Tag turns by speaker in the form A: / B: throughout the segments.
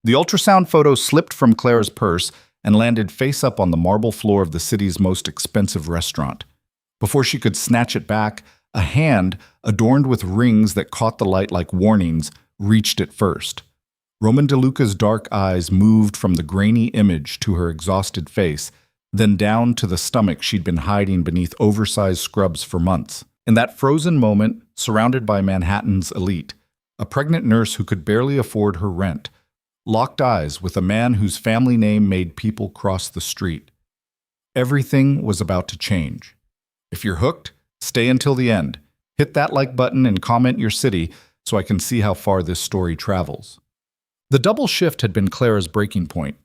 A: The ultrasound photo slipped from Clara's purse and landed face up on the marble floor of the city's most expensive restaurant. Before she could snatch it back, a hand, adorned with rings that caught the light like warnings, reached it first. Roman DeLuca's dark eyes moved from the grainy image to her exhausted face, then down to the stomach she'd been hiding beneath oversized scrubs for months. In that frozen moment, surrounded by Manhattan's elite, a pregnant nurse who could barely afford her rent, locked eyes with a man whose family name made people cross the street. Everything was about to change. If you're hooked, stay until the end. Hit that like button and comment your city so I can see how far this story travels. The double shift had been Clara's breaking point.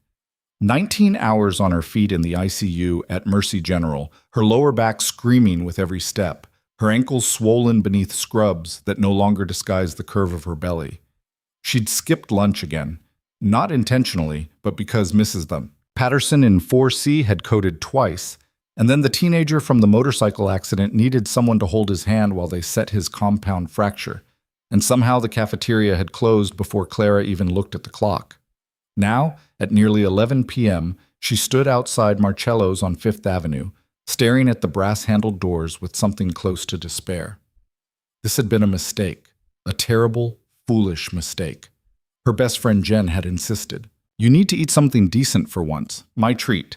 A: 19 hours on her feet in the ICU at Mercy General, her lower back screaming with every step, her ankles swollen beneath scrubs that no longer disguised the curve of her belly. She'd skipped lunch again, not intentionally, but because Mrs. Patterson in 4C had coded twice, and then the teenager from the motorcycle accident needed someone to hold his hand while they set his compound fracture, and somehow the cafeteria had closed before Clara even looked at the clock. Now, at nearly 11 p.m., she stood outside Marcello's on Fifth Avenue, staring at the brass-handled doors with something close to despair. This had been a mistake, a terrible, foolish mistake. Her best friend Jen had insisted, "You need to eat something decent for once, my treat.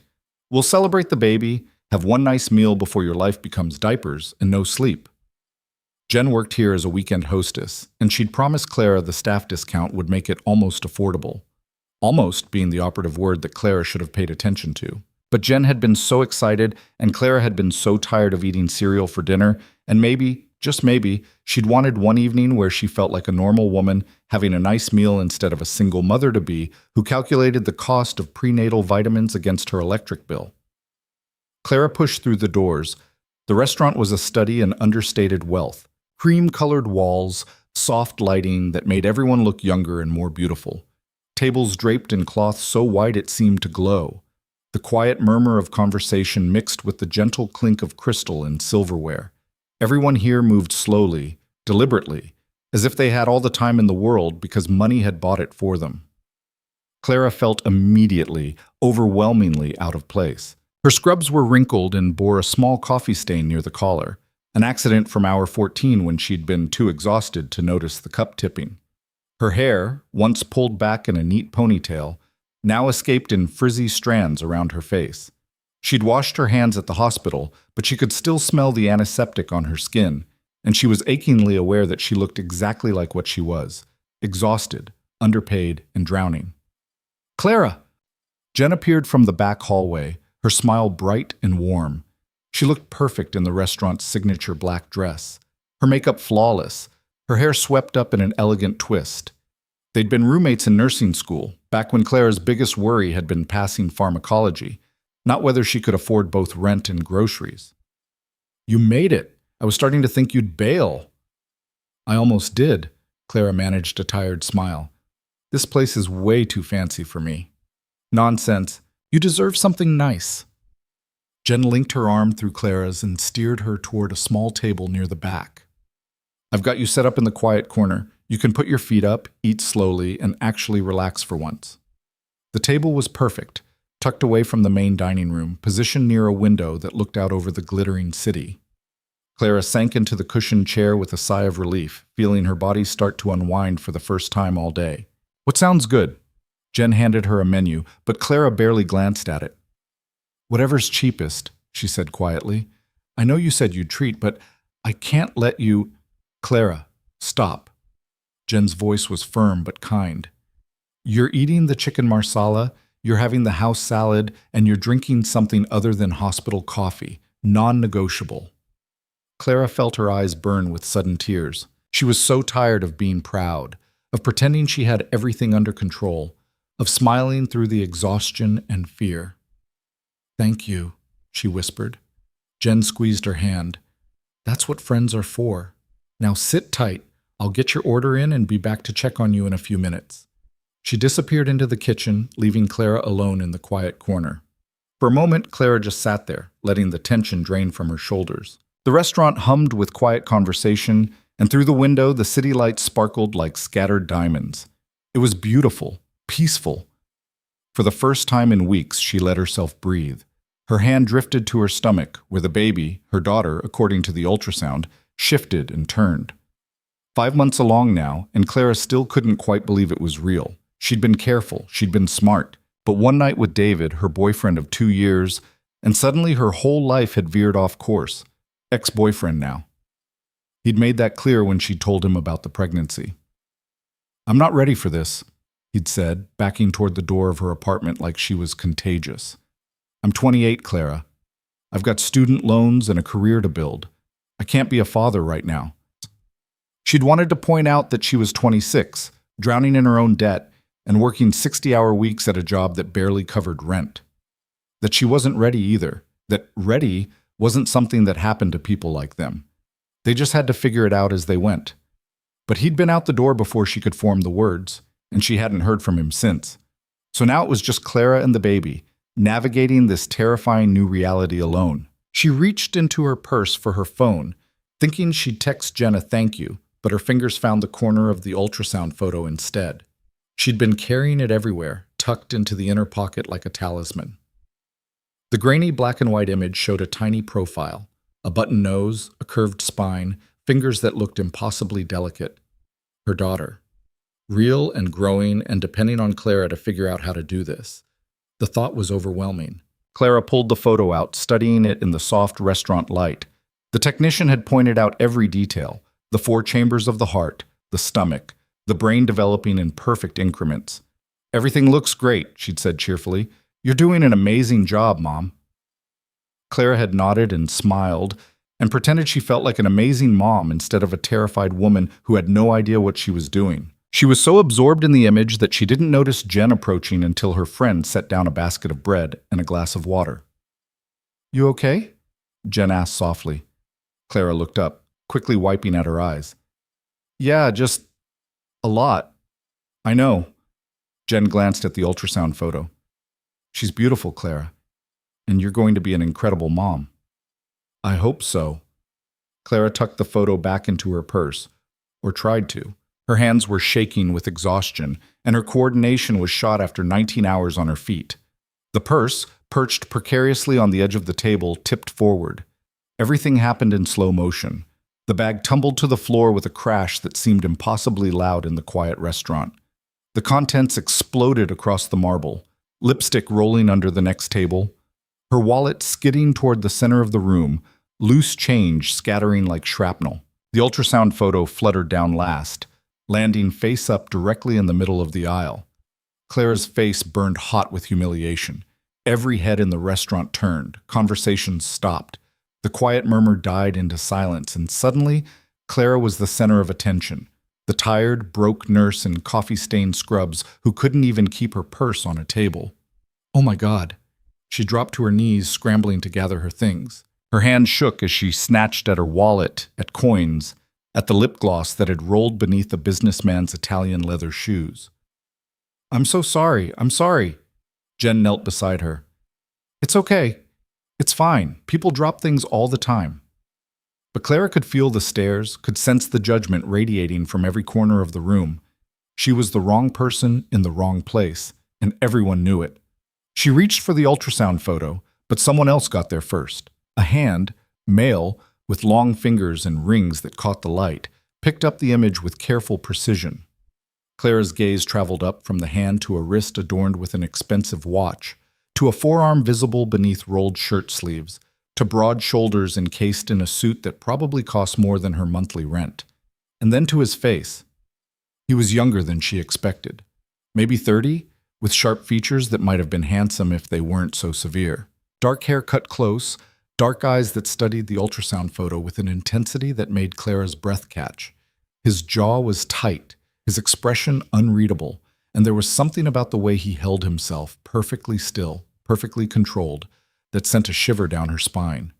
A: We'll celebrate the baby, have one nice meal before your life becomes diapers and no sleep." Jen worked here as a weekend hostess, and she'd promised Clara the staff discount would make it almost affordable. Almost being the operative word that Clara should have paid attention to. But Jen had been so excited, and Clara had been so tired of eating cereal for dinner, and maybe, just maybe, she'd wanted one evening where she felt like a normal woman having a nice meal instead of a single mother-to-be who calculated the cost of prenatal vitamins against her electric bill. Clara pushed through the doors. The restaurant was a study in understated wealth. Cream-colored walls, soft lighting that made everyone look younger and more beautiful. Tables draped in cloth so white it seemed to glow. The quiet murmur of conversation mixed with the gentle clink of crystal and silverware. Everyone here moved slowly, deliberately, as if they had all the time in the world because money had bought it for them. Clara felt immediately, overwhelmingly out of place. Her scrubs were wrinkled and bore a small coffee stain near the collar, an accident from hour 14 when she'd been too exhausted to notice the cup tipping. Her hair, once pulled back in a neat ponytail, now escaped in frizzy strands around her face. She'd washed her hands at the hospital, but she could still smell the antiseptic on her skin, and she was achingly aware that she looked exactly like what she was, exhausted, underpaid, and drowning. "Clara!" Jen appeared from the back hallway, her smile bright and warm. She looked perfect in the restaurant's signature black dress, her makeup flawless, her hair swept up in an elegant twist. They'd been roommates in nursing school, back when Clara's biggest worry had been passing pharmacology, not whether she could afford both rent and groceries. "You made it. I was starting to think you'd bail." "I almost did," Clara managed a tired smile. "This place is way too fancy for me." "Nonsense. You deserve something nice." Jen linked her arm through Clara's and steered her toward a small table near the back. "I've got you set up in the quiet corner. You can put your feet up, eat slowly, and actually relax for once." The table was perfect, tucked away from the main dining room, positioned near a window that looked out over the glittering city. Clara sank into the cushioned chair with a sigh of relief, feeling her body start to unwind for the first time all day. "What sounds good?" Jen handed her a menu, but Clara barely glanced at it. "Whatever's cheapest," she said quietly. "I know you said you'd treat, but I can't let you—" "Clara, stop." Jen's voice was firm but kind. "You're eating the chicken marsala, you're having the house salad, and you're drinking something other than hospital coffee. Non-negotiable." Clara felt her eyes burn with sudden tears. She was so tired of being proud, of pretending she had everything under control, of smiling through the exhaustion and fear. "Thank you," she whispered. Jen squeezed her hand. "That's what friends are for. Now sit tight. I'll get your order in and be back to check on you in a few minutes." She disappeared into the kitchen, leaving Clara alone in the quiet corner. For a moment, Clara just sat there, letting the tension drain from her shoulders. The restaurant hummed with quiet conversation, and through the window, the city lights sparkled like scattered diamonds. It was beautiful, peaceful. For the first time in weeks, she let herself breathe. Her hand drifted to her stomach, where the baby, her daughter, according to the ultrasound, shifted and turned. 5 months along now, and Clara still couldn't quite believe it was real. She'd been careful, she'd been smart. But one night with David, her boyfriend of 2 years, and suddenly her whole life had veered off course. Ex-boyfriend now. He'd made that clear when she told him about the pregnancy. "I'm not ready for this," he'd said, backing toward the door of her apartment like she was contagious. "I'm 28, Clara. I've got student loans and a career to build. I can't be a father right now." She'd wanted to point out that she was 26, drowning in her own debt, and working 60-hour weeks at a job that barely covered rent. That she wasn't ready either. That ready wasn't something that happened to people like them. They just had to figure it out as they went. But he'd been out the door before she could form the words, and she hadn't heard from him since. So now it was just Clara and the baby, navigating this terrifying new reality alone. She reached into her purse for her phone, thinking she'd text Jen a thank you, but her fingers found the corner of the ultrasound photo instead. She'd been carrying it everywhere, tucked into the inner pocket like a talisman. The grainy black and white image showed a tiny profile, a button nose, a curved spine, fingers that looked impossibly delicate. Her daughter. Real and growing, and depending on Clara to figure out how to do this. The thought was overwhelming. Clara pulled the photo out, studying it in the soft restaurant light. The technician had pointed out every detail: the 4 chambers of the heart, the stomach, the brain developing in perfect increments. "Everything looks great," she'd said cheerfully. "You're doing an amazing job, Mom." Clara had nodded and smiled, and pretended she felt like an amazing mom instead of a terrified woman who had no idea what she was doing. She was so absorbed in the image that she didn't notice Jen approaching until her friend set down a basket of bread and a glass of water. "You okay?" Jen asked softly. Clara looked up, quickly wiping at her eyes. "Yeah, just a lot. I know." Jen glanced at the ultrasound photo. "She's beautiful, Clara, and you're going to be an incredible mom." "I hope so." Clara tucked the photo back into her purse, or tried to. Her hands were shaking with exhaustion, and her coordination was shot after 19 hours on her feet. The purse, perched precariously on the edge of the table, tipped forward. Everything happened in slow motion. The bag tumbled to the floor with a crash that seemed impossibly loud in the quiet restaurant. The contents exploded across the marble, lipstick rolling under the next table, her wallet skidding toward the center of the room, loose change scattering like shrapnel. The ultrasound photo fluttered down last, landing face up directly in the middle of the aisle. Clara's face burned hot with humiliation. Every head in the restaurant turned, conversations stopped. The quiet murmur died into silence, and suddenly, Clara was the center of attention. The tired, broke nurse in coffee-stained scrubs who couldn't even keep her purse on a table. "Oh my God." She dropped to her knees, scrambling to gather her things. Her hand shook as she snatched at her wallet, at coins, at the lip gloss that had rolled beneath a businessman's Italian leather shoes. I'm so sorry. Jen knelt beside her. "It's okay. It's fine. People drop things all the time." But Clara could feel the stares, could sense the judgment radiating from every corner of the room. She was the wrong person in the wrong place, and everyone knew it. She reached for the ultrasound photo, but someone else got there first. A hand, male, with long fingers and rings that caught the light, picked up the image with careful precision. Clara's gaze traveled up from the hand to a wrist adorned with an expensive watch, to a forearm visible beneath rolled shirt sleeves, to broad shoulders encased in a suit that probably cost more than her monthly rent, and then to his face. He was younger than she expected, maybe 30, with sharp features that might have been handsome if they weren't so severe. Dark hair cut close, dark eyes that studied the ultrasound photo with an intensity that made Clara's breath catch. His jaw was tight, his expression unreadable, and there was something about the way he held himself, perfectly still, perfectly controlled, that sent a shiver down her spine.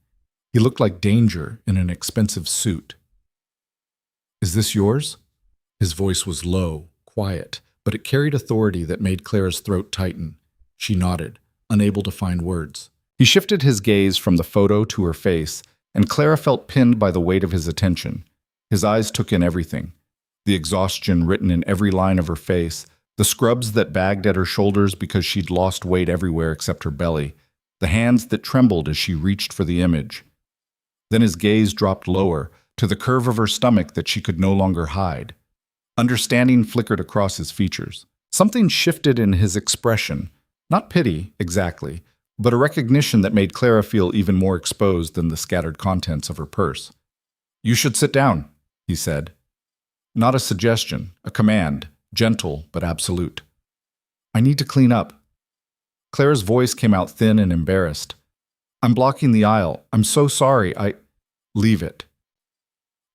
A: He looked like danger in an expensive suit. "Is this yours?" His voice was low, quiet, but it carried authority that made Clara's throat tighten. She nodded, unable to find words. He shifted his gaze from the photo to her face, and Clara felt pinned by the weight of his attention. His eyes took in everything. The exhaustion written in every line of her face, The scrubs that bagged at her shoulders because she'd lost weight everywhere except her belly. The hands that trembled as she reached for the image. Then his gaze dropped lower, to the curve of her stomach that she could no longer hide. Understanding flickered across his features. Something shifted in his expression. Not pity, exactly, but a recognition that made Clara feel even more exposed than the scattered contents of her purse. "You should sit down," he said. Not a suggestion, a command, gentle but absolute. "I need to clean up." Clara's voice came out thin and embarrassed. "I'm blocking the aisle. I'm so sorry. Leave it."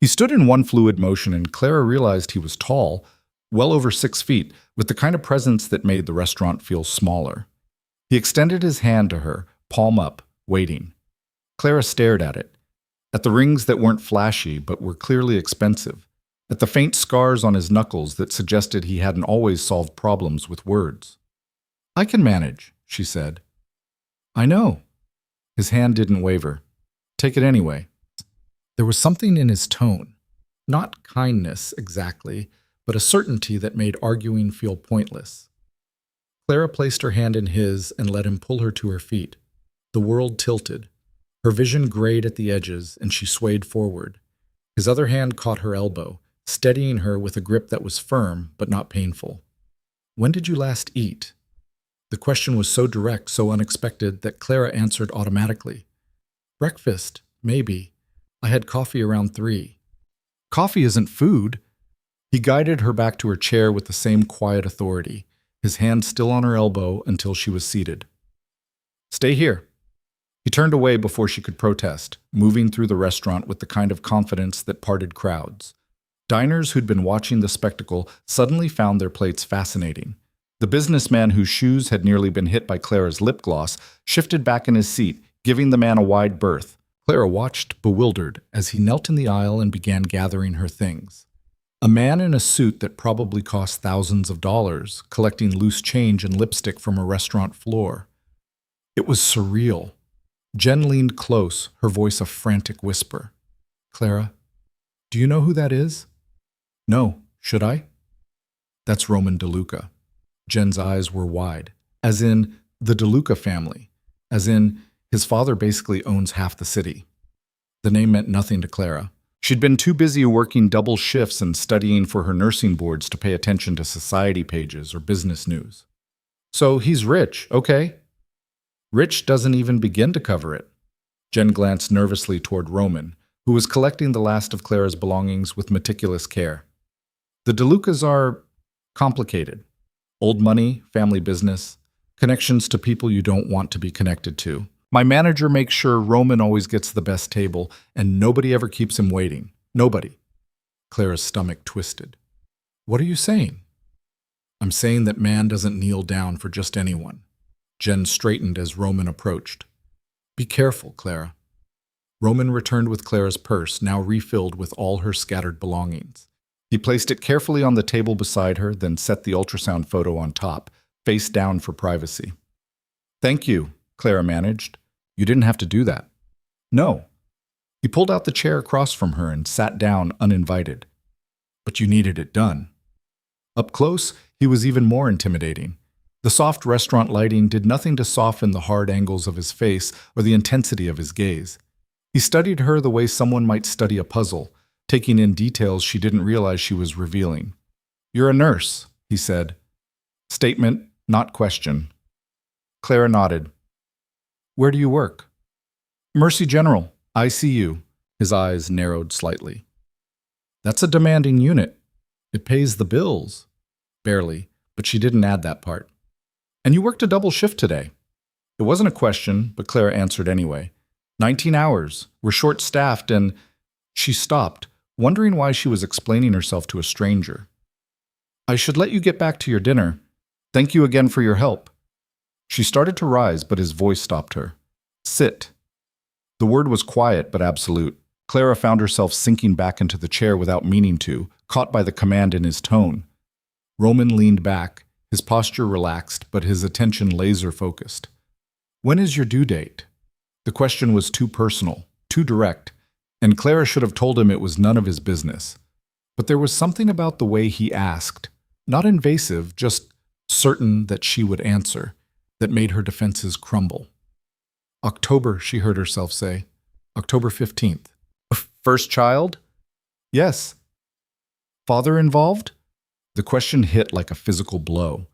A: He stood in one fluid motion, and Clara realized he was tall, well over 6 feet, with the kind of presence that made the restaurant feel smaller. He extended his hand to her, palm up, waiting. Clara stared at it, at the rings that weren't flashy but were clearly expensive, at the faint scars on his knuckles that suggested he hadn't always solved problems with words. "I can manage," she said. "I know." His hand didn't waver. "Take it anyway." There was something in his tone, not kindness exactly, but a certainty that made arguing feel pointless. Clara placed her hand in his and let him pull her to her feet. The world tilted. Her vision grayed at the edges, and she swayed forward. His other hand caught her elbow, steadying her with a grip that was firm but not painful. "When did you last eat?" The question was so direct, so unexpected, that Clara answered automatically. "Breakfast, maybe. I had coffee around 3. "Coffee isn't food." He guided her back to her chair with the same quiet authority, his hand still on her elbow until she was seated. "Stay here." He turned away before she could protest, moving through the restaurant with the kind of confidence that parted crowds. Diners who'd been watching the spectacle suddenly found their plates fascinating. The businessman whose shoes had nearly been hit by Clara's lip gloss shifted back in his seat, giving the man a wide berth. Clara watched, bewildered, as he knelt in the aisle and began gathering her things. A man in a suit that probably cost thousands of dollars, collecting loose change and lipstick from a restaurant floor. It was surreal. Jen leaned close, her voice a frantic whisper. "Clara, do you know who that is?" "No. Should I?" "That's Roman DeLuca." Jen's eyes were wide. "As in, the DeLuca family. As in, his father basically owns half the city." The name meant nothing to Clara. She'd been too busy working double shifts and studying for her nursing boards to pay attention to society pages or business news. "So he's rich, okay?" "Rich doesn't even begin to cover it." Jen glanced nervously toward Roman, who was collecting the last of Clara's belongings with meticulous care. "The DeLucas are complicated. Old money, family business, connections to people you don't want to be connected to. My manager makes sure Roman always gets the best table, and nobody ever keeps him waiting. Nobody." Clara's stomach twisted. "What are you saying?" "I'm saying that man doesn't kneel down for just anyone." Jen straightened as Roman approached. "Be careful, Clara." Roman returned with Clara's purse, now refilled with all her scattered belongings. He placed it carefully on the table beside her, then set the ultrasound photo on top, face down for privacy. "Thank you," Clara managed. "You didn't have to do that." "No." He pulled out the chair across from her and sat down uninvited. "But you needed it done." Up close, he was even more intimidating. The soft restaurant lighting did nothing to soften the hard angles of his face or the intensity of his gaze. He studied her the way someone might study a puzzle, taking in details she didn't realize she was revealing. "You're a nurse," he said. Statement, not question. Clara nodded. "Where do you work?" "Mercy General, ICU." His eyes narrowed slightly. "That's a demanding unit. It pays the bills." Barely, but she didn't add that part. "And you worked a double shift today." It wasn't a question, but Clara answered anyway. 19 hours. We're short-staffed and... She stopped, wondering why she was explaining herself to a stranger. "I should let you get back to your dinner. Thank you again for your help." She started to rise, but his voice stopped her. "Sit." The word was quiet but absolute. Clara found herself sinking back into the chair without meaning to, caught by the command in his tone. Roman leaned back, his posture relaxed, but his attention laser-focused. "When is your due date?" The question was too personal, too direct, and Clara should have told him it was none of his business. But there was something about the way he asked, not invasive, just certain that she would answer, that made her defenses crumble. October, she heard herself say. October 15th. First child? Yes. Father involved? The question hit like a physical blow.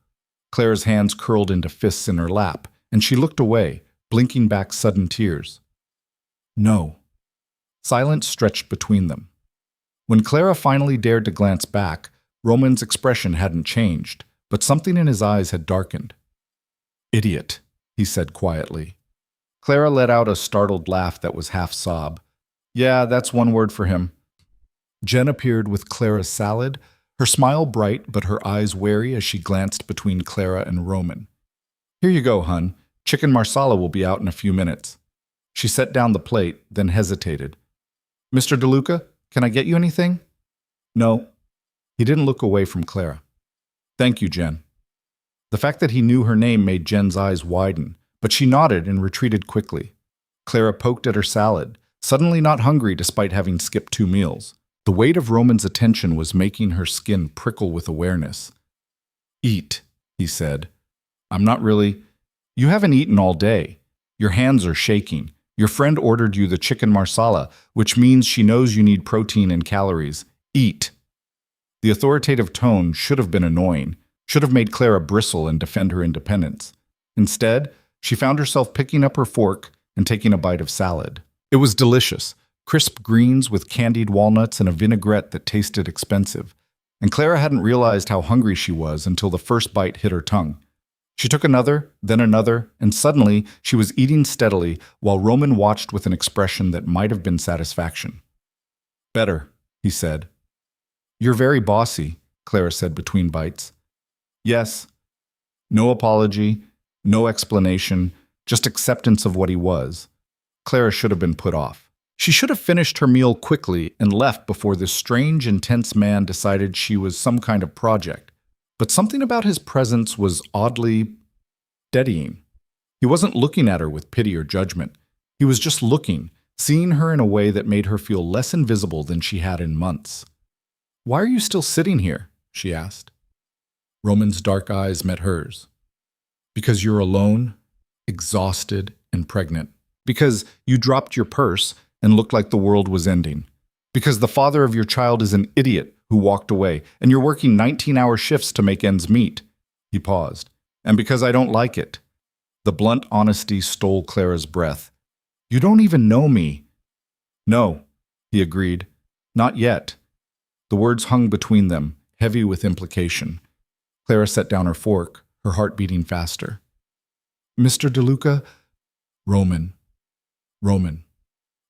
A: Clara's hands curled into fists in her lap, and she looked away, blinking back sudden tears. No. Silence stretched between them. When Clara finally dared to glance back, Roman's expression hadn't changed, but something in his eyes had darkened. Idiot, he said quietly. Clara let out a startled laugh that was half sob. Yeah, that's one word for him. Jen appeared with Clara's salad, her smile bright but her eyes wary as she glanced between Clara and Roman. Here you go, hun. Chicken marsala will be out in a few minutes. She set down the plate, then hesitated. Mr. DeLuca, can I get you anything? No. He didn't look away from Clara. Thank you, Jen. The fact that he knew her name made Jen's eyes widen, but she nodded and retreated quickly. Clara poked at her salad, suddenly not hungry despite having skipped 2 meals. The weight of Roman's attention was making her skin prickle with awareness. Eat, he said. I'm not really. You haven't eaten all day. Your hands are shaking. Your friend ordered you the chicken marsala, which means she knows you need protein and calories. Eat. The authoritative tone should have been annoying, should have made Clara bristle and defend her independence. Instead, she found herself picking up her fork and taking a bite of salad. It was delicious, crisp greens with candied walnuts and a vinaigrette that tasted expensive. And Clara hadn't realized how hungry she was until the first bite hit her tongue. She took another, then another, and suddenly she was eating steadily while Roman watched with an expression that might have been satisfaction. Better, he said. You're very bossy, Clara said between bites. Yes. No apology, no explanation, just acceptance of what he was. Clara should have been put off. She should have finished her meal quickly and left before this strange, intense man decided she was some kind of project. But something about his presence was oddly steadying. He wasn't looking at her with pity or judgment. He was just looking, seeing her in a way that made her feel less invisible than she had in months. Why are you still sitting here? She asked. Roman's dark eyes met hers. Because you're alone, exhausted, and pregnant. Because you dropped your purse and looked like the world was ending. Because the father of your child is an idiot who walked away, and you're working 19-hour shifts to make ends meet. He paused. And because I don't like it. The blunt honesty stole Clara's breath. You don't even know me. No, he agreed. Not yet. The words hung between them, heavy with implication. Clara set down her fork, her heart beating faster. Mr. DeLuca? Roman.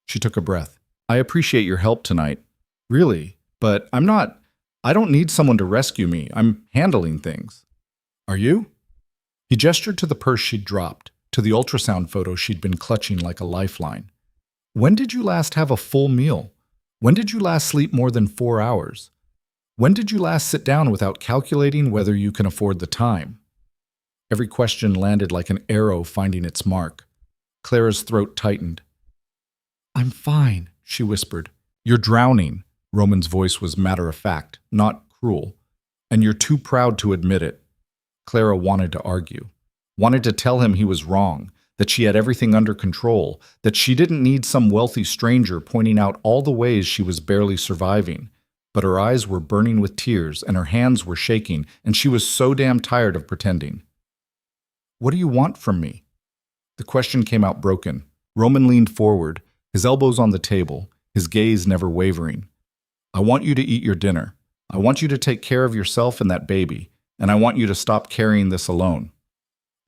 A: She took a breath. I appreciate your help tonight. Really. But I don't need someone to rescue me. I'm handling things. Are you? He gestured to the purse she'd dropped, to the ultrasound photo she'd been clutching like a lifeline. When did you last have a full meal? When did you last sleep more than 4 hours? When did you last sit down without calculating whether you can afford the time? Every question landed like an arrow finding its mark. Clara's throat tightened. I'm fine, she whispered. You're drowning. Roman's voice was matter-of-fact, not cruel. And you're too proud to admit it. Clara wanted to argue, wanted to tell him he was wrong, that she had everything under control, that she didn't need some wealthy stranger pointing out all the ways she was barely surviving. But her eyes were burning with tears and her hands were shaking, and she was so damn tired of pretending. What do you want from me? The question came out broken. Roman leaned forward, his elbows on the table, his gaze never wavering. I want you to eat your dinner. I want you to take care of yourself and that baby, and I want you to stop carrying this alone.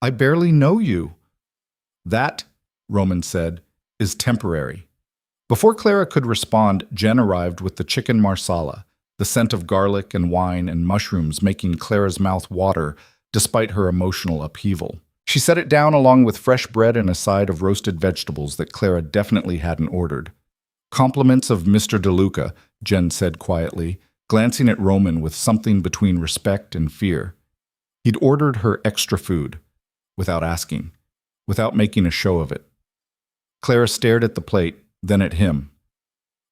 A: I barely know you. That, Roman said, is temporary. Before Clara could respond, Jen arrived with the chicken marsala, the scent of garlic and wine and mushrooms making Clara's mouth water despite her emotional upheaval. She set it down along with fresh bread and a side of roasted vegetables that Clara definitely hadn't ordered. Compliments of Mr. DeLuca, Jen said quietly, glancing at Roman with something between respect and fear. He'd ordered her extra food, without asking, without making a show of it. Clara stared at the plate, then at him.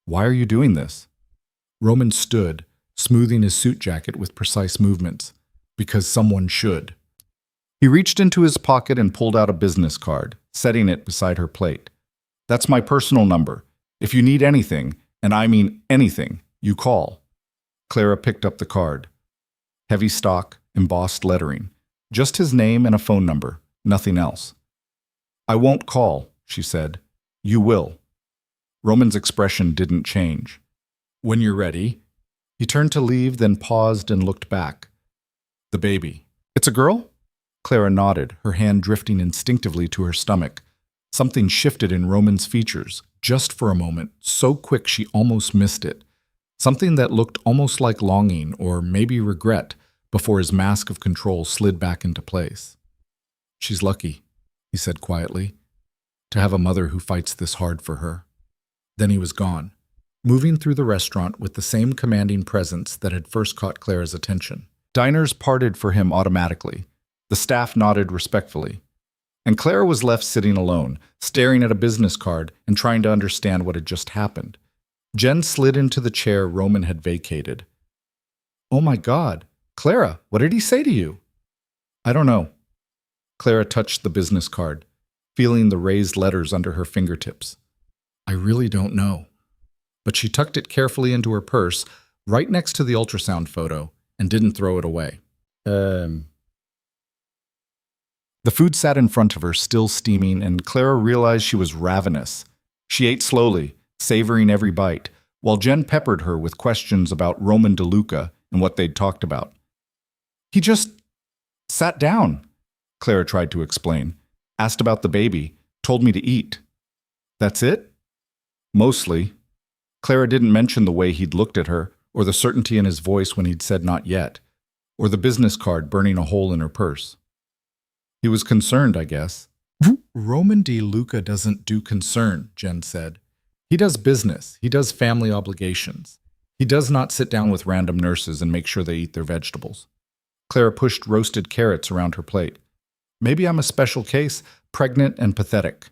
A: Why are you doing this? Roman stood, smoothing his suit jacket with precise movements. Because someone should. He reached into his pocket and pulled out a business card, setting it beside her plate. "That's my personal number. If you need anything, and I mean anything, you call." Clara picked up the card. Heavy stock, embossed lettering. Just his name and a phone number, nothing else. "I won't call," she said. "You will." Roman's expression didn't change. "When you're ready." He turned to leave, then paused and looked back. "The baby. It's a girl?" Clara nodded, her hand drifting instinctively to her stomach. Something shifted in Roman's features, just for a moment, so quick she almost missed it. Something that looked almost like longing, or maybe regret, before his mask of control slid back into place. "She's lucky," he said quietly, "to have a mother who fights this hard for her." Then he was gone, moving through the restaurant with the same commanding presence that had first caught Clara's attention. Diners parted for him automatically. The staff nodded respectfully. And Clara was left sitting alone, staring at a business card and trying to understand what had just happened. Jen slid into the chair Roman had vacated. "Oh my God, Clara, what did he say to you?" "I don't know." Clara touched the business card, feeling the raised letters under her fingertips. "I really don't know." But she tucked it carefully into her purse, right next to the ultrasound photo, and didn't throw it away. The food sat in front of her, still steaming, and Clara realized she was ravenous. She ate slowly, savoring every bite, while Jen peppered her with questions about Roman DeLuca and what they'd talked about. "He just sat down," Clara tried to explain. "Asked about the baby, told me to eat." "That's it?" "Mostly." Clara didn't mention the way he'd looked at her, or the certainty in his voice when he'd said not yet, or the business card burning a hole in her purse. "He was concerned, I guess." "Roman DeLuca doesn't do concern," Jen said. "He does business. He does family obligations. He does not sit down with random nurses and make sure they eat their vegetables." Clara pushed roasted carrots around her plate. "Maybe I'm a special case, pregnant and pathetic."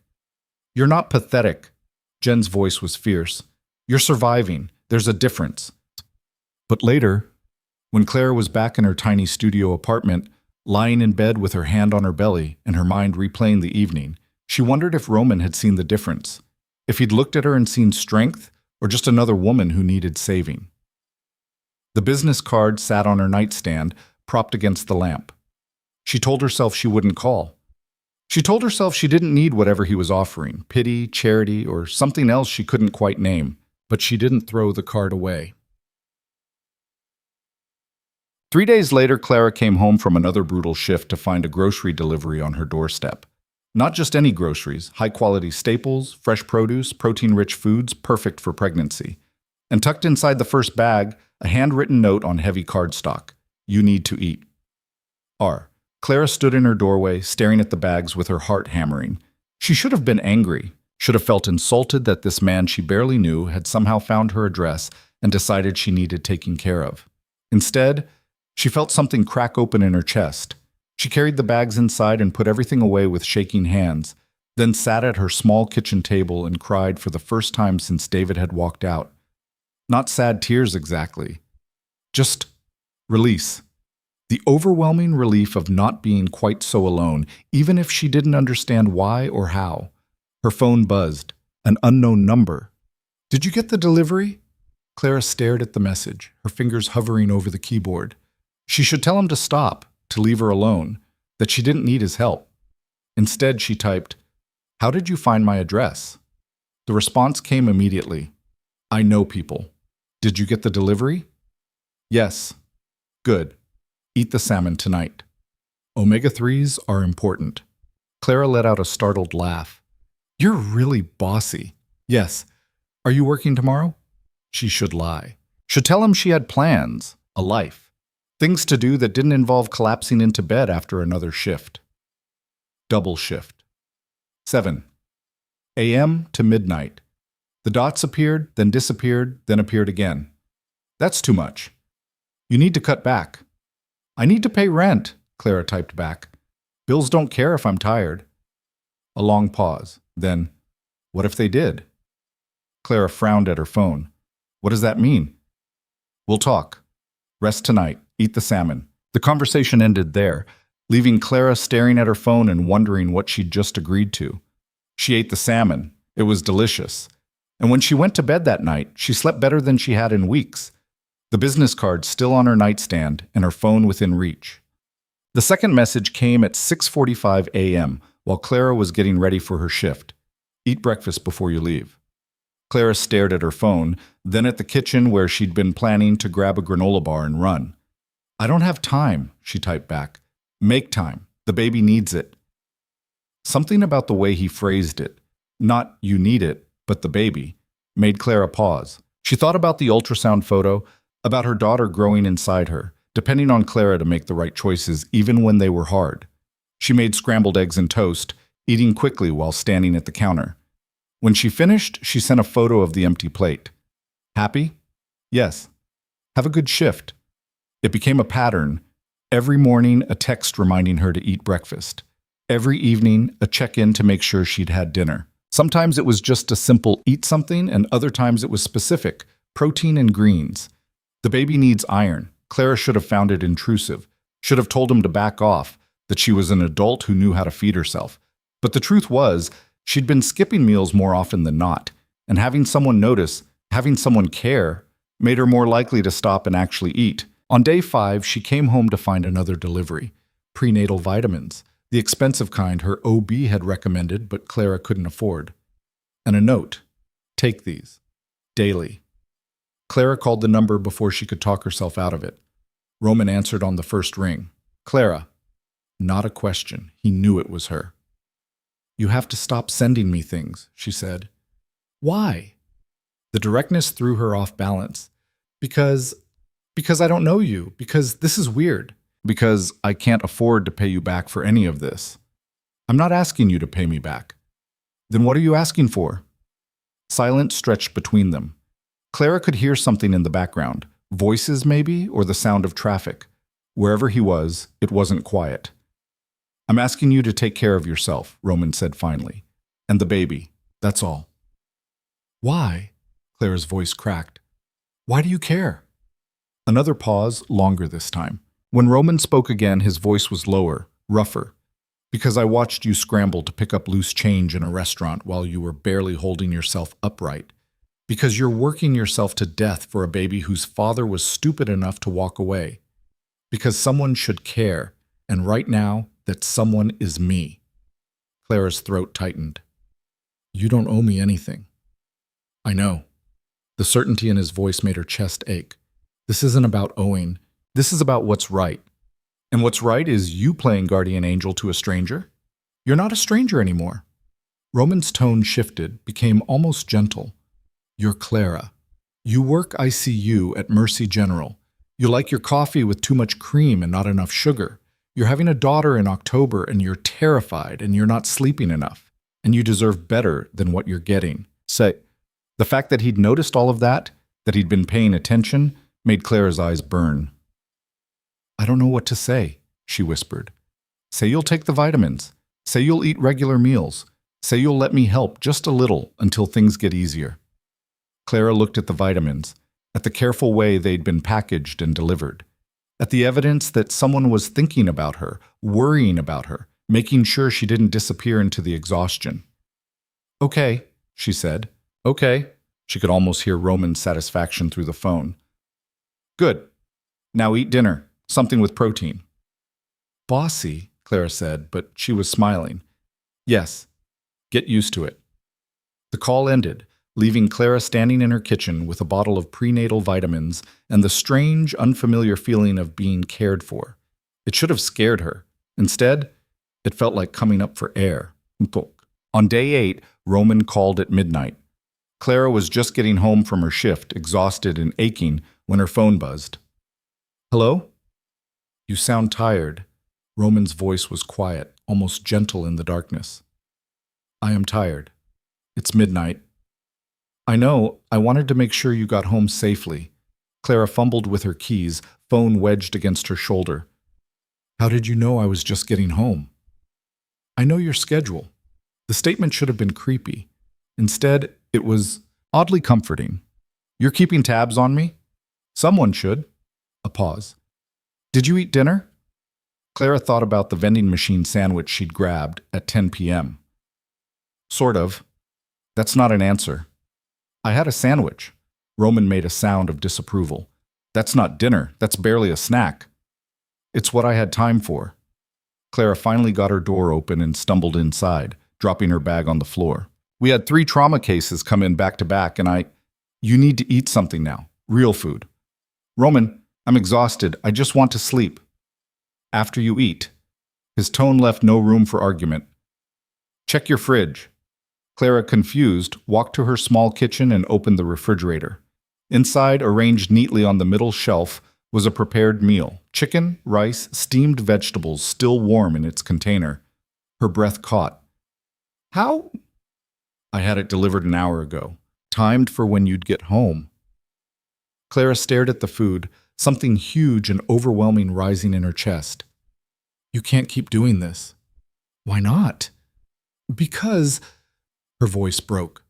A: "You're not pathetic." Jen's voice was fierce. "You're surviving. There's a difference." But later, when Clara was back in her tiny studio apartment, lying in bed with her hand on her belly and her mind replaying the evening, she wondered if Roman had seen the difference, if he'd looked at her and seen strength, or just another woman who needed saving. The business card sat on her nightstand, propped against the lamp. She told herself she wouldn't call. She told herself she didn't need whatever he was offering, pity, charity, or something else she couldn't quite name, but she didn't throw the card away. 3 days later, Clara came home from another brutal shift to find a grocery delivery on her doorstep. Not just any groceries, high-quality staples, fresh produce, protein-rich foods, perfect for pregnancy. And tucked inside the first bag, a handwritten note on heavy cardstock. "You need to eat." R. Clara stood in her doorway, staring at the bags with her heart hammering. She should have been angry, should have felt insulted that this man she barely knew had somehow found her address and decided she needed taking care of. Instead, she felt something crack open in her chest. She carried the bags inside and put everything away with shaking hands, then sat at her small kitchen table and cried for the first time since David had walked out. Not sad tears exactly. Just release. The overwhelming relief of not being quite so alone, even if she didn't understand why or how. Her phone buzzed. An unknown number. "Did you get the delivery?" Clara stared at the message, her fingers hovering over the keyboard. She should tell him to stop, to leave her alone, that she didn't need his help. Instead, she typed, "How did you find my address?" The response came immediately. "I know people. Did you get the delivery?" "Yes." "Good. Eat the salmon tonight. Omega-3s are important." Clara let out a startled laugh. "You're really bossy." "Yes. Are you working tomorrow?" She should lie. Should tell him she had plans, a life. Things to do that didn't involve collapsing into bed after another shift. Double shift. 7 a.m. to midnight. The dots appeared, then disappeared, then appeared again. "That's too much. You need to cut back." "I need to pay rent," Clara typed back. "Bills don't care if I'm tired." A long pause. Then, "What if they did?" Clara frowned at her phone. "What does that mean?" "We'll talk. Rest tonight. Eat the salmon." The conversation ended there. leaving Clara staring at her phone and wondering what she'd just agreed to. She ate the salmon. It was delicious. And when she went to bed that night, she slept better than she had in weeks. The business card still on her nightstand and her phone within reach. The second message came at 6:45 a.m. while Clara was getting ready for her shift. Eat breakfast before you leave. Clara stared at her phone, then at the kitchen where she'd been planning to grab a granola bar and run. I don't have time, she typed back. Make time. The baby needs it. Something about the way he phrased it, not you need it, but the baby, made Clara pause. She thought about the ultrasound photo, about her daughter growing inside her, depending on Clara to make the right choices even when they were hard. She made scrambled eggs and toast, eating quickly while standing at the counter. When she finished, she sent a photo of the empty plate. Happy? Yes. Have a good shift. It became a pattern. Every morning, a text reminding her to eat breakfast. Every evening, a check-in to make sure she'd had dinner. Sometimes it was just a simple eat something, and other times it was specific, protein and greens. The baby needs iron. Clara should have found it intrusive, should have told him to back off, that she was an adult who knew how to feed herself. But the truth was, she'd been skipping meals more often than not, and having someone notice, having someone care, made her more likely to stop and actually eat. On day 5, she came home to find another delivery, prenatal vitamins, the expensive kind her OB had recommended but Clara couldn't afford. And a note, take these, daily. Clara called the number before she could talk herself out of it. Roman answered on the first ring. Clara. Not a question. He knew it was her. You have to stop sending me things, she said. Why? The directness threw her off balance. Because I don't know you. Because this is weird. Because I can't afford to pay you back for any of this. I'm not asking you to pay me back. Then what are you asking for? Silence stretched between them. Clara could hear something in the background. Voices, maybe, or the sound of traffic. Wherever he was, it wasn't quiet. I'm asking you to take care of yourself, Roman said finally. And the baby. That's all. Why? Clara's voice cracked. Why do you care? Another pause, longer this time. When Roman spoke again, his voice was lower, rougher. Because I watched you scramble to pick up loose change in a restaurant while you were barely holding yourself upright. Because you're working yourself to death for a baby whose father was stupid enough to walk away. Because someone should care, and right now, that someone is me. Clara's throat tightened. You don't owe me anything. I know. The certainty in his voice made her chest ache. This isn't about owing. This is about what's right. And what's right is you playing guardian angel to a stranger. You're not a stranger anymore. Roman's tone shifted, became almost gentle. You're Clara. You work ICU at Mercy General. You like your coffee with too much cream and not enough sugar. You're having a daughter in October and you're terrified and you're not sleeping enough. And you deserve better than what you're getting. Say, the fact that he'd noticed all of that he'd been paying attention, made Clara's eyes burn. I don't know what to say, she whispered. Say you'll take the vitamins. Say you'll eat regular meals. Say you'll let me help just a little until things get easier. Clara looked at the vitamins, at the careful way they'd been packaged and delivered, at the evidence that someone was thinking about her, worrying about her, making sure she didn't disappear into the exhaustion. Okay, she said. Okay. She could almost hear Roman's satisfaction through the phone. Good. Now eat dinner, something with protein. Bossy, Clara said, but she was smiling. Yes. Get used to it. The call ended, leaving Clara standing in her kitchen with a bottle of prenatal vitamins and the strange, unfamiliar feeling of being cared for. It should have scared her. Instead, it felt like coming up for air. On day 8, Roman called at midnight. Clara was just getting home from her shift, exhausted and aching, when her phone buzzed. Hello? You sound tired. Roman's voice was quiet, almost gentle in the darkness. I am tired. It's midnight. I know. I wanted to make sure you got home safely. Clara fumbled with her keys, phone wedged against her shoulder. How did you know I was just getting home? I know your schedule. The statement should have been creepy. Instead, it was oddly comforting. You're keeping tabs on me? Someone should. A pause. Did you eat dinner? Clara thought about the vending machine sandwich she'd grabbed at 10 p.m. Sort of. That's not an answer. I had a sandwich. Roman made a sound of disapproval. That's not dinner. That's barely a snack. It's what I had time for. Clara finally got her door open and stumbled inside, dropping her bag on the floor. We had 3 trauma cases come in back to back, and You need to eat something now. Real food. Roman, I'm exhausted. I just want to sleep. After you eat. His tone left no room for argument. Check your fridge. Clara, confused, walked to her small kitchen and opened the refrigerator. Inside, arranged neatly on the middle shelf, was a prepared meal. Chicken, rice, steamed vegetables, still warm in its container. Her breath caught. How? I had it delivered an hour ago, timed for when you'd get home. Clara stared at the food, something huge and overwhelming rising in her chest. You can't keep doing this. Why not? Because... Her voice broke.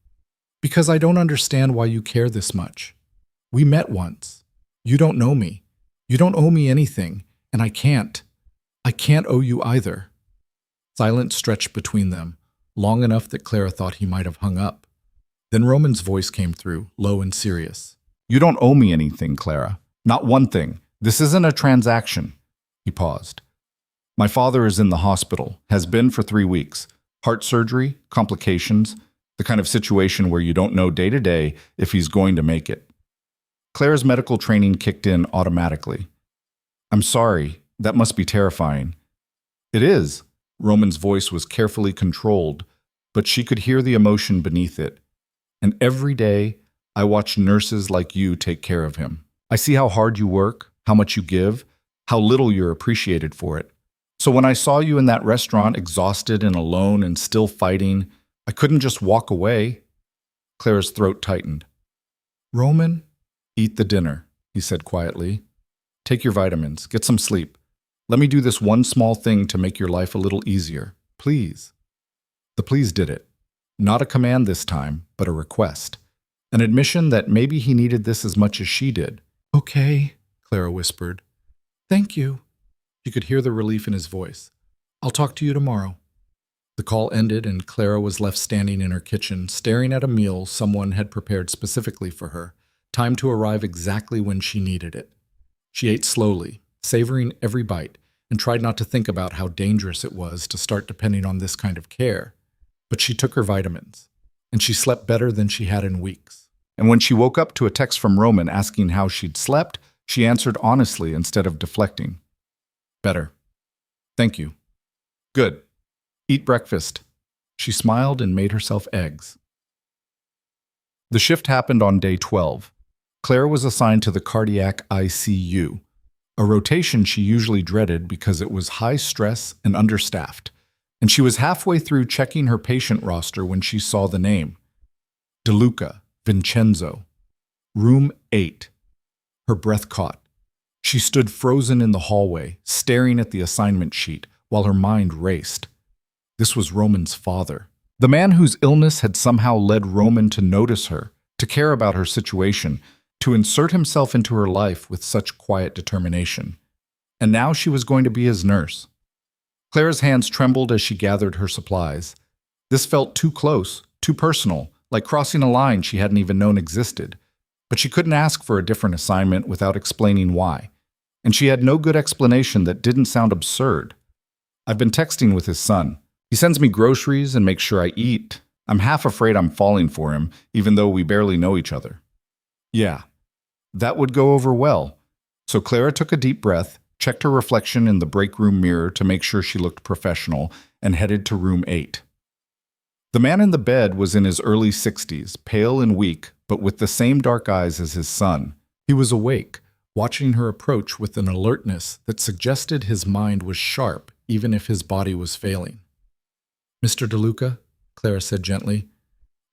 A: Because I don't understand why you care this much. We met once. You don't know me. You don't owe me anything, and I can't. I can't owe you either. Silence stretched between them, long enough that Clara thought he might have hung up. Then Roman's voice came through, low and serious. You don't owe me anything, Clara. Not one thing. This isn't a transaction. He paused. My father is in the hospital, has been for 3 weeks. Heart surgery, complications, the kind of situation where you don't know day to day if he's going to make it. Clara's medical training kicked in automatically. I'm sorry, that must be terrifying. It is. Roman's voice was carefully controlled, but she could hear the emotion beneath it. And every day, I watch nurses like you take care of him. I see how hard you work, how much you give, how little you're appreciated for it. So when I saw you in that restaurant, exhausted and alone and still fighting, I couldn't just walk away. Clara's throat tightened. Roman, eat the dinner, he said quietly. Take your vitamins, get some sleep. Let me do this one small thing to make your life a little easier. Please. The please did it. Not a command this time, but a request. An admission that maybe he needed this as much as she did. Okay, Clara whispered. Thank you. She could hear the relief in his voice. I'll talk to you tomorrow. The call ended and Clara was left standing in her kitchen, staring at a meal someone had prepared specifically for her, timed to arrive exactly when she needed it. She ate slowly, savoring every bite, and tried not to think about how dangerous it was to start depending on this kind of care. But she took her vitamins, and she slept better than she had in weeks. And when she woke up to a text from Roman asking how she'd slept, she answered honestly instead of deflecting. Better. Thank you. Good. Eat breakfast. She smiled and made herself eggs. The shift happened on day 12. Clara was assigned to the cardiac ICU, a rotation she usually dreaded because it was high stress and understaffed, and she was halfway through checking her patient roster when she saw the name. DeLuca, Vincenzo. Room 8. Her breath caught. She stood frozen in the hallway, staring at the assignment sheet, while her mind raced. This was Roman's father. The man whose illness had somehow led Roman to notice her, to care about her situation, to insert himself into her life with such quiet determination. And now she was going to be his nurse. Clara's hands trembled as she gathered her supplies. This felt too close, too personal, like crossing a line she hadn't even known existed. But she couldn't ask for a different assignment without explaining why. And she had no good explanation that didn't sound absurd. I've been texting with his son. He sends me groceries and makes sure I eat. I'm half afraid I'm falling for him, even though we barely know each other. Yeah, that would go over well. So Clara took a deep breath, checked her reflection in the break room mirror to make sure she looked professional, and headed to room 8. The man in the bed was in his early 60s, pale and weak, but with the same dark eyes as his son. He was awake, watching her approach with an alertness that suggested his mind was sharp, even if his body was failing. Mr. DeLuca, Clara said gently,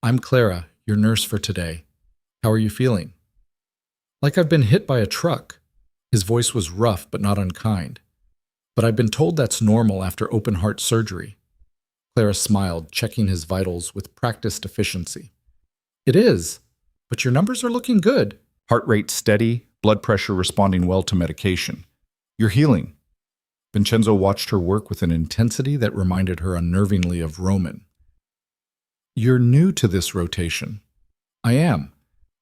A: I'm Clara, your nurse for today. How are you feeling? Like I've been hit by a truck. His voice was rough but not unkind. But I've been told that's normal after open heart surgery. Clara smiled, checking his vitals with practiced efficiency. It is, but your numbers are looking good. Heart rate steady, blood pressure responding well to medication. You're healing. Vincenzo watched her work with an intensity that reminded her unnervingly of Roman. "You're new to this rotation." "I am.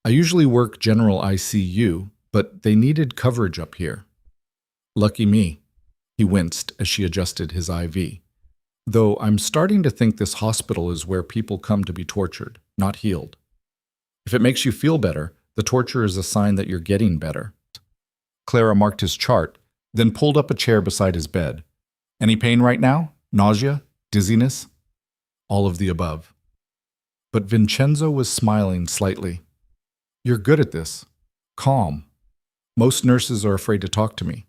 A: I usually work general ICU, but they needed coverage up here." "Lucky me." He winced as she adjusted his IV. "Though I'm starting to think this hospital is where people come to be tortured, not healed. If it makes you feel better, the torture is a sign that you're getting better." Clara marked his chart, then pulled up a chair beside his bed. "Any pain right now? Nausea? Dizziness?" "All of the above." But Vincenzo was smiling slightly. "You're good at this. Calm. Most nurses are afraid to talk to me."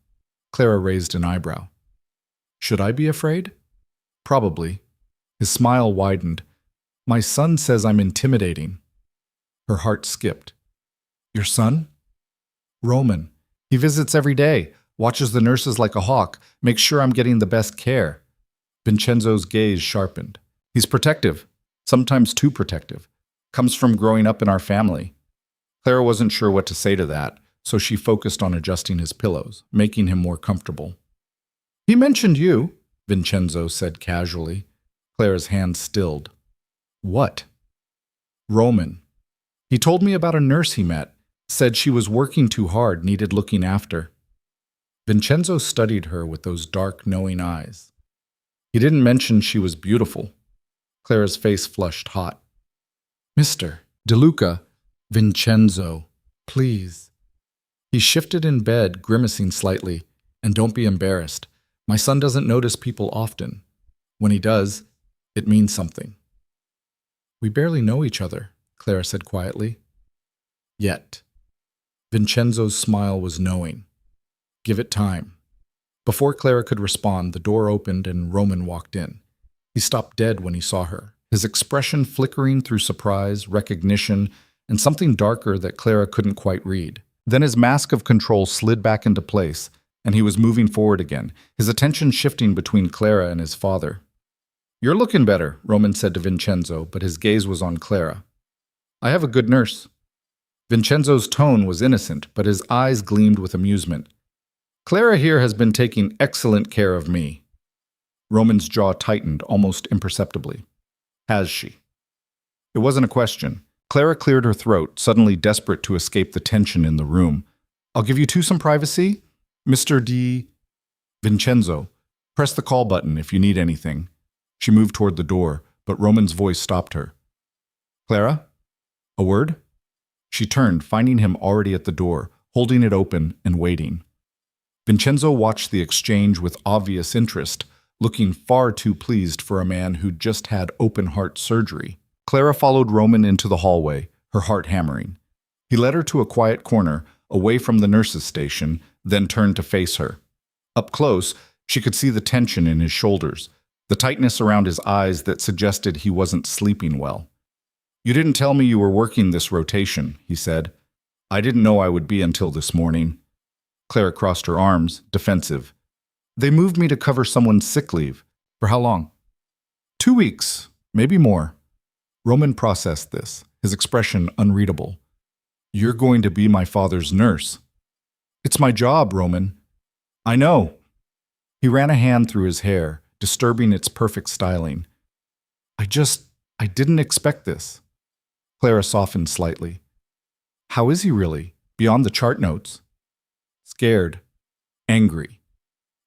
A: Clara raised an eyebrow. "Should I be afraid?" "Probably." His smile widened. "My son says I'm intimidating." Her heart skipped. "Your son?" "Roman. He visits every day, watches the nurses like a hawk, makes sure I'm getting the best care." Vincenzo's gaze sharpened. "He's protective, sometimes too protective. Comes from growing up in our family." Clara wasn't sure what to say to that, so she focused on adjusting his pillows, making him more comfortable. "He mentioned you," Vincenzo said casually. Clara's hand stilled. "What?" "Roman. He told me about a nurse he met, said she was working too hard, needed looking after." Vincenzo studied her with those dark, knowing eyes. "He didn't mention she was beautiful." Clara's face flushed hot. "Mr. DeLuca, Vincenzo, please." He shifted in bed, grimacing slightly. "And don't be embarrassed. My son doesn't notice people often. When he does, it means something." "We barely know each other," Clara said quietly. "Yet." Vincenzo's smile was knowing. "Give it time." Before Clara could respond, the door opened and Roman walked in. He stopped dead when he saw her, his expression flickering through surprise, recognition, and something darker that Clara couldn't quite read. Then his mask of control slid back into place, and he was moving forward again, his attention shifting between Clara and his father. "You're looking better," Roman said to Vincenzo, but his gaze was on Clara. "I have a good nurse." Vincenzo's tone was innocent, but his eyes gleamed with amusement. "Clara here has been taking excellent care of me." Roman's jaw tightened almost imperceptibly. "Has she?" It wasn't a question. Clara cleared her throat, suddenly desperate to escape the tension in the room. "I'll give you two some privacy? Mr. D. Vincenzo, press the call button if you need anything." She moved toward the door, but Roman's voice stopped her. "Clara? A word?" She turned, finding him already at the door, holding it open and waiting. Vincenzo watched the exchange with obvious interest, looking far too pleased for a man who'd just had open-heart surgery. Clara followed Roman into the hallway, her heart hammering. He led her to a quiet corner, away from the nurse's station, then turned to face her. Up close, she could see the tension in his shoulders, the tightness around his eyes that suggested he wasn't sleeping well. "You didn't tell me you were working this rotation," he said. "I didn't know I would be until this morning." Clara crossed her arms, defensive. "They moved me to cover someone's sick leave." "For how long?" 2 weeks, maybe more." Roman processed this, his expression unreadable. "You're going to be my father's nurse." "It's my job, Roman." "I know." He ran a hand through his hair, disturbing its perfect styling. I didn't expect this." Clara softened slightly. "How is he really, beyond the chart notes?" "Scared. Angry.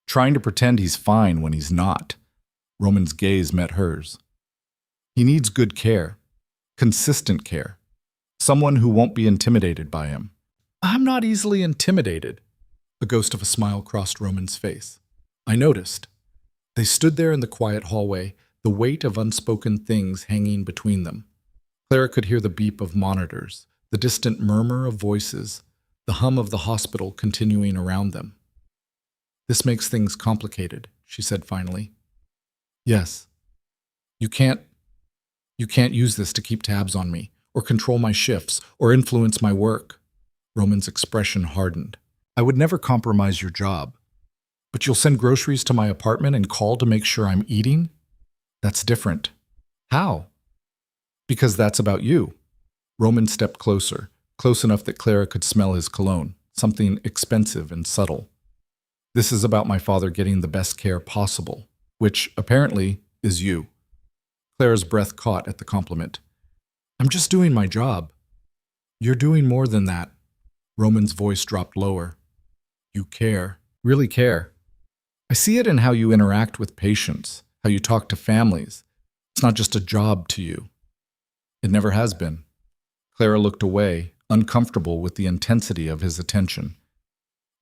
A: Trying to pretend he's fine when he's not." Roman's gaze met hers. "He needs good care. Consistent care. Someone who won't be intimidated by him." "I'm not easily intimidated." A ghost of a smile crossed Roman's face. "I noticed." They stood there in the quiet hallway, the weight of unspoken things hanging between them. Clara could hear the beep of monitors, the distant murmur of voices, the hum of the hospital continuing around them. "This makes things complicated," she said finally. "Yes. You can't use this to keep tabs on me, or control my shifts, or influence my work." Roman's expression hardened. "I would never compromise your job. But you'll send groceries to my apartment and call to make sure I'm eating? That's different." "How?" "Because that's about you." Roman stepped closer, close enough that Clara could smell his cologne, something expensive and subtle. This is about my father getting the best care possible, which, apparently, is you. Clara's breath caught at the compliment. I'm just doing my job. You're doing more than that. Roman's voice dropped lower. You care. Really care. I see it in how you interact with patients, how you talk to families. It's not just a job to you. It never has been. Clara looked away, uncomfortable with the intensity of his attention.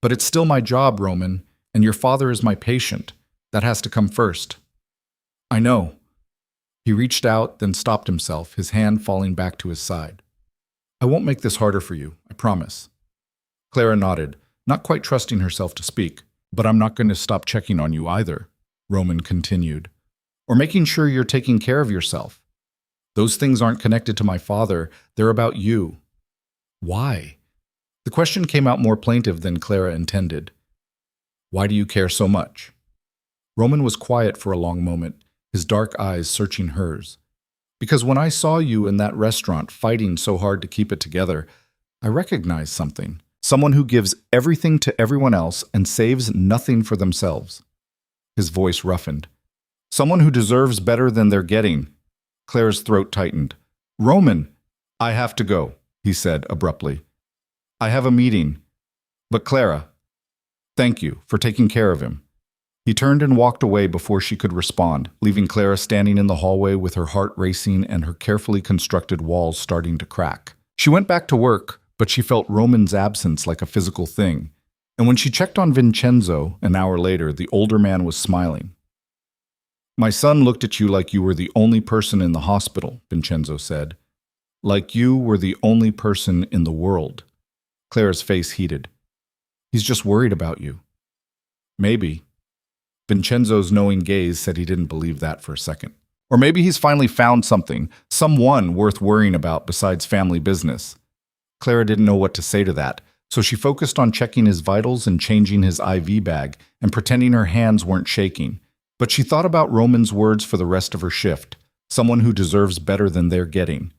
A: But it's still my job, Roman, and your father is my patient. That has to come first. I know. He reached out, then stopped himself, his hand falling back to his side. I won't make this harder for you, I promise. Clara nodded, not quite trusting herself to speak. But I'm not going to stop checking on you either, Roman continued. Or making sure you're taking care of yourself. Those things aren't connected to my father, they're about you. Why? The question came out more plaintive than Clara intended. Why do you care so much? Roman was quiet for a long moment, his dark eyes searching hers. Because when I saw you in that restaurant fighting so hard to keep it together, I recognized something. Someone who gives everything to everyone else and saves nothing for themselves. His voice roughened. Someone who deserves better than they're getting. Clara's throat tightened. Roman, I have to go, he said abruptly. I have a meeting. But Clara, thank you for taking care of him. He turned and walked away before she could respond, leaving Clara standing in the hallway with her heart racing and her carefully constructed walls starting to crack. She went back to work, but she felt Roman's absence like a physical thing. And when she checked on Vincenzo, an hour later, the older man was smiling. My son looked at you like you were the only person in the hospital, Vincenzo said. Like you were the only person in the world. Clara's face heated. He's just worried about you. Maybe. Vincenzo's knowing gaze said he didn't believe that for a second. Or maybe he's finally found something, someone worth worrying about besides family business. Clara didn't know what to say to that, so she focused on checking his vitals and changing his IV bag and pretending her hands weren't shaking. But she thought about Roman's words for the rest of her shift, someone who deserves better than they're getting.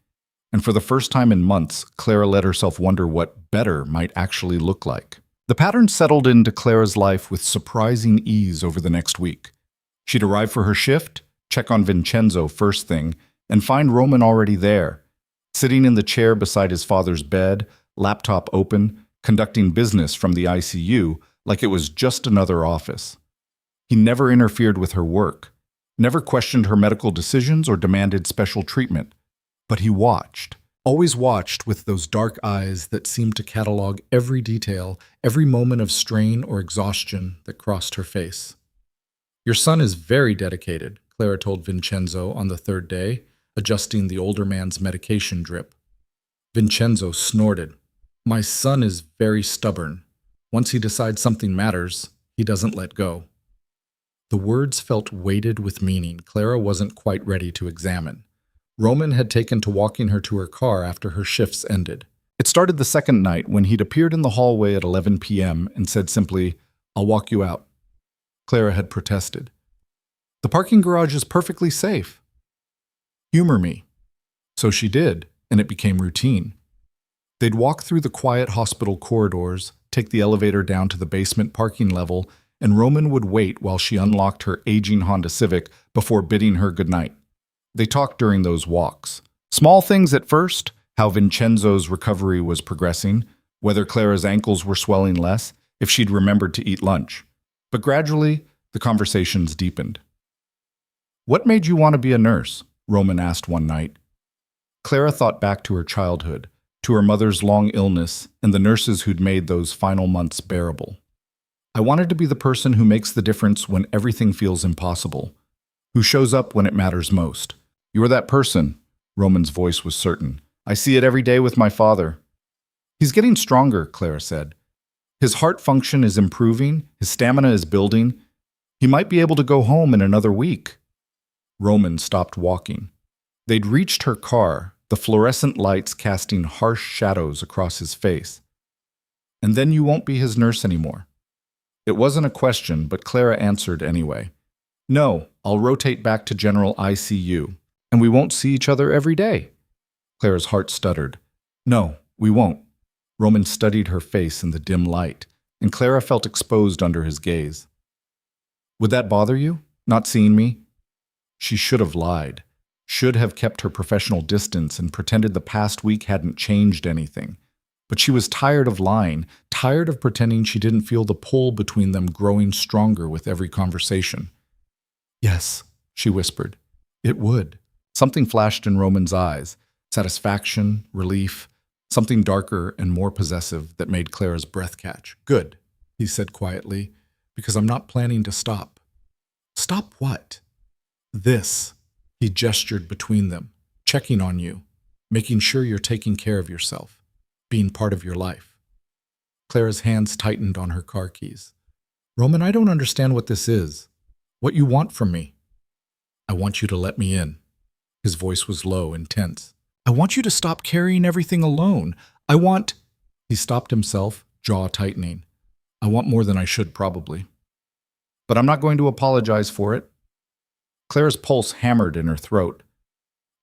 A: And for the first time in months, Clara let herself wonder what better might actually look like. The pattern settled into Clara's life with surprising ease over the next week. She'd arrive for her shift, check on Vincenzo first thing, and find Roman already there, sitting in the chair beside his father's bed, laptop open, conducting business from the ICU like it was just another office. He never interfered with her work, never questioned her medical decisions or demanded special treatment. But he watched, always watched with those dark eyes that seemed to catalog every detail, every moment of strain or exhaustion that crossed her face. Your son is very dedicated, Clara told Vincenzo on the third day, adjusting the older man's medication drip. Vincenzo snorted. My son is very stubborn. Once he decides something matters, he doesn't let go. The words felt weighted with meaning Clara wasn't quite ready to examine. Roman had taken to walking her to her car after her shifts ended. It started the second night when he'd appeared in the hallway at 11 p.m. and said simply, I'll walk you out. Clara had protested. The parking garage is perfectly safe. Humor me. So she did, and it became routine. They'd walk through the quiet hospital corridors, take the elevator down to the basement parking level, and Roman would wait while she unlocked her aging Honda Civic before bidding her goodnight. They talked during those walks. Small things at first, how Vincenzo's recovery was progressing, whether Clara's ankles were swelling less, if she'd remembered to eat lunch. But gradually, the conversations deepened. What made you want to be a nurse? Roman asked one night. Clara thought back to her childhood, to her mother's long illness, and the nurses who'd made those final months bearable. I wanted to be the person who makes the difference when everything feels impossible, who shows up when it matters most. You're that person, Roman's voice was certain. I see it every day with my father. He's getting stronger, Clara said. His heart function is improving, his stamina is building. He might be able to go home in another week. Roman stopped walking. They'd reached her car, the fluorescent lights casting harsh shadows across his face. And then you won't be his nurse anymore. It wasn't a question, but Clara answered anyway. No, I'll rotate back to general ICU, and we won't see each other every day. Clara's heart stuttered. No, we won't. Roman studied her face in the dim light. and Clara felt exposed under his gaze. Would that bother you, not seeing me? She should have lied, should have kept her professional distance and pretended the past week hadn't changed anything. But she was tired of lying, tired of pretending she didn't feel the pull between them growing stronger with every conversation. Yes, she whispered. It would. Something flashed in Roman's eyes, satisfaction, relief, something darker and more possessive that made Clara's breath catch. Good, he said quietly, because I'm not planning to stop. Stop what? This. He gestured between them, checking on you, making sure you're taking care of yourself, being part of your life. Clara's hands tightened on her car keys. Roman, I don't understand what this is. What you want from me. I want you to let me in. His voice was low and tense. I want you to stop carrying everything alone. I want... He stopped himself, jaw tightening. I want more than I should, probably. But I'm not going to apologize for it. Clara's pulse hammered in her throat.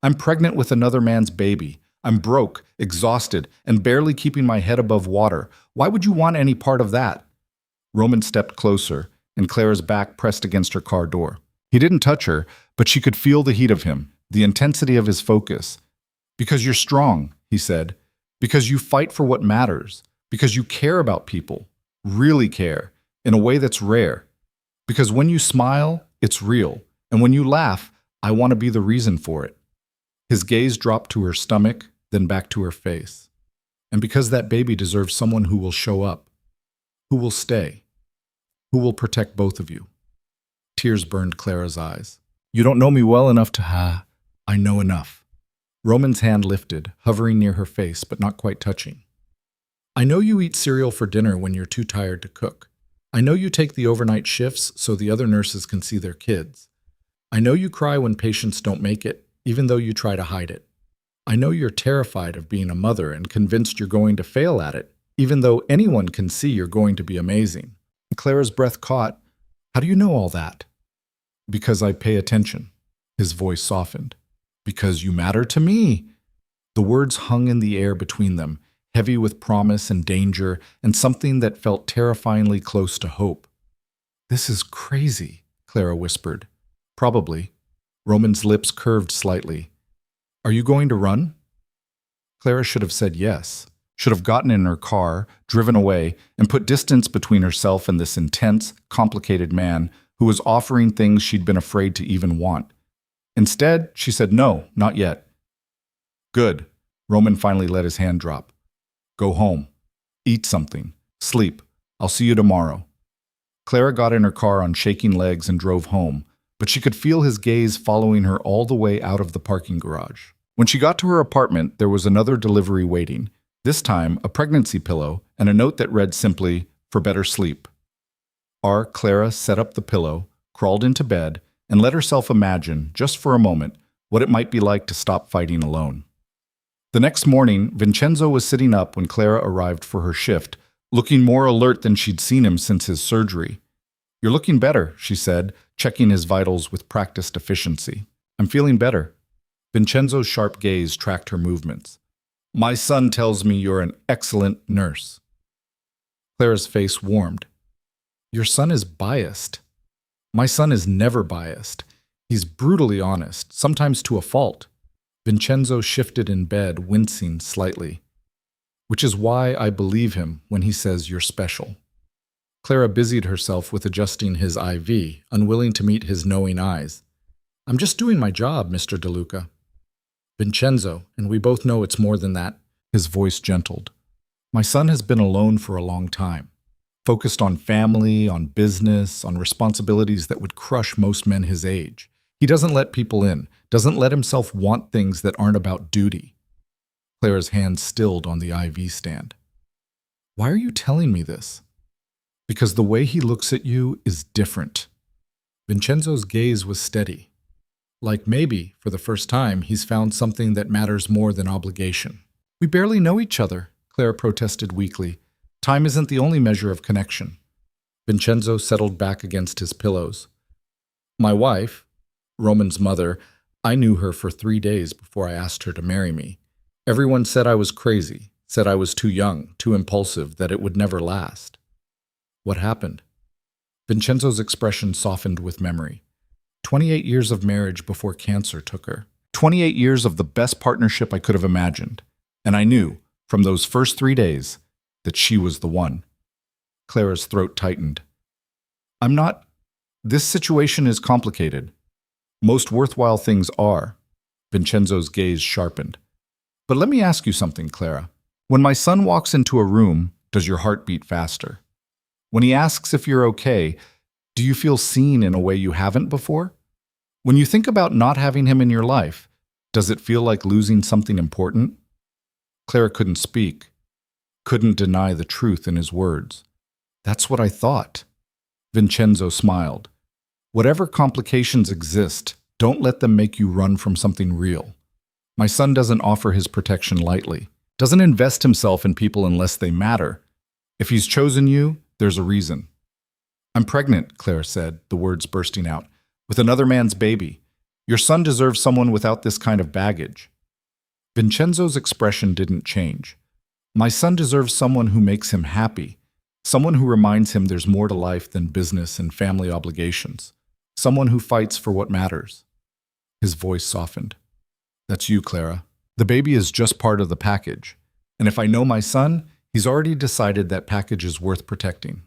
A: I'm pregnant with another man's baby. I'm broke, exhausted, and barely keeping my head above water. Why would you want any part of that? Roman stepped closer, and Clara's back pressed against her car door. He didn't touch her, but she could feel the heat of him, the intensity of his focus. Because you're strong, he said. Because you fight for what matters. Because you care about people. Really care. In a way that's rare. Because when you smile, it's real. And when you laugh, I want to be the reason for it. His gaze dropped to her stomach, then back to her face. And because that baby deserves someone who will show up, who will stay, who will protect both of you. Tears burned Clara's eyes. You don't know me well enough to I know enough. Roman's hand lifted, hovering near her face, but not quite touching. I know you eat cereal for dinner when you're too tired to cook. I know you take the overnight shifts so the other nurses can see their kids. I know you cry when patients don't make it, even though you try to hide it. I know you're terrified of being a mother and convinced you're going to fail at it, even though anyone can see you're going to be amazing. Clara's breath caught. How do you know all that? Because I pay attention. His voice softened. Because you matter to me. The words hung in the air between them, heavy with promise and danger and something that felt terrifyingly close to hope. This is crazy, Clara whispered. Probably. Roman's lips curved slightly. Are you going to run? Clara should have said yes, should have gotten in her car, driven away, and put distance between herself and this intense, complicated man who was offering things she'd been afraid to even want. Instead, she said no, not yet. Good. Roman finally let his hand drop. Go home. Eat something. Sleep. I'll see you tomorrow. Clara got in her car on shaking legs and drove home, but she could feel his gaze following her all the way out of the parking garage. When she got to her apartment, there was another delivery waiting, this time a pregnancy pillow and a note that read simply, for better sleep. Clara set up the pillow, crawled into bed, and let herself imagine, just for a moment, what it might be like to stop fighting alone. The next morning, Vincenzo was sitting up when Clara arrived for her shift, looking more alert than she'd seen him since his surgery. You're looking better, she said, checking his vitals with practiced efficiency. I'm feeling better. Vincenzo's sharp gaze tracked her movements. My son tells me you're an excellent nurse. Clara's face warmed. Your son is biased. My son is never biased. He's brutally honest, sometimes to a fault. Vincenzo shifted in bed, wincing slightly. Which is why I believe him when he says you're special. Clara busied herself with adjusting his IV, unwilling to meet his knowing eyes. I'm just doing my job, Mr. DeLuca. Vincenzo, and we both know it's more than that. His voice gentled. My son has been alone for a long time, focused on family, on business, on responsibilities that would crush most men his age. He doesn't let people in, doesn't let himself want things that aren't about duty. Clara's hand stilled on the IV stand. Why are you telling me this? Because the way he looks at you is different. Vincenzo's gaze was steady. Like maybe, for the first time, he's found something that matters more than obligation. We barely know each other, Clara protested weakly. Time isn't the only measure of connection. Vincenzo settled back against his pillows. My wife, Roman's mother, I knew her for 3 days before I asked her to marry me. Everyone said I was crazy, said I was too young, too impulsive, that it would never last. What happened? Vincenzo's expression softened with memory. 28 years of marriage before cancer took her. 28 years of the best partnership I could have imagined. And I knew, from those first 3 days, that she was the one. Clara's throat tightened. I'm not. This situation is complicated. Most worthwhile things are. Vincenzo's gaze sharpened. But let me ask you something, Clara. When my son walks into a room, does your heart beat faster? When he asks if you're okay, do you feel seen in a way you haven't before? When you think about not having him in your life, does it feel like losing something important? Clara couldn't speak, couldn't deny the truth in his words. That's what I thought. Vincenzo smiled. Whatever complications exist, don't let them make you run from something real. My son doesn't offer his protection lightly, doesn't invest himself in people unless they matter. If he's chosen you, there's a reason. I'm pregnant, Clara said, the words bursting out, with another man's baby. Your son deserves someone without this kind of baggage. Vincenzo's expression didn't change. My son deserves someone who makes him happy, someone who reminds him there's more to life than business and family obligations, someone who fights for what matters. His voice softened. That's you, Clara. The baby is just part of the package. And if I know my son, he's already decided that package is worth protecting.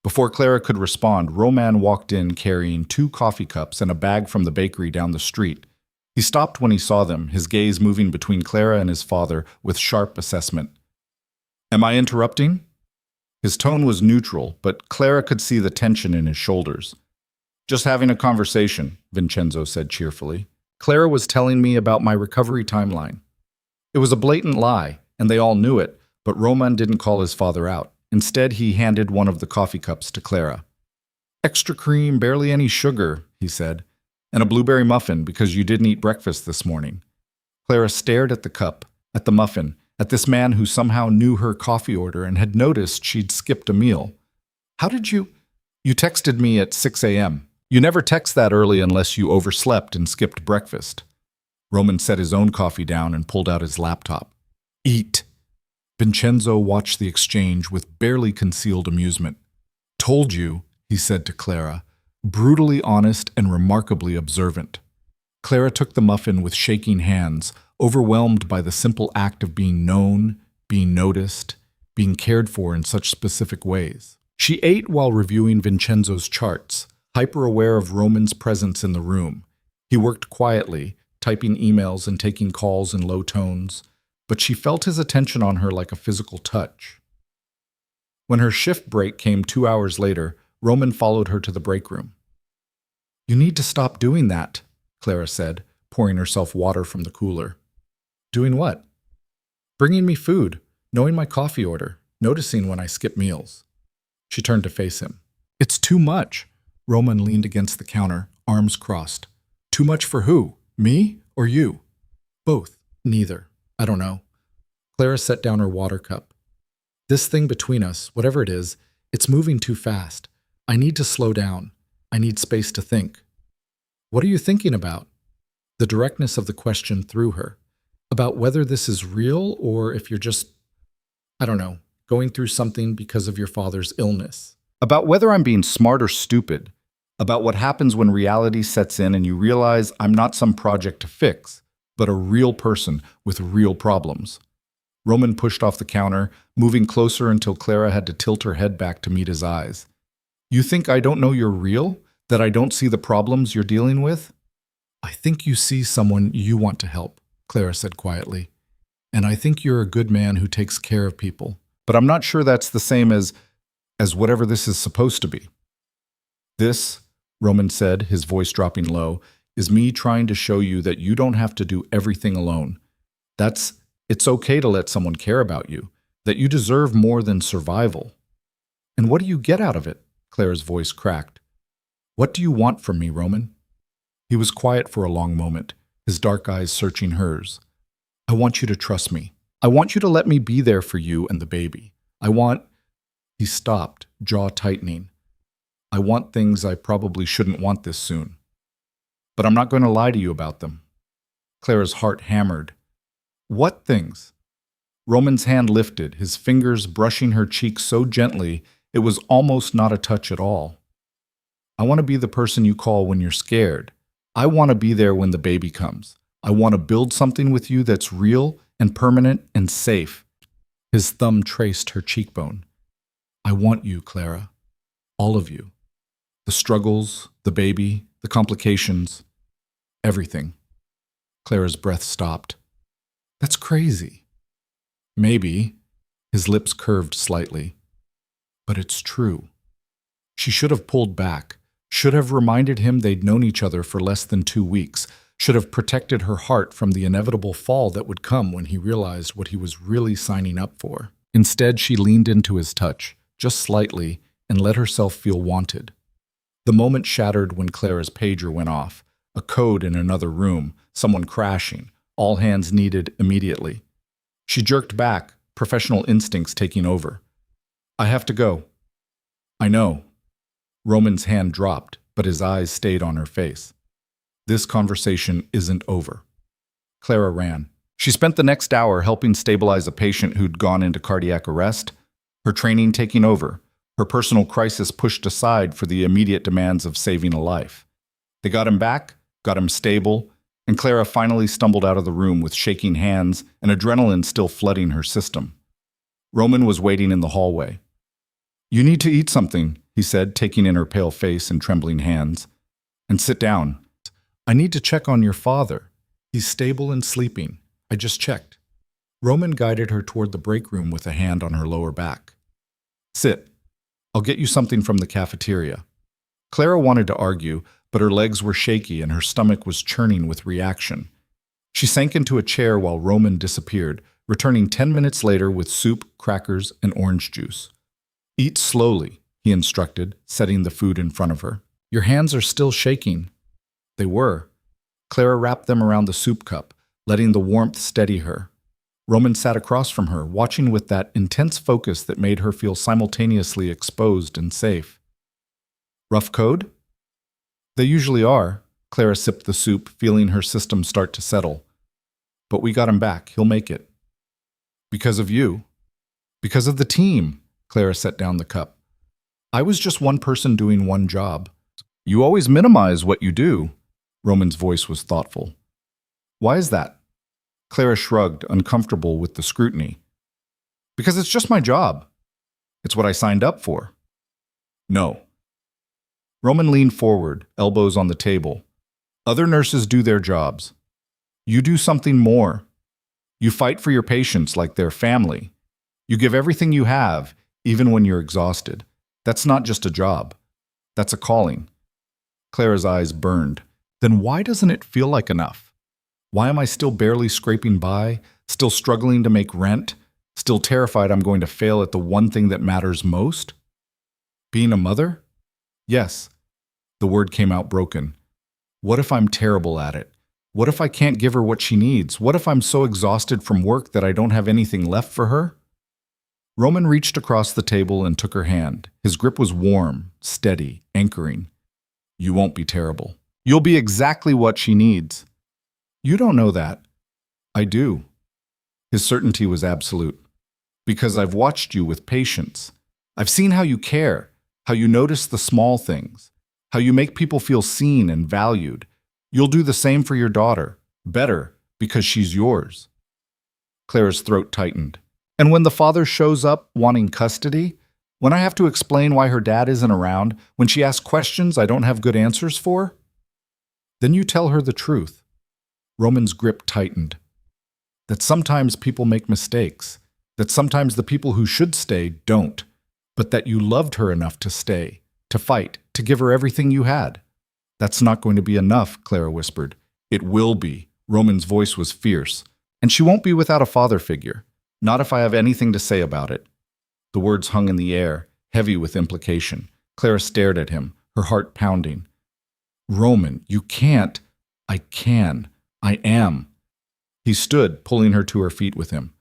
A: Before Clara could respond, Roman walked in carrying 2 coffee cups and a bag from the bakery down the street. He stopped when he saw them, his gaze moving between Clara and his father with sharp assessment. Am I interrupting? His tone was neutral, but Clara could see the tension in his shoulders. Just having a conversation, Vincenzo said cheerfully. Clara was telling me about my recovery timeline. It was a blatant lie, and they all knew it, but Roman didn't call his father out. Instead, he handed one of the coffee cups to Clara. Extra cream, barely any sugar, he said, and a blueberry muffin because you didn't eat breakfast this morning. Clara stared at the cup, at the muffin, at this man who somehow knew her coffee order and had noticed she'd skipped a meal. How did you? You texted me at 6 a.m. You never text that early unless you overslept and skipped breakfast. Roman set his own coffee down and pulled out his laptop. Eat. Vincenzo watched the exchange with barely concealed amusement. Told you, he said to Clara, brutally honest and remarkably observant. Clara took the muffin with shaking hands, overwhelmed by the simple act of being known, being noticed, being cared for in such specific ways. She ate while reviewing Vincenzo's charts, hyper-aware of Roman's presence in the room. He worked quietly, typing emails and taking calls in low tones, but she felt his attention on her like a physical touch. When her shift break came 2 hours later, Roman followed her to the break room. You need to stop doing that, Clara said, pouring herself water from the cooler. Doing what? Bringing me food, knowing my coffee order, noticing when I skip meals. She turned to face him. It's too much. Roman leaned against the counter, arms crossed. Too much for who? Me or you? Both. Neither. I don't know. Clara set down her water cup. This thing between us, whatever it is, it's moving too fast. I need to slow down. I need space to think. What are you thinking about? The directness of the question threw her. About whether this is real or if you're just, I don't know, going through something because of your father's illness. About whether I'm being smart or stupid. About what happens when reality sets in and you realize I'm not some project to fix, but a real person with real problems. Roman pushed off the counter, moving closer until Clara had to tilt her head back to meet his eyes. You think I don't know you're real? That I don't see the problems you're dealing with? I think you see someone you want to help, Clara said quietly. And I think you're a good man who takes care of people. But I'm not sure that's the same as whatever this is supposed to be. This, Roman said, his voice dropping low, is me trying to show you that you don't have to do everything alone. It's okay to let someone care about you, that you deserve more than survival. And what do you get out of it? Clara's voice cracked. What do you want from me, Roman? He was quiet for a long moment, his dark eyes searching hers. I want you to trust me. I want you to let me be there for you and the baby. He stopped, jaw tightening. I want things I probably shouldn't want this soon. But I'm not going to lie to you about them. Clara's heart hammered. What things? Roman's hand lifted, his fingers brushing her cheek so gently It was almost not a touch at all. I want to be the person you call when you're scared. I want to be there when the baby comes. I want to build something with you that's real and permanent and safe. His thumb traced her cheekbone. I want you, Clara. All of you. The struggles, the baby, the complications, everything. Clara's breath stopped. That's crazy. Maybe. His lips curved slightly. But it's true. She should have pulled back, should have reminded him they'd known each other for less than 2 weeks, should have protected her heart from the inevitable fall that would come when he realized what he was really signing up for. Instead, she leaned into his touch, just slightly, and let herself feel wanted. The moment shattered when Clara's pager went off, a code in another room, someone crashing, all hands needed immediately. She jerked back, professional instincts taking over. I have to go. I know. Roman's hand dropped, but his eyes stayed on her face. This conversation isn't over. Clara ran. She spent the next hour helping stabilize a patient who'd gone into cardiac arrest, her training taking over, her personal crisis pushed aside for the immediate demands of saving a life. They got him back, got him stable, and Clara finally stumbled out of the room with shaking hands and adrenaline still flooding her system. Roman was waiting in the hallway. You need to eat something, he said, taking in her pale face and trembling hands. And sit down. I need to check on your father. He's stable and sleeping. I just checked. Roman guided her toward the break room with a hand on her lower back. Sit. I'll get you something from the cafeteria. Clara wanted to argue, but her legs were shaky and her stomach was churning with reaction. She sank into a chair while Roman disappeared, returning 10 minutes later with soup, crackers, and orange juice. Eat slowly, he instructed, setting the food in front of her. Your hands are still shaking. They were. Clara wrapped them around the soup cup, letting the warmth steady her. Roman sat across from her, watching with that intense focus that made her feel simultaneously exposed and safe. Rough code? They usually are. Clara sipped the soup, feeling her system start to settle. But we got him back. He'll make it. Because of you. Because of the team. Clara set down the cup. I was just one person doing one job. You always minimize what you do. Roman's voice was thoughtful. Why is that? Clara shrugged, uncomfortable with the scrutiny. Because it's just my job. It's what I signed up for. No. Roman leaned forward, elbows on the table. Other nurses do their jobs. You do something more. You fight for your patients like they're family. You give everything you have, even when you're exhausted. That's not just a job. That's a calling. Clara's eyes burned. Then why doesn't it feel like enough? Why am I still barely scraping by, still struggling to make rent, still terrified I'm going to fail at the one thing that matters most? Being a mother? Yes. The word came out broken. What if I'm terrible at it? What if I can't give her what she needs? What if I'm so exhausted from work that I don't have anything left for her? Roman reached across the table and took her hand. His grip was warm, steady, anchoring. You won't be terrible. You'll be exactly what she needs. You don't know that. I do. His certainty was absolute. Because I've watched you with patience. I've seen how you care, how you notice the small things, how you make people feel seen and valued. You'll do the same for your daughter, better, because she's yours. Clara's throat tightened. And when the father shows up wanting custody, when I have to explain why her dad isn't around, when she asks questions I don't have good answers for, then you tell her the truth. Roman's grip tightened. That sometimes people make mistakes, that sometimes the people who should stay don't, but that you loved her enough to stay, to fight, to give her everything you had. That's not going to be enough, Clara whispered. It will be. Roman's voice was fierce. And she won't be without a father figure. Not if I have anything to say about it. The words hung in the air, heavy with implication. Clara stared at him, her heart pounding. Roman, you can't. I can. I am. He stood, pulling her to her feet with him.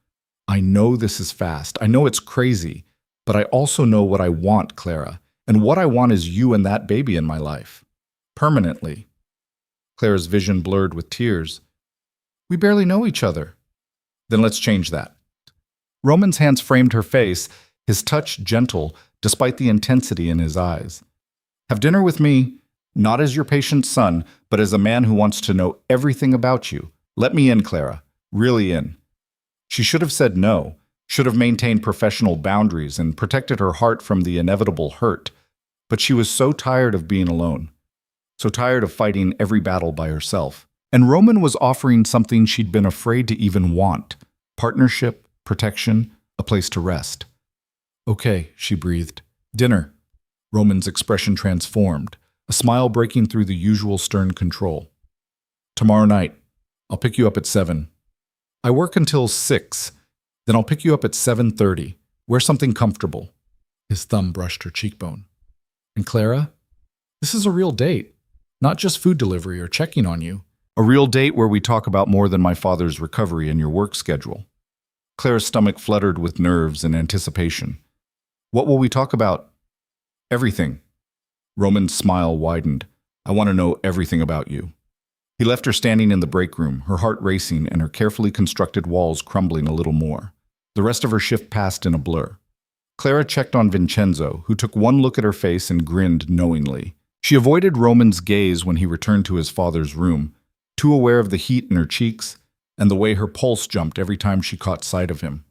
A: I know this is fast. I know it's crazy. But I also know what I want, Clara. And what I want is you and that baby in my life. Permanently. Clara's vision blurred with tears. We barely know each other. Then let's change that. Roman's hands framed her face, his touch gentle, despite the intensity in his eyes. Have dinner with me, not as your patient's son, but as a man who wants to know everything about you. Let me in, Clara. Really in. She should have said no, should have maintained professional boundaries and protected her heart from the inevitable hurt. But she was so tired of being alone, so tired of fighting every battle by herself. And Roman was offering something she'd been afraid to even want: partnership, protection, a place to rest. Okay, she breathed. Dinner. Roman's expression transformed, a smile breaking through the usual stern control. Tomorrow night. I'll pick you up at 7. I work until 6. Then I'll pick you up at 7:30. Wear something comfortable. His thumb brushed her cheekbone. And Clara, this is a real date, not just food delivery or checking on you. A real date where we talk about more than my father's recovery and your work schedule. Clara's stomach fluttered with nerves and anticipation. What will we talk about? Everything. Roman's smile widened. I want to know everything about you. He left her standing in the break room, her heart racing and her carefully constructed walls crumbling a little more. The rest of her shift passed in a blur. Clara checked on Vincenzo, who took one look at her face and grinned knowingly. She avoided Roman's gaze when he returned to his father's room, too aware of the heat in her cheeks and the way her pulse jumped every time she caught sight of him.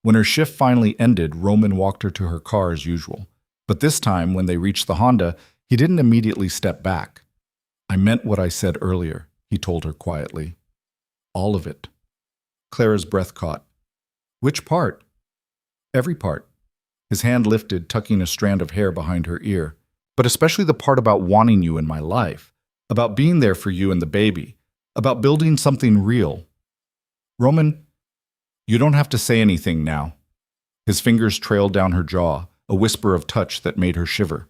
A: When her shift finally ended, Roman walked her to her car as usual. But this time, when they reached the Honda, he didn't immediately step back. I meant what I said earlier, he told her quietly. All of it. Clara's breath caught. Which part? Every part. His hand lifted, tucking a strand of hair behind her ear. But especially the part about wanting you in my life, about being there for you and the baby, about building something real. Roman, you don't have to say anything now. His fingers trailed down her jaw, a whisper of touch that made her shiver.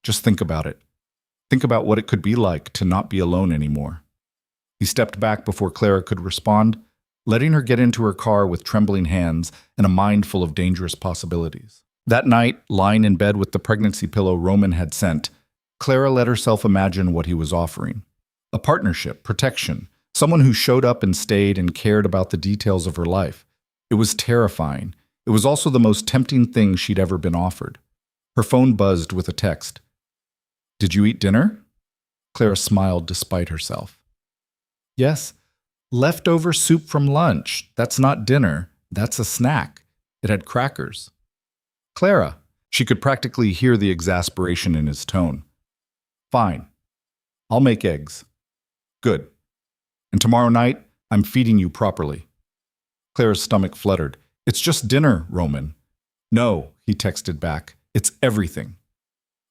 A: Just think about it. Think about what it could be like to not be alone anymore. He stepped back before Clara could respond, letting her get into her car with trembling hands and a mind full of dangerous possibilities. That night, lying in bed with the pregnancy pillow Roman had sent, Clara let herself imagine what he was offering. A partnership, protection, someone who showed up and stayed and cared about the details of her life. It was terrifying. It was also the most tempting thing she'd ever been offered. Her phone buzzed with a text. Did you eat dinner? Clara smiled despite herself. Yes, leftover soup from lunch. That's not dinner. That's a snack. It had crackers. Clara. She could practically hear the exasperation in his tone. Fine. I'll make eggs. Good. And tomorrow night, I'm feeding you properly. Clara's stomach fluttered. It's just dinner, Roman. No, he texted back. It's everything.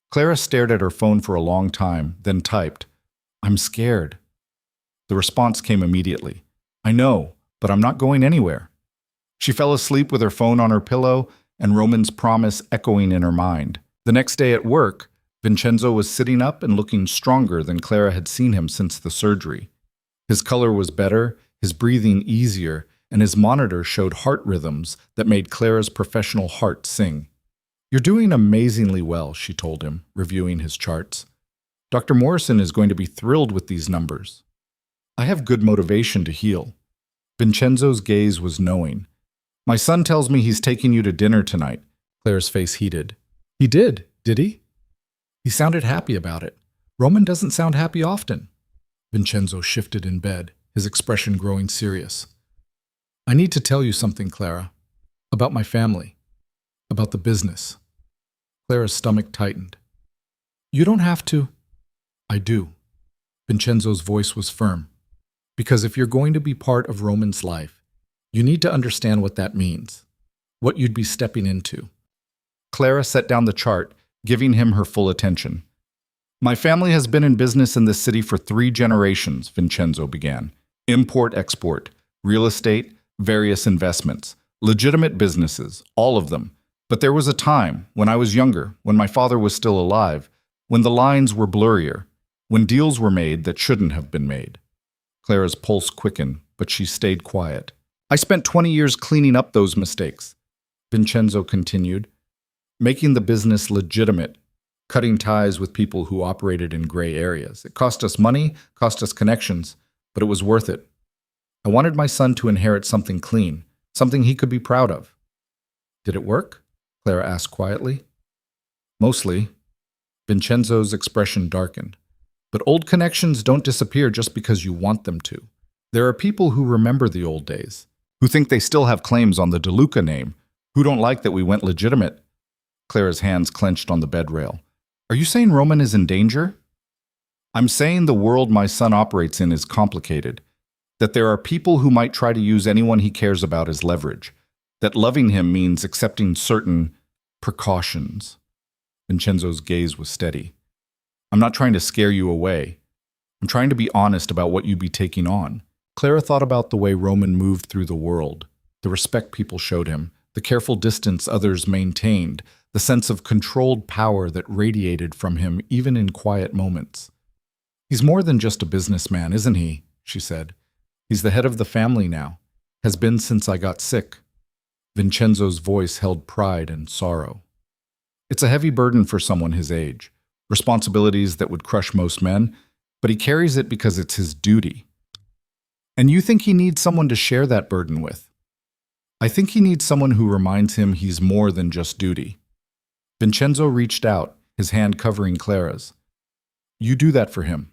A: Clara stared at her phone for a long time, then typed, I'm scared. The response came immediately. I know, but I'm not going anywhere. She fell asleep with her phone on her pillow and Roman's promise echoing in her mind. The next day at work, Vincenzo was sitting up and looking stronger than Clara had seen him since the surgery. His color was better, his breathing easier, and his monitor showed heart rhythms that made Clara's professional heart sing. You're doing amazingly well, she told him, reviewing his charts. Dr. Morrison is going to be thrilled with these numbers. I have good motivation to heal. Vincenzo's gaze was knowing. My son tells me he's taking you to dinner tonight. Clara's face heated. He did he? He sounded happy about it. Roman doesn't sound happy often. Vincenzo shifted in bed, his expression growing serious. I need to tell you something, Clara. About my family. About the business. Clara's stomach tightened. You don't have to. I do. Vincenzo's voice was firm. Because if you're going to be part of Roman's life, you need to understand what that means, what you'd be stepping into. Clara set down the chart, giving him her full attention. My family has been in business in this city for 3 generations, Vincenzo began. Import-export, real estate, various investments, legitimate businesses, all of them. But there was a time, when I was younger, when my father was still alive, when the lines were blurrier, when deals were made that shouldn't have been made. Clara's pulse quickened, but she stayed quiet. I spent 20 years cleaning up those mistakes, Vincenzo continued, making the business legitimate, cutting ties with people who operated in gray areas. It cost us money, cost us connections, but it was worth it. I wanted my son to inherit something clean, something he could be proud of. Did it work? Clara asked quietly. Mostly. Vincenzo's expression darkened. But old connections don't disappear just because you want them to. There are people who remember the old days, who think they still have claims on the DeLuca name, who don't like that we went legitimate. Clara's hands clenched on the bed rail. Are you saying Roman is in danger? I'm saying the world my son operates in is complicated, that there are people who might try to use anyone he cares about as leverage, that loving him means accepting certain precautions. Vincenzo's gaze was steady. I'm not trying to scare you away. I'm trying to be honest about what you'd be taking on. Clara thought about the way Roman moved through the world, the respect people showed him, the careful distance others maintained, the sense of controlled power that radiated from him even in quiet moments. He's more than just a businessman, isn't he? She said. He's the head of the family now, has been since I got sick. Vincenzo's voice held pride and sorrow. It's a heavy burden for someone his age, responsibilities that would crush most men, but he carries it because it's his duty. And you think he needs someone to share that burden with? I think he needs someone who reminds him he's more than just duty. Vincenzo reached out, his hand covering Clara's. You do that for him.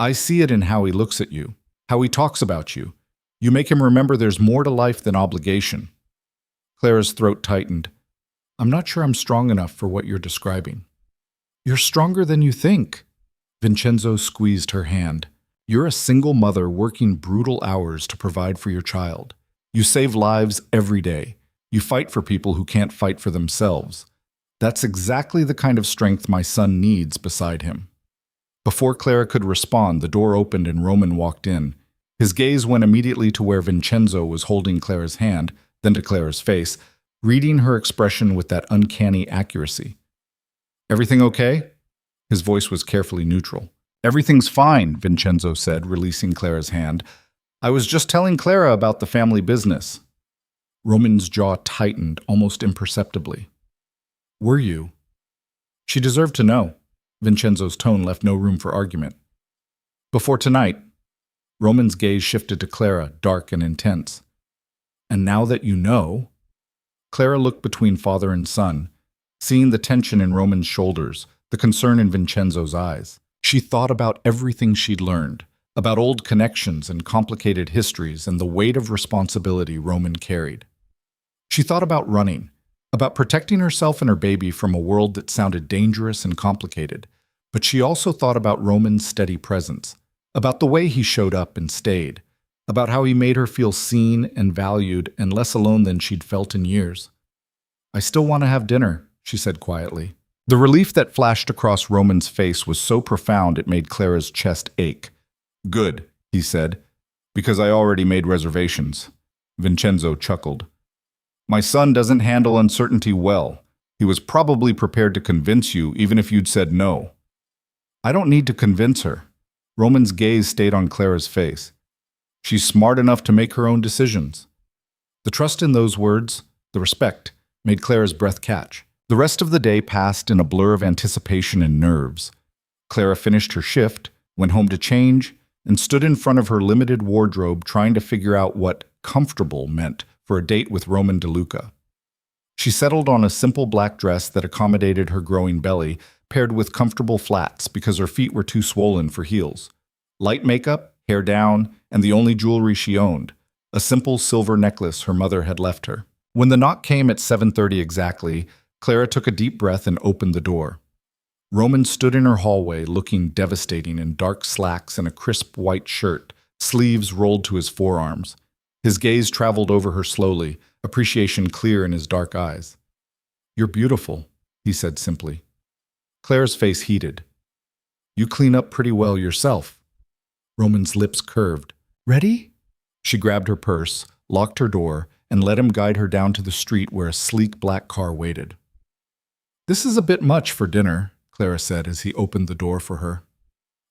A: I see it in how he looks at you, how he talks about you. You make him remember there's more to life than obligation. Clara's throat tightened. I'm not sure I'm strong enough for what you're describing. You're stronger than you think. Vincenzo squeezed her hand. You're a single mother working brutal hours to provide for your child. You save lives every day. You fight for people who can't fight for themselves. That's exactly the kind of strength my son needs beside him. Before Clara could respond, the door opened and Roman walked in. His gaze went immediately to where Vincenzo was holding Clara's hand, then to Clara's face, reading her expression with that uncanny accuracy. Everything okay? His voice was carefully neutral. Everything's fine, Vincenzo said, releasing Clara's hand. I was just telling Clara about the family business. Roman's jaw tightened almost imperceptibly. Were you? She deserved to know. Vincenzo's tone left no room for argument. Before tonight, Roman's gaze shifted to Clara, dark and intense. And now that you know... Clara looked between father and son, seeing the tension in Roman's shoulders, the concern in Vincenzo's eyes. She thought about everything she'd learned, about old connections and complicated histories and the weight of responsibility Roman carried. She thought about running, about protecting herself and her baby from a world that sounded dangerous and complicated, but she also thought about Roman's steady presence, about the way he showed up and stayed, about how he made her feel seen and valued and less alone than she'd felt in years. I still want to have dinner, she said quietly. The relief that flashed across Roman's face was so profound it made Clara's chest ache. Good, he said, because I already made reservations. Vincenzo chuckled. My son doesn't handle uncertainty well. He was probably prepared to convince you even if you'd said no. I don't need to convince her. Roman's gaze stayed on Clara's face. She's smart enough to make her own decisions. The trust in those words, the respect, made Clara's breath catch. The rest of the day passed in a blur of anticipation and nerves. Clara finished her shift, went home to change, and stood in front of her limited wardrobe trying to figure out what comfortable meant for a date with Roman DeLuca. She settled on a simple black dress that accommodated her growing belly, paired with comfortable flats because her feet were too swollen for heels. Light makeup, hair down, and the only jewelry she owned, a simple silver necklace her mother had left her. When the knock came at 7:30 exactly, Clara took a deep breath and opened the door. Roman stood in her hallway looking devastating in dark slacks and a crisp white shirt, sleeves rolled to his forearms. His gaze traveled over her slowly, appreciation clear in his dark eyes. You're beautiful, he said simply. Clara's face heated. You clean up pretty well yourself. Roman's lips curved. Ready? She grabbed her purse, locked her door, and let him guide her down to the street where a sleek black car waited. This is a bit much for dinner, Clara said as he opened the door for her.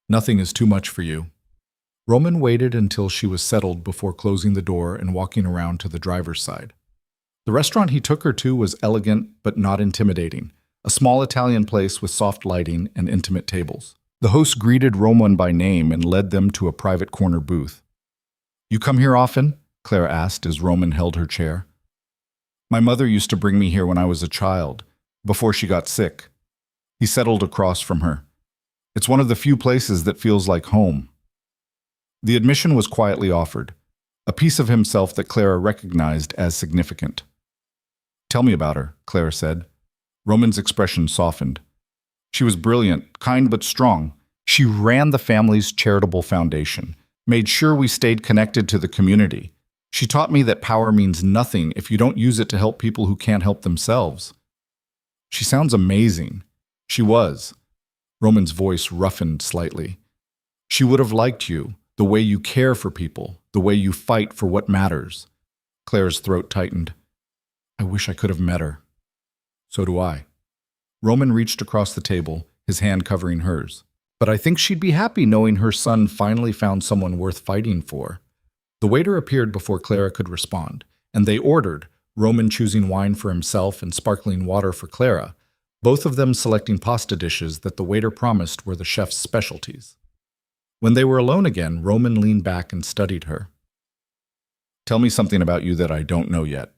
A: Nothing is too much for you. Roman waited until she was settled before closing the door and walking around to the driver's side. The restaurant he took her to was elegant but not intimidating, a small Italian place with soft lighting and intimate tables. The host greeted Roman by name and led them to a private corner booth. You come here often? Clara asked as Roman held her chair. My mother used to bring me here when I was a child, before she got sick. He settled across from her. It's one of the few places that feels like home. The admission was quietly offered, a piece of himself that Clara recognized as significant. Tell me about her, Clara said. Roman's expression softened. She was brilliant, kind but strong. She ran the family's charitable foundation, made sure we stayed connected to the community. She taught me that power means nothing if you don't use it to help people who can't help themselves. She sounds amazing. She was. Roman's voice roughened slightly. She would have liked you, the way you care for people, the way you fight for what matters. Claire's throat tightened. I wish I could have met her. So do I. Roman reached across the table, his hand covering hers. But I think she'd be happy knowing her son finally found someone worth fighting for. The waiter appeared before Clara could respond, and they ordered, Roman choosing wine for himself and sparkling water for Clara, both of them selecting pasta dishes that the waiter promised were the chef's specialties. When they were alone again, Roman leaned back and studied her. Tell me something about you that I don't know yet.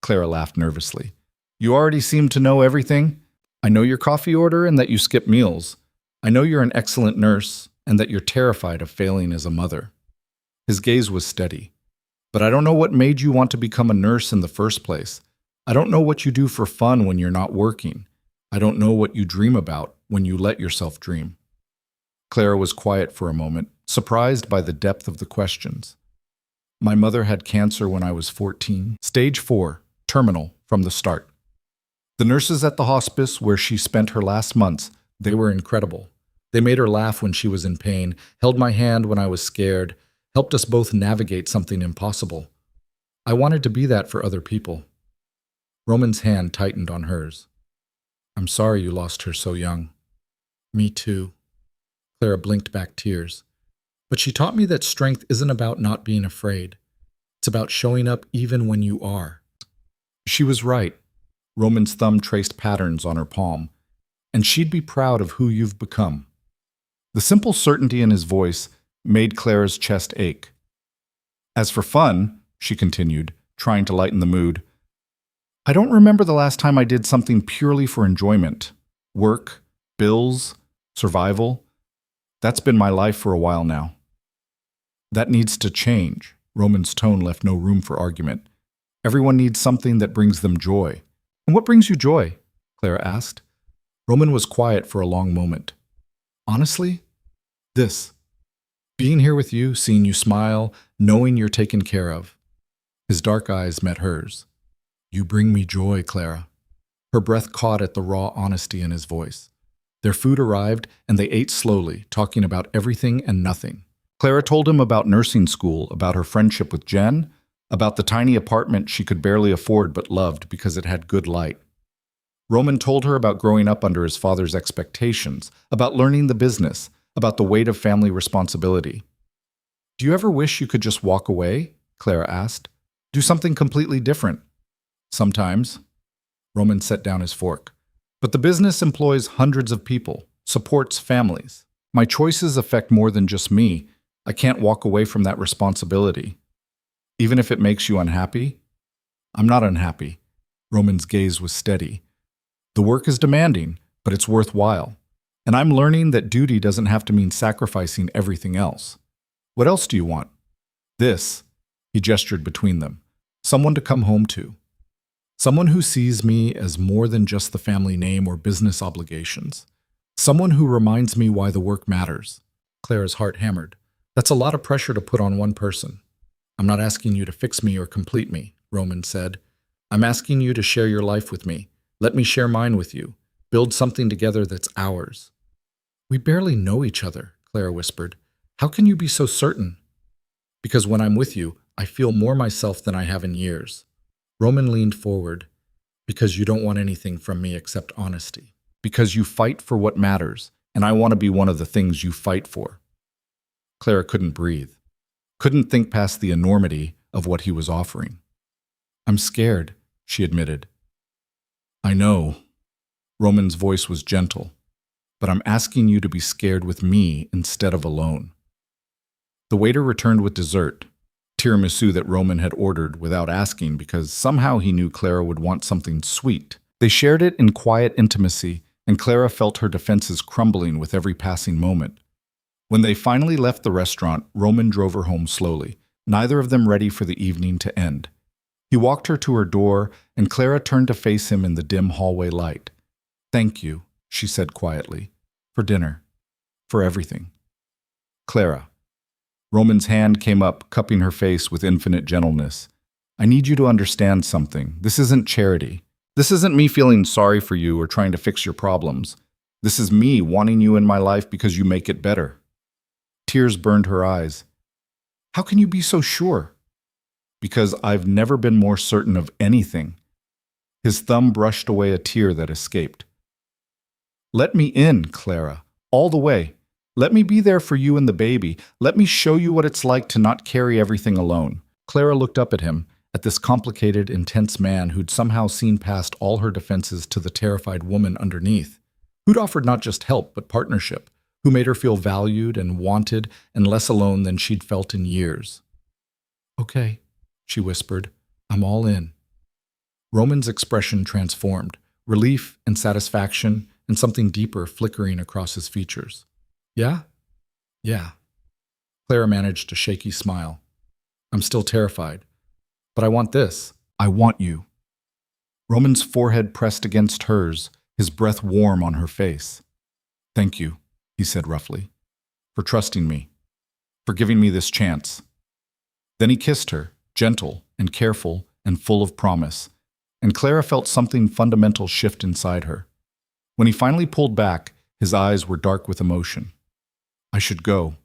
A: Clara laughed nervously. You already seem to know everything. I know your coffee order and that you skip meals. I know you're an excellent nurse and that you're terrified of failing as a mother. His gaze was steady. But I don't know what made you want to become a nurse in the first place. I don't know what you do for fun when you're not working. I don't know what you dream about when you let yourself dream. Clara was quiet for a moment, surprised by the depth of the questions. My mother had cancer when I was 14, stage 4, terminal, from the start. The nurses at the hospice where she spent her last months, they were incredible. They made her laugh when she was in pain, held my hand when I was scared, helped us both navigate something impossible. I wanted to be that for other people. Roman's hand tightened on hers. I'm sorry you lost her so young. Me too. Clara blinked back tears. But she taught me that strength isn't about not being afraid. It's about showing up even when you are. She was right. Roman's thumb traced patterns on her palm. And she'd be proud of who you've become. The simple certainty in his voice made Clara's chest ache. As for fun, she continued, trying to lighten the mood, I don't remember the last time I did something purely for enjoyment. Work, bills, survival. That's been my life for a while now. That needs to change. Roman's tone left no room for argument. Everyone needs something that brings them joy. And what brings you joy? Clara asked. Roman was quiet for a long moment. Honestly, this. Being here with you, seeing you smile, knowing you're taken care of. His dark eyes met hers. You bring me joy, Clara. Her breath caught at the raw honesty in his voice. Their food arrived, and they ate slowly, talking about everything and nothing. Clara told him about nursing school, about her friendship with Jen, about the tiny apartment she could barely afford but loved because it had good light. Roman told her about growing up under his father's expectations, about learning the business, about the weight of family responsibility. Do you ever wish you could just walk away? Clara asked. Do something completely different. Sometimes. Roman set down his fork. But the business employs hundreds of people, supports families. My choices affect more than just me. I can't walk away from that responsibility. Even if it makes you unhappy? I'm not unhappy. Roman's gaze was steady. The work is demanding, but it's worthwhile. And I'm learning that duty doesn't have to mean sacrificing everything else. What else do you want? This, he gestured between them, someone to come home to. Someone who sees me as more than just the family name or business obligations. Someone who reminds me why the work matters. Clara's heart hammered. That's a lot of pressure to put on one person. I'm not asking you to fix me or complete me, Roman said. I'm asking you to share your life with me. Let me share mine with you. Build something together that's ours. We barely know each other, Clara whispered. How can you be so certain? Because when I'm with you, I feel more myself than I have in years. Roman leaned forward. Because you don't want anything from me except honesty. Because you fight for what matters, and I want to be one of the things you fight for. Clara couldn't breathe. Couldn't think past the enormity of what he was offering. I'm scared, she admitted. I know. Roman's voice was gentle. But I'm asking you to be scared with me instead of alone. The waiter returned with dessert, tiramisu that Roman had ordered without asking because somehow he knew Clara would want something sweet. They shared it in quiet intimacy, and Clara felt her defenses crumbling with every passing moment. When they finally left the restaurant, Roman drove her home slowly, neither of them ready for the evening to end. He walked her to her door, and Clara turned to face him in the dim hallway light. "Thank you," she said quietly, "for dinner, for everything." "Clara." Roman's hand came up, cupping her face with infinite gentleness. "I need you to understand something. This isn't charity. This isn't me feeling sorry for you or trying to fix your problems. This is me wanting you in my life because you make it better." Tears burned her eyes. "How can you be so sure?" "Because I've never been more certain of anything." His thumb brushed away a tear that escaped. "Let me in, Clara, all the way. Let me be there for you and the baby. Let me show you what it's like to not carry everything alone." Clara looked up at him, at this complicated, intense man who'd somehow seen past all her defenses to the terrified woman underneath, who'd offered not just help but partnership, who made her feel valued and wanted and less alone than she'd felt in years. "Okay," she whispered, "I'm all in." Roman's expression transformed, relief and satisfaction and something deeper flickering across his features. "Yeah? Yeah." Clara managed a shaky smile. "I'm still terrified. But I want this. I want you." Roman's forehead pressed against hers, his breath warm on her face. "Thank you," he said roughly, "for trusting me, for giving me this chance." Then he kissed her, gentle and careful and full of promise, and Clara felt something fundamental shift inside her. When he finally pulled back, his eyes were dark with emotion. "I should go,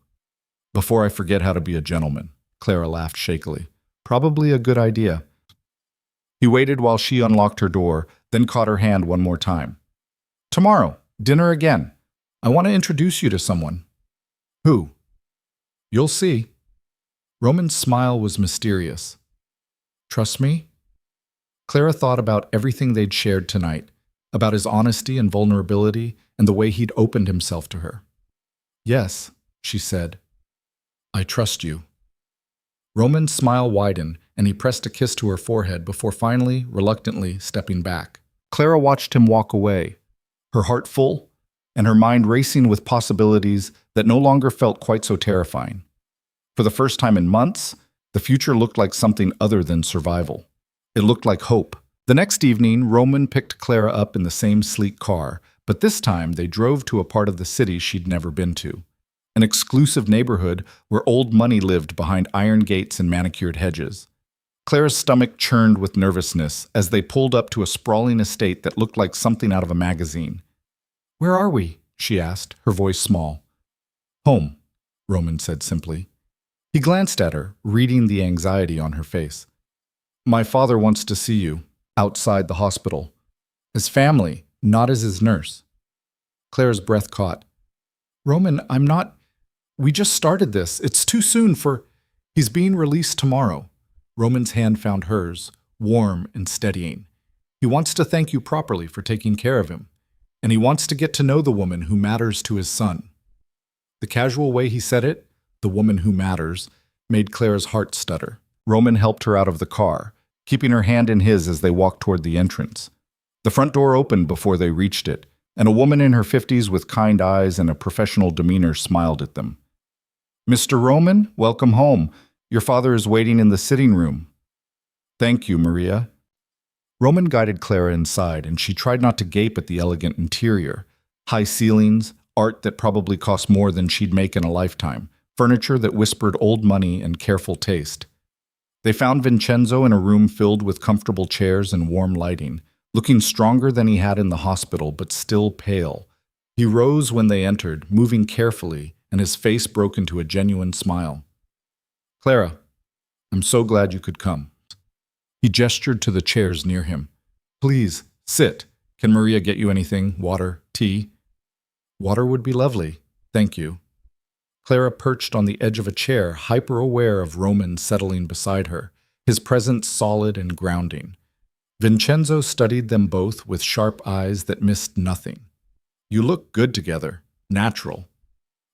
A: before I forget how to be a gentleman," Clara laughed shakily. "Probably a good idea." He waited while she unlocked her door, then caught her hand one more time. "Tomorrow, dinner again. I want to introduce you to someone." "Who?" "You'll see." Roman's smile was mysterious. "Trust me?" Clara thought about everything they'd shared tonight, about his honesty and vulnerability and the way he'd opened himself to her. "Yes," she said. "I trust you." Roman's smile widened, and he pressed a kiss to her forehead before finally, reluctantly, stepping back. Clara watched him walk away, her heart full, and her mind racing with possibilities that no longer felt quite so terrifying. For the first time in months, the future looked like something other than survival. It looked like hope. The next evening, Roman picked Clara up in the same sleek car, but this time they drove to a part of the city she'd never been to. An exclusive neighborhood where old money lived behind iron gates and manicured hedges. Clara's stomach churned with nervousness as they pulled up to a sprawling estate that looked like something out of a magazine. "Where are we?" she asked, her voice small. "Home," Roman said simply. He glanced at her, reading the anxiety on her face. "My father wants to see you, outside the hospital. As family, not as his nurse." Clara's breath caught. "Roman, I'm not... We just started this. It's too soon for..." "He's being released tomorrow." Roman's hand found hers, warm and steadying. "He wants to thank you properly for taking care of him, and he wants to get to know the woman who matters to his son." The casual way he said it, "the woman who matters," made Clara's heart stutter. Roman helped her out of the car, keeping her hand in his as they walked toward the entrance. The front door opened before they reached it, and a woman in her 50s with kind eyes and a professional demeanor smiled at them. "Mr. Roman, welcome home. Your father is waiting in the sitting room." "Thank you, Maria." Roman guided Clara inside, and she tried not to gape at the elegant interior. High ceilings, art that probably cost more than she'd make in a lifetime, furniture that whispered old money and careful taste. They found Vincenzo in a room filled with comfortable chairs and warm lighting, looking stronger than he had in the hospital, but still pale. He rose when they entered, moving carefully, and his face broke into a genuine smile. "Clara, I'm so glad you could come." He gestured to the chairs near him. "Please, sit. Can Maria get you anything? Water? Tea?" "Water would be lovely. Thank you." Clara perched on the edge of a chair, hyper-aware of Roman settling beside her, his presence solid and grounding. Vincenzo studied them both with sharp eyes that missed nothing. "You look good together. Natural."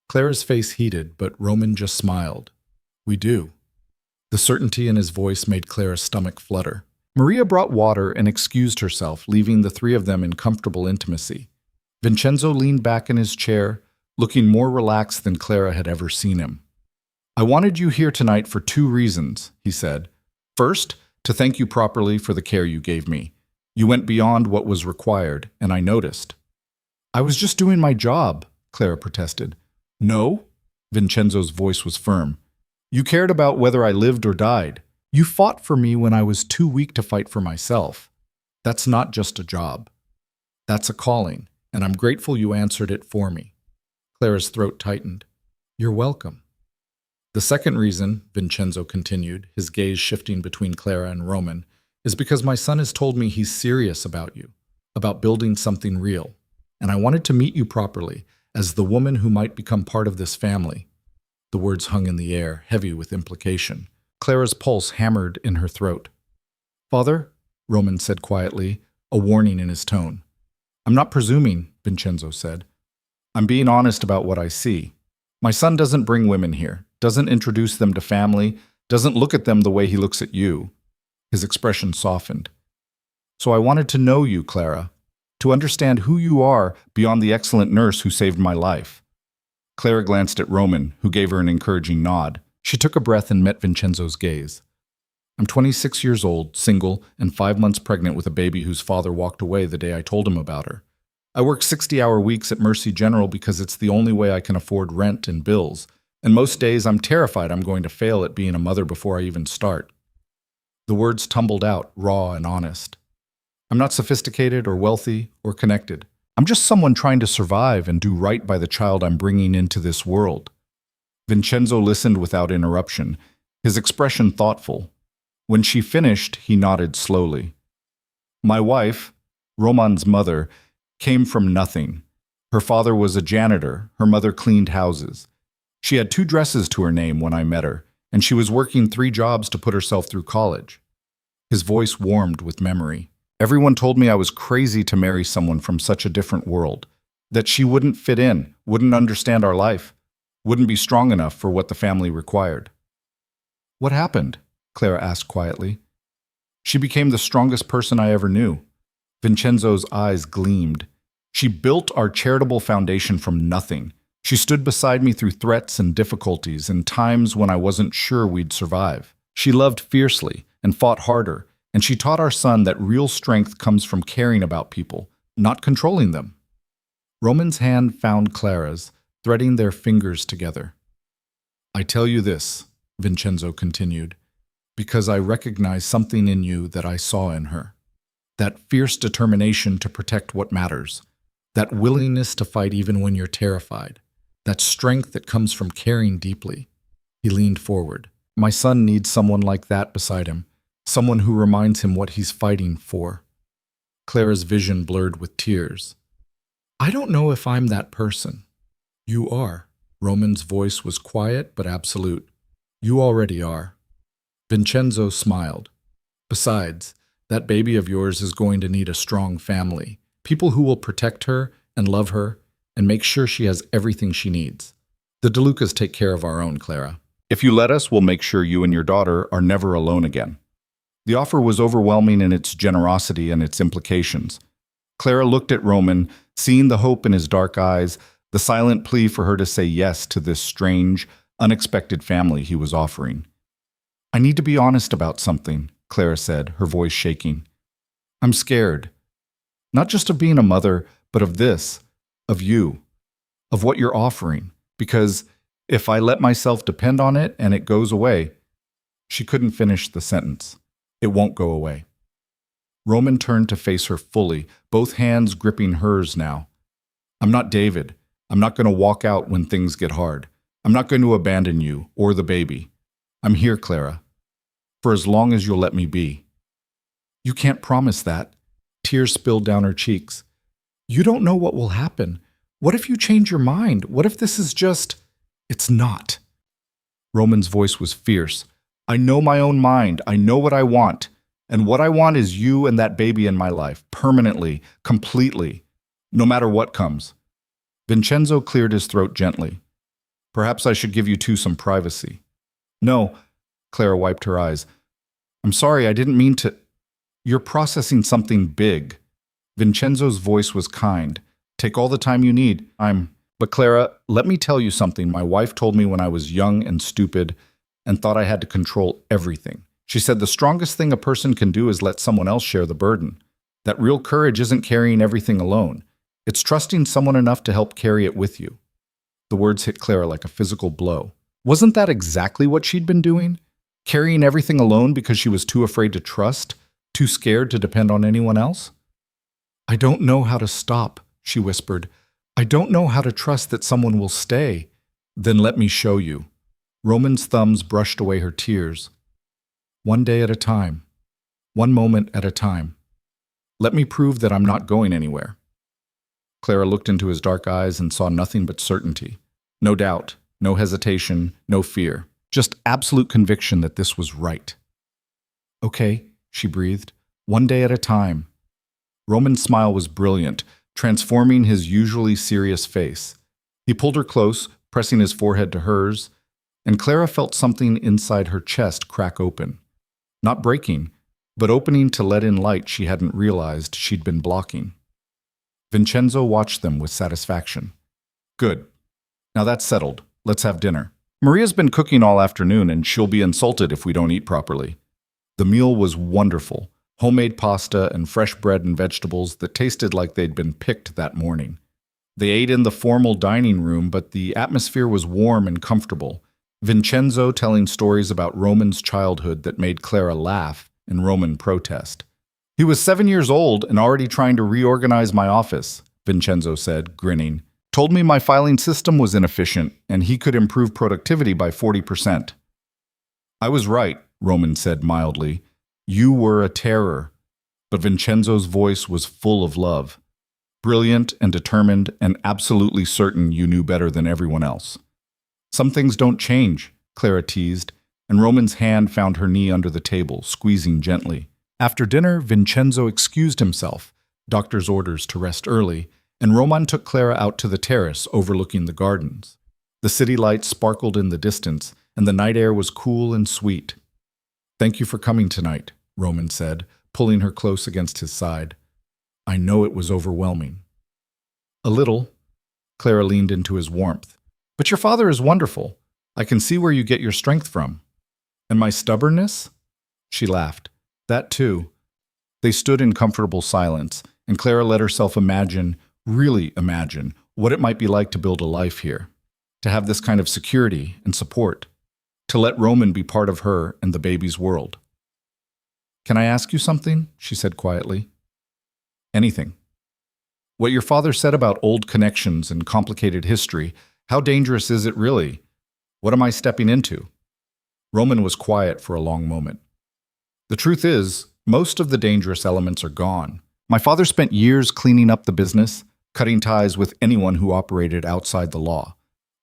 A: Clara's face heated, but Roman just smiled. "We do." The certainty in his voice made Clara's stomach flutter. Maria brought water and excused herself, leaving the three of them in comfortable intimacy. Vincenzo leaned back in his chair, looking more relaxed than Clara had ever seen him. I wanted you here tonight for two reasons, he said. First, to thank you properly for the care you gave me. You went beyond what was required, and I noticed. I was just doing my job, Clara protested. No, Vincenzo's voice was firm. You cared about whether I lived or died. You fought for me when I was too weak to fight for myself. That's not just a job. That's a calling, and I'm grateful you answered it for me. Clara's throat tightened. You're welcome. The second reason, Vincenzo continued, his gaze shifting between Clara and Roman, is because my son has told me he's serious about you, about building something real, and I wanted to meet you properly, as the woman who might become part of this family. The words hung in the air, heavy with implication. Clara's pulse hammered in her throat. Father, Roman said quietly, a warning in his tone. I'm not presuming, Vincenzo said. I'm being honest about what I see. My son doesn't bring women here, doesn't introduce them to family, doesn't look at them the way he looks at you. His expression softened. So I wanted to know you, Clara, to understand who you are beyond the excellent nurse who saved my life. Clara glanced at Roman, who gave her an encouraging nod. She took a breath and met Vincenzo's gaze. I'm 26 years old, single, and 5 months pregnant with a baby whose father walked away the day I told him about her. I work 60-hour weeks at Mercy General because it's the only way I can afford rent and bills, and most days I'm terrified I'm going to fail at being a mother before I even start. The words tumbled out, raw and honest. I'm not sophisticated or wealthy or connected. I'm just someone trying to survive and do right by the child I'm bringing into this world. Vincenzo listened without interruption, his expression thoughtful. When she finished, he nodded slowly. My wife, Roman's mother, came from nothing. Her father was a janitor, her mother cleaned houses. She had 2 dresses to her name when I met her, and she was working 3 jobs to put herself through college. His voice warmed with memory. Everyone told me I was crazy to marry someone from such a different world, that she wouldn't fit in, wouldn't understand our life, wouldn't be strong enough for what the family required. What happened? Clara asked quietly. She became the strongest person I ever knew. Vincenzo's eyes gleamed. She built our charitable foundation from nothing. She stood beside me through threats and difficulties and times when I wasn't sure we'd survive. She loved fiercely and fought harder, and she taught our son that real strength comes from caring about people, not controlling them. Roman's hand found Clara's, threading their fingers together. I tell you this, Vincenzo continued, because I recognize something in you that I saw in her. That fierce determination to protect what matters. That willingness to fight even when you're terrified. That strength that comes from caring deeply. He leaned forward. My son needs someone like that beside him. Someone who reminds him what he's fighting for. Clara's vision blurred with tears. I don't know if I'm that person. You are. Roman's voice was quiet but absolute. You already are. Vincenzo smiled. Besides, that baby of yours is going to need a strong family. People who will protect her and love her and make sure she has everything she needs. The DeLucas take care of our own, Clara. If you let us, we'll make sure you and your daughter are never alone again. The offer was overwhelming in its generosity and its implications. Clara looked at Roman, seeing the hope in his dark eyes, the silent plea for her to say yes to this strange, unexpected family he was offering. I need to be honest about something, Clara said, her voice shaking. I'm scared. Not just of being a mother, but of this, of you, of what you're offering, because if I let myself depend on it and it goes away, she couldn't finish the sentence. It won't go away. Roman turned to face her fully, both hands gripping hers now. I'm not David. I'm not going to walk out when things get hard. I'm not going to abandon you or the baby. I'm here, Clara, for as long as you'll let me be. You can't promise that. Tears spilled down her cheeks. You don't know what will happen. What if you change your mind? What if this is just... It's not. Roman's voice was fierce. I know my own mind. I know what I want. And what I want is you and that baby in my life, permanently, completely, no matter what comes. Vincenzo cleared his throat gently. Perhaps I should give you two some privacy. No, Clara wiped her eyes. I'm sorry, I didn't mean to... You're processing something big. Vincenzo's voice was kind, Take all the time you need. But Clara, let me tell you something my wife told me when I was young and stupid and thought I had to control everything. She said the strongest thing a person can do is let someone else share the burden. That real courage isn't carrying everything alone. It's trusting someone enough to help carry it with you. The words hit Clara like a physical blow. Wasn't that exactly what she'd been doing? Carrying everything alone because she was too afraid to trust, too scared to depend on anyone else? I don't know how to stop, she whispered. I don't know how to trust that someone will stay. Then let me show you. Roman's thumbs brushed away her tears. One day at a time. One moment at a time. Let me prove that I'm not going anywhere. Clara looked into his dark eyes and saw nothing but certainty. No doubt, no hesitation, no fear. Just absolute conviction that this was right. Okay, she breathed. One day at a time. Roman's smile was brilliant, transforming his usually serious face. He pulled her close, pressing his forehead to hers, and Clara felt something inside her chest crack open. Not breaking, but opening to let in light she hadn't realized she'd been blocking. Vincenzo watched them with satisfaction. Good. Now that's settled. Let's have dinner. Maria's been cooking all afternoon and she'll be insulted if we don't eat properly. The meal was wonderful. Homemade pasta and fresh bread and vegetables that tasted like they'd been picked that morning. They ate in the formal dining room, but the atmosphere was warm and comfortable. Vincenzo telling stories about Roman's childhood that made Clara laugh and Roman protest. He was 7 years old and already trying to reorganize my office, Vincenzo said, grinning. Told me my filing system was inefficient and he could improve productivity by 40%. I was right, Roman said mildly. You were a terror. But Vincenzo's voice was full of love. Brilliant and determined and absolutely certain you knew better than everyone else. Some things don't change, Clara teased, and Roman's hand found her knee under the table, squeezing gently. After dinner, Vincenzo excused himself, doctor's orders to rest early, and Roman took Clara out to the terrace overlooking the gardens. The city lights sparkled in the distance, and the night air was cool and sweet. Thank you for coming tonight, Roman said, pulling her close against his side. I know it was overwhelming. A little. Clara leaned into his warmth. But your father is wonderful. I can see where you get your strength from. And my stubbornness? She laughed. That too. They stood in comfortable silence, and Clara let herself imagine, really imagine, what it might be like to build a life here. To have this kind of security and support. To let Roman be part of her and the baby's world. Can I ask you something? She said quietly. Anything. What your father said about old connections and complicated history, how dangerous is it really? What am I stepping into? Roman was quiet for a long moment. The truth is, most of the dangerous elements are gone. My father spent years cleaning up the business, cutting ties with anyone who operated outside the law.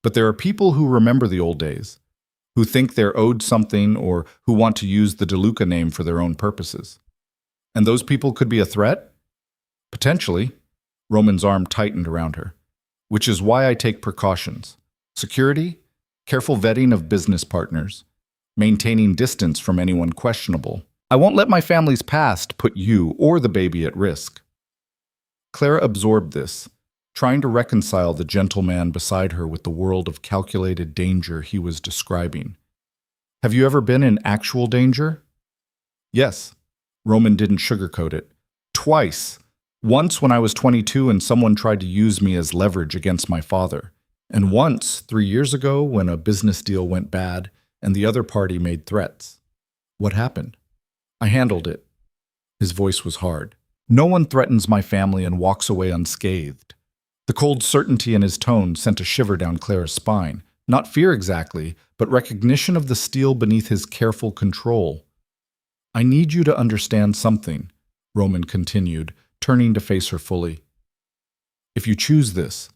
A: But there are people who remember the old days, who think they're owed something or who want to use the DeLuca name for their own purposes. And those people could be a threat? Potentially. Roman's arm tightened around her. Which is why I take precautions. Security, careful vetting of business partners, maintaining distance from anyone questionable. I won't let my family's past put you or the baby at risk. Clara absorbed this, trying to reconcile the gentleman beside her with the world of calculated danger he was describing. Have you ever been in actual danger? Yes. Roman didn't sugarcoat it. Twice. Once when I was 22 and someone tried to use me as leverage against my father. And once, 3 years ago, when a business deal went bad and the other party made threats. What happened? I handled it. His voice was hard. No one threatens my family and walks away unscathed. The cold certainty in his tone sent a shiver down Clara's spine. Not fear exactly, but recognition of the steel beneath his careful control. I need you to understand something, Roman continued, turning to face her fully. If you choose this,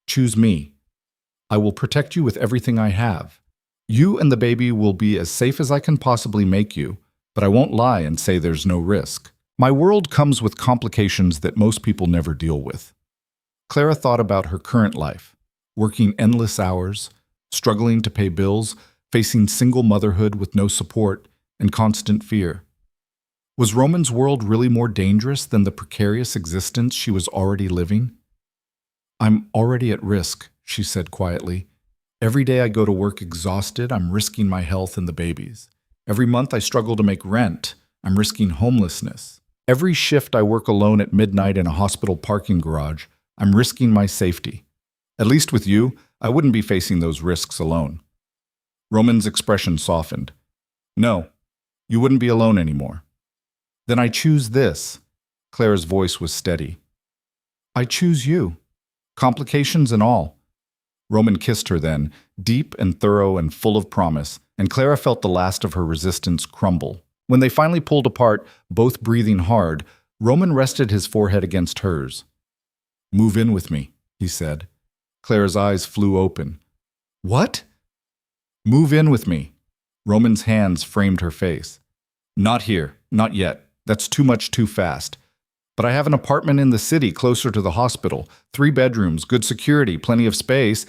A: choose me. I will protect you with everything I have. You and the baby will be as safe as I can possibly make you, but I won't lie and say there's no risk. My world comes with complications that most people never deal with. Clara thought about her current life, working endless hours, struggling to pay bills, facing single motherhood with no support, and constant fear. Was Roman's world really more dangerous than the precarious existence she was already living? I'm already at risk, she said quietly. Every day I go to work exhausted, I'm risking my health and the baby's. Every month I struggle to make rent, I'm risking homelessness. Every shift I work alone at midnight in a hospital parking garage, I'm risking my safety. At least with you, I wouldn't be facing those risks alone. Roman's expression softened. No, you wouldn't be alone anymore. Then I choose this. Claire's voice was steady. I choose you. Complications and all. Roman kissed her then, deep and thorough and full of promise, and Clara felt the last of her resistance crumble. When they finally pulled apart, both breathing hard, Roman rested his forehead against hers. Move in with me, he said. Clara's eyes flew open. What? Move in with me. Roman's hands framed her face. Not here, not yet. That's too much too fast. But I have an apartment in the city closer to the hospital, 3 bedrooms, good security, plenty of space.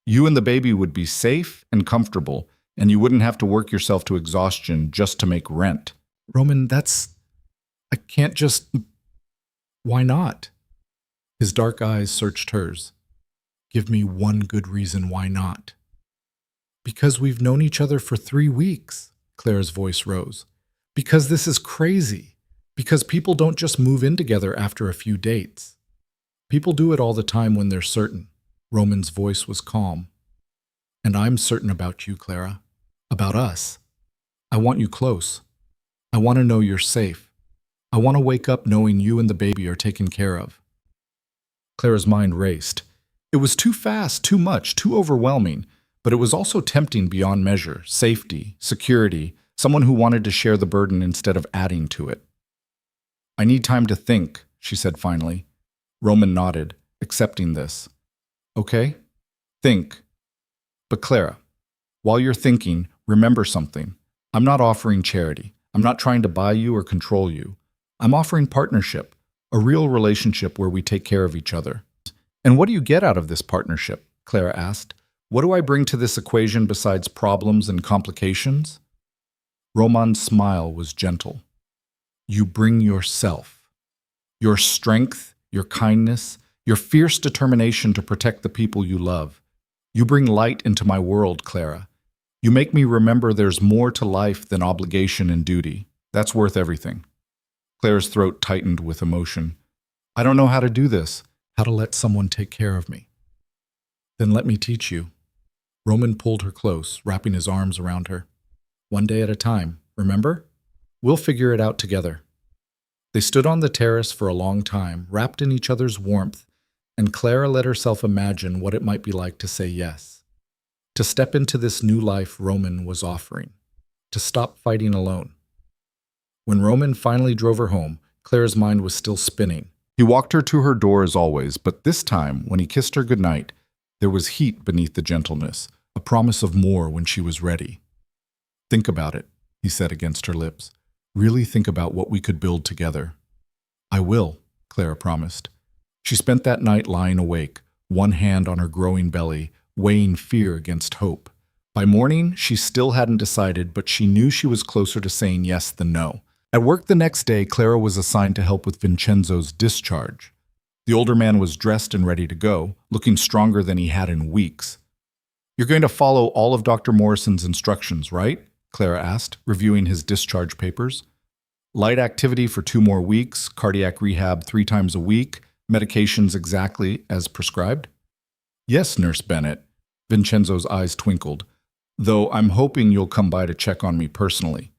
A: You and the baby would be safe and comfortable, and you wouldn't have to work yourself to exhaustion just to make rent. Roman, I can't just... Why not? His dark eyes searched hers. Give me one good reason why not. Because we've known each other for 3 weeks, Claire's voice rose. Because this is crazy. Because people don't just move in together after a few dates. People do it all the time when they're certain. Roman's voice was calm. And I'm certain about you, Clara. About us. I want you close. I want to know you're safe. I want to wake up knowing you and the baby are taken care of. Clara's mind raced. It was too fast, too much, too overwhelming, but it was also tempting beyond measure. Safety, security, someone who wanted to share the burden instead of adding to it. I need time to think, she said finally. Roman nodded, accepting this. Okay? Think. But Clara, while you're thinking, remember something. I'm not offering charity. I'm not trying to buy you or control you. I'm offering partnership, a real relationship where we take care of each other. And what do you get out of this partnership? Clara asked. What do I bring to this equation besides problems and complications? Roman's smile was gentle. You bring yourself. Your strength, your kindness, your fierce determination to protect the people you love. You bring light into my world, Clara. You make me remember there's more to life than obligation and duty. That's worth everything. Claire's throat tightened with emotion. I don't know how to do this, how to let someone take care of me. Then let me teach you. Roman pulled her close, wrapping his arms around her. One day at a time, remember? We'll figure it out together. They stood on the terrace for a long time, wrapped in each other's warmth, and Clara let herself imagine what it might be like to say yes. To step into this new life Roman was offering. To stop fighting alone. When Roman finally drove her home, Clara's mind was still spinning. He walked her to her door as always, but this time, when he kissed her goodnight, there was heat beneath the gentleness, a promise of more when she was ready. Think about it, he said against her lips. Really think about what we could build together. I will, Clara promised. She spent that night lying awake, one hand on her growing belly, weighing fear against hope. By morning, she still hadn't decided, but she knew she was closer to saying yes than no. At work the next day, Clara was assigned to help with Vincenzo's discharge. The older man was dressed and ready to go, looking stronger than he had in weeks. You're going to follow all of Dr. Morrison's instructions, right? Clara asked, reviewing his discharge papers. Light activity for 2 more weeks, cardiac rehab 3 times a week, medications exactly as prescribed? Yes, Nurse Bennett. Vincenzo's eyes twinkled. Though I'm hoping you'll come by to check on me personally.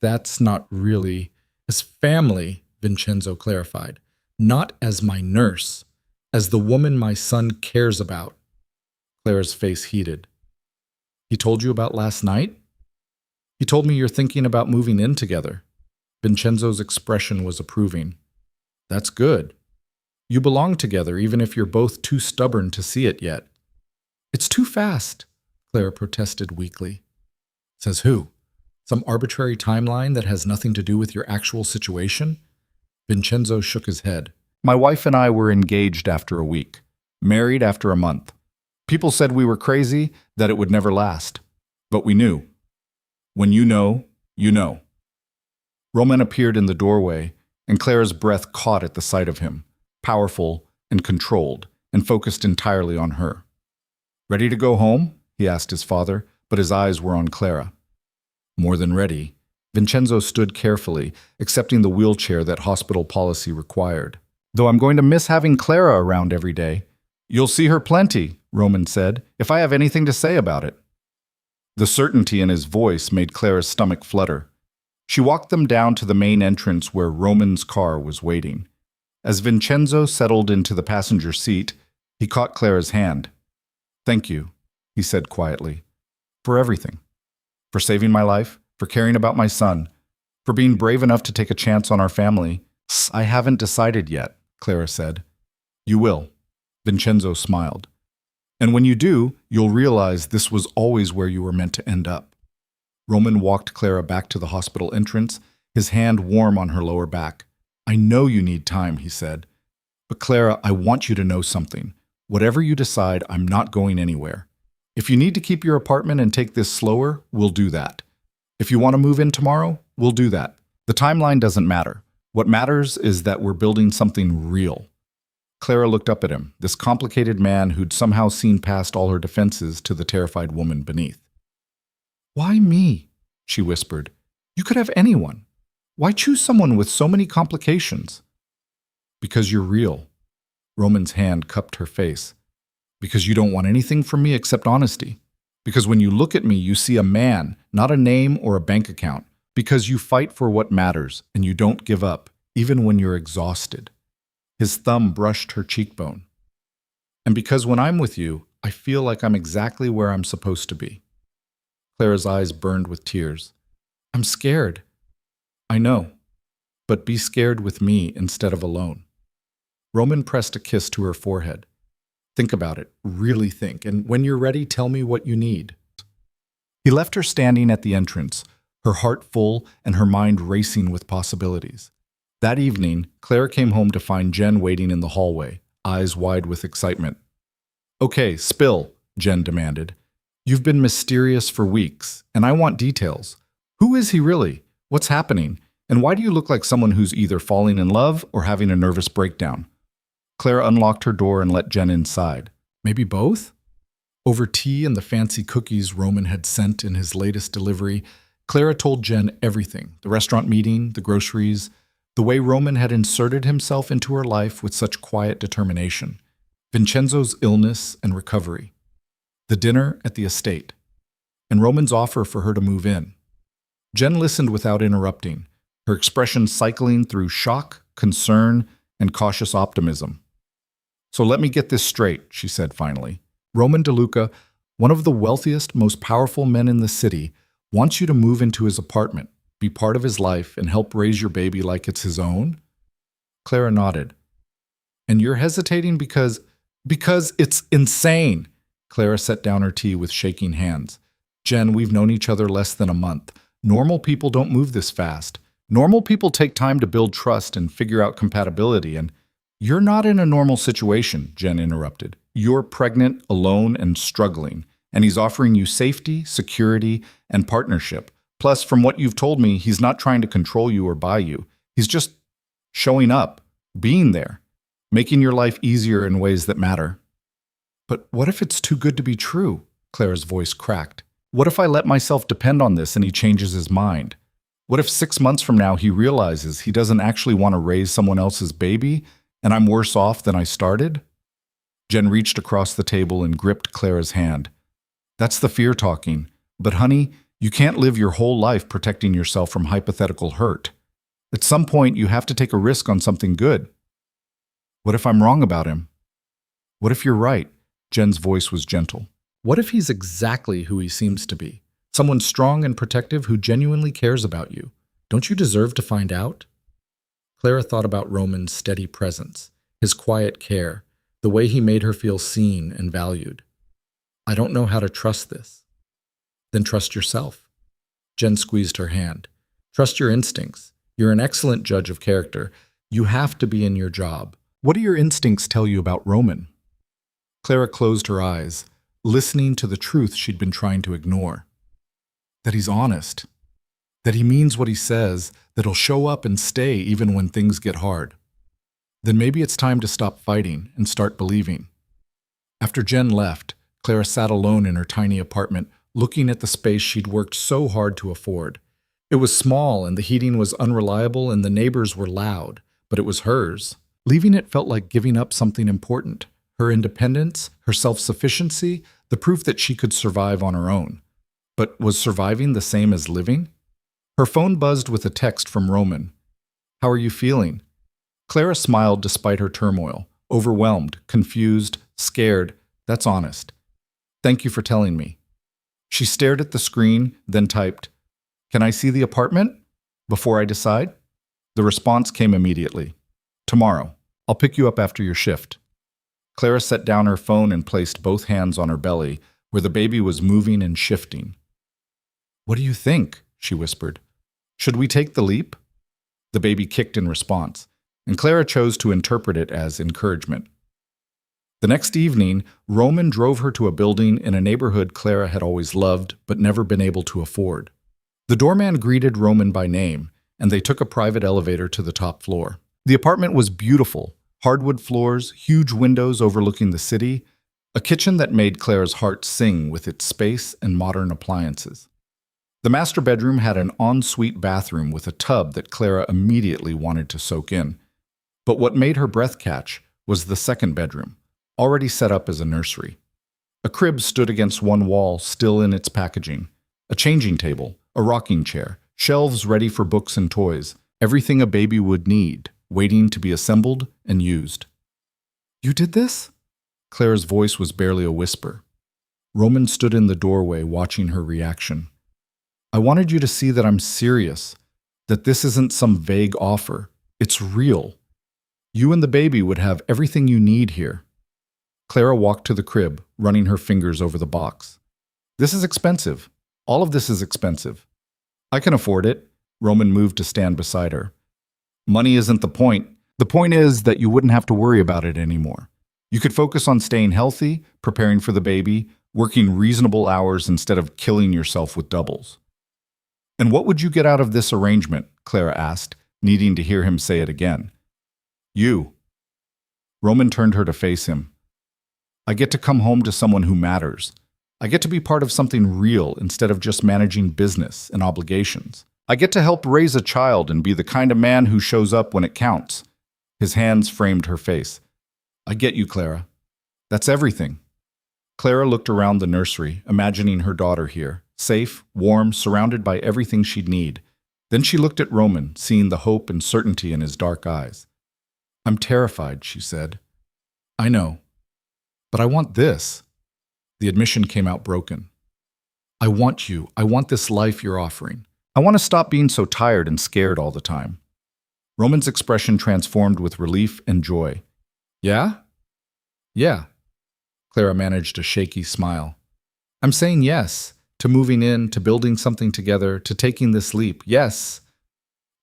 A: That's not really... As family, Vincenzo clarified. Not as my nurse. As the woman my son cares about. Clara's face heated. He told you about last night? He told me you're thinking about moving in together. Vincenzo's expression was approving. That's good. You belong together even if you're both too stubborn to see it yet. It's too fast, Clara protested weakly. Says who? Some arbitrary timeline that has nothing to do with your actual situation? Vincenzo shook his head. My wife and I were engaged after a week, married after a month. People said we were crazy, that it would never last. But we knew. When you know, you know. Roman appeared in the doorway, and Clara's breath caught at the sight of him, powerful and controlled, and focused entirely on her. "Ready to go home?" he asked his father, but his eyes were on Clara. More than ready. Vincenzo stood carefully, accepting the wheelchair that hospital policy required. "Though I'm going to miss having Clara around every day." "You'll see her plenty," Roman said, "if I have anything to say about it." The certainty in his voice made Clara's stomach flutter. She walked them down to the main entrance where Roman's car was waiting. As Vincenzo settled into the passenger seat, he caught Clara's hand. "Thank you," he said quietly, "for everything. For saving my life, for caring about my son, for being brave enough to take a chance on our family." "I haven't decided yet," Clara said. "You will." Vincenzo smiled. "And when you do, you'll realize this was always where you were meant to end up." Roman walked Clara back to the hospital entrance, his hand warm on her lower back. "I know you need time," he said. "But Clara, I want you to know something. Whatever you decide, I'm not going anywhere. If you need to keep your apartment and take this slower, we'll do that. If you want to move in tomorrow, we'll do that. The timeline doesn't matter. What matters is that we're building something real." Clara looked up at him, this complicated man who'd somehow seen past all her defenses to the terrified woman beneath. "Why me?" she whispered. "You could have anyone. Why choose someone with so many complications?" "Because you're real." Roman's hand cupped her face. "Because you don't want anything from me except honesty. Because when you look at me, you see a man, not a name or a bank account. Because you fight for what matters, and you don't give up, even when you're exhausted." His thumb brushed her cheekbone. "And because when I'm with you, I feel like I'm exactly where I'm supposed to be." Clara's eyes burned with tears. "I'm scared." "I know, but be scared with me instead of alone." Roman pressed a kiss to her forehead. "Think about it, really think, and when you're ready, tell me what you need." He left her standing at the entrance, her heart full and her mind racing with possibilities. That evening, Clara came home to find Jen waiting in the hallway, eyes wide with excitement. "Okay, spill," Jen demanded. "You've been mysterious for weeks, and I want details. Who is he really? What's happening? And why do you look like someone who's either falling in love or having a nervous breakdown?" Clara unlocked her door and let Jen inside. "Maybe both?" Over tea and the fancy cookies Roman had sent in his latest delivery, Clara told Jen everything: the restaurant meeting, the groceries, the way Roman had inserted himself into her life with such quiet determination, Vincenzo's illness and recovery, the dinner at the estate, and Roman's offer for her to move in. Jen listened without interrupting, her expression cycling through shock, concern, and cautious optimism. "So let me get this straight," she said finally. "Roman DeLuca, one of the wealthiest, most powerful men in the city, wants you to move into his apartment, be part of his life, and help raise your baby like it's his own?" Clara nodded. "And you're hesitating because it's insane." Clara set down her tea with shaking hands. "Jen, we've known each other less than a month. Normal people don't move this fast. Normal people take time to build trust and figure out compatibility, and you're not in a normal situation," Jen interrupted. "You're pregnant, alone, and struggling, and he's offering you safety, security, and partnership. Plus, from what you've told me, he's not trying to control you or buy you. He's just showing up, being there, making your life easier in ways that matter." "But what if it's too good to be true?" Clara's voice cracked. "What if I let myself depend on this and he changes his mind? What if 6 months from now he realizes he doesn't actually want to raise someone else's baby and I'm worse off than I started?" Jen reached across the table and gripped Clara's hand. "That's the fear talking. But honey, you can't live your whole life protecting yourself from hypothetical hurt. At some point, you have to take a risk on something good." "What if I'm wrong about him?" "What if you're right?" Jen's voice was gentle. "What if he's exactly who he seems to be? Someone strong and protective who genuinely cares about you. Don't you deserve to find out?" Clara thought about Roman's steady presence, his quiet care, the way he made her feel seen and valued. "I don't know how to trust this." "Then trust yourself." Jen squeezed her hand. "Trust your instincts. You're an excellent judge of character. You have to be in your job. What do your instincts tell you about Roman?" Clara closed her eyes, listening to the truth she'd been trying to ignore. That he's honest. That he means what he says, that he'll show up and stay even when things get hard. Then maybe it's time to stop fighting and start believing. After Jen left, Clara sat alone in her tiny apartment, looking at the space she'd worked so hard to afford. It was small, and the heating was unreliable, and the neighbors were loud, but it was hers. Leaving it felt like giving up something important: her independence, her self-sufficiency, the proof that she could survive on her own. But was surviving the same as living? Her phone buzzed with a text from Roman. "How are you feeling?" Clara smiled despite her turmoil. Overwhelmed, confused, scared. That's honest. "Thank you for telling me." She stared at the screen, then typed, "Can I see the apartment before I decide?" The response came immediately. "Tomorrow. I'll pick you up after your shift." Clara set down her phone and placed both hands on her belly, where the baby was moving and shifting. "What do you think?" she whispered. "Should we take the leap?" The baby kicked in response, and Clara chose to interpret it as encouragement. The next evening, Roman drove her to a building in a neighborhood Clara had always loved but never been able to afford. The doorman greeted Roman by name, and they took a private elevator to the top floor. The apartment was beautiful: hardwood floors, huge windows overlooking the city, a kitchen that made Clara's heart sing with its space and modern appliances. The master bedroom had an ensuite bathroom with a tub that Clara immediately wanted to soak in. But what made her breath catch was the second bedroom, already set up as a nursery. A crib stood against one wall, still in its packaging. A changing table, a rocking chair, shelves ready for books and toys, everything a baby would need, waiting to be assembled and used. "You did this?" Clara's voice was barely a whisper. Roman stood in the doorway, watching her reaction. "I wanted you to see that I'm serious, that this isn't some vague offer. It's real. You and the baby would have everything you need here." Clara walked to the crib, running her fingers over the box. "This is expensive. All of this is expensive." "I can afford it." Roman moved to stand beside her. "Money isn't the point. The point is that you wouldn't have to worry about it anymore. You could focus on staying healthy, preparing for the baby, working reasonable hours instead of killing yourself with doubles." "And what would you get out of this arrangement?" Clara asked, needing to hear him say it again. "You." Roman turned her to face him. "I get to come home to someone who matters. I get to be part of something real instead of just managing business and obligations. I get to help raise a child and be the kind of man who shows up when it counts." His hands framed her face. "I get you, Clara. That's everything." Clara looked around the nursery, imagining her daughter here, safe, warm, surrounded by everything she'd need. Then she looked at Roman, seeing the hope and certainty in his dark eyes. "I'm terrified," she said. "I know. But I want this." The admission came out broken. "I want you. I want this life you're offering. I want to stop being so tired and scared all the time." Roman's expression transformed with relief and joy. "Yeah?" "Yeah." Clara managed a shaky smile. "I'm saying yes, to moving in, to building something together, to taking this leap. Yes."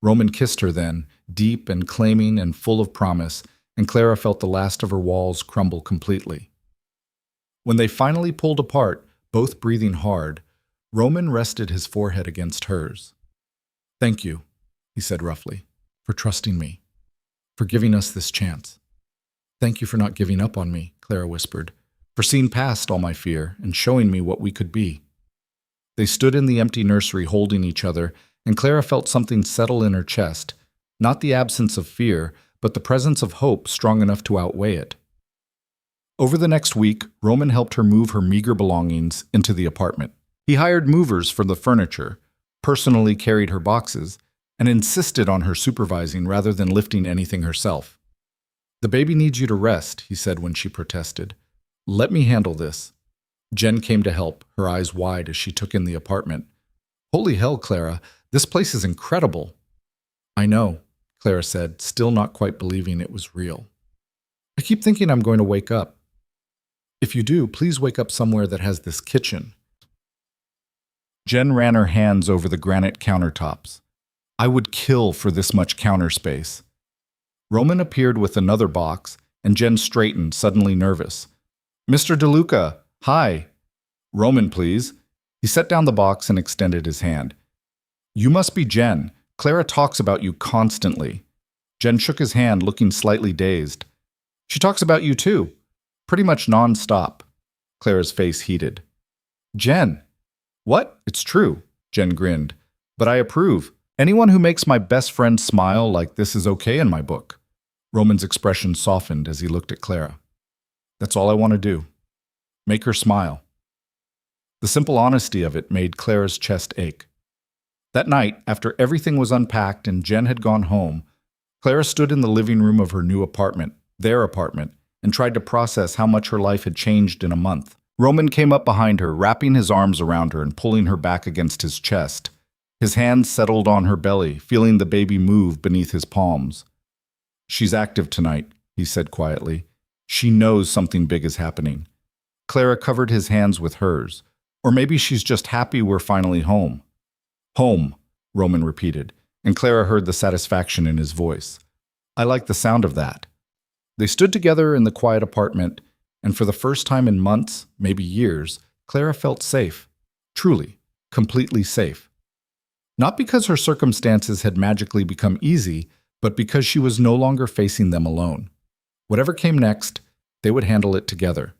A: Roman kissed her then, deep and claiming and full of promise, and Clara felt the last of her walls crumble completely. When they finally pulled apart, both breathing hard, Roman rested his forehead against hers. "Thank you," he said roughly, "for trusting me, for giving us this chance." "Thank you for not giving up on me," Clara whispered, "for seeing past all my fear and showing me what we could be." They stood in the empty nursery holding each other, and Clara felt something settle in her chest, not the absence of fear, but the presence of hope strong enough to outweigh it. Over the next week, Roman helped her move her meager belongings into the apartment. He hired movers for the furniture, personally carried her boxes, and insisted on her supervising rather than lifting anything herself. "The baby needs you to rest," he said when she protested. "Let me handle this." Jen came to help, her eyes wide as she took in the apartment. "Holy hell, Clara, this place is incredible." "I know," Clara said, still not quite believing it was real. "I keep thinking I'm going to wake up." "If you do, please wake up somewhere that has this kitchen." Jen ran her hands over the granite countertops. "I would kill for this much counter space." Roman appeared with another box, and Jen straightened, suddenly nervous. "Mr. DeLuca, hi." "Roman, please." He set down the box and extended his hand. "You must be Jen. Clara talks about you constantly." Jen shook his hand, looking slightly dazed. "She talks about you too. Pretty much non-stop. Clara's face heated. Jen. What? It's true, Jen grinned. But I approve. Anyone who makes my best friend smile like this is okay in my book. Roman's expression softened as he looked at Clara. That's all I want to do. Make her smile. The simple honesty of it made Clara's chest ache. That night, after everything was unpacked and Jen had gone home, Clara stood in the living room of her new apartment, their apartment, and tried to process how much her life had changed in a month. Roman came up behind her, wrapping his arms around her and pulling her back against his chest. His hands settled on her belly, feeling the baby move beneath his palms. She's active tonight, he said quietly. She knows something big is happening. Clara covered his hands with hers. Or maybe she's just happy we're finally home. Home, Roman repeated, and Clara heard the satisfaction in his voice. I like the sound of that. They stood together in the quiet apartment, and for the first time in months, maybe years, Clara felt safe. Truly, completely safe. Not because her circumstances had magically become easy, but because she was no longer facing them alone. Whatever came next, they would handle it together.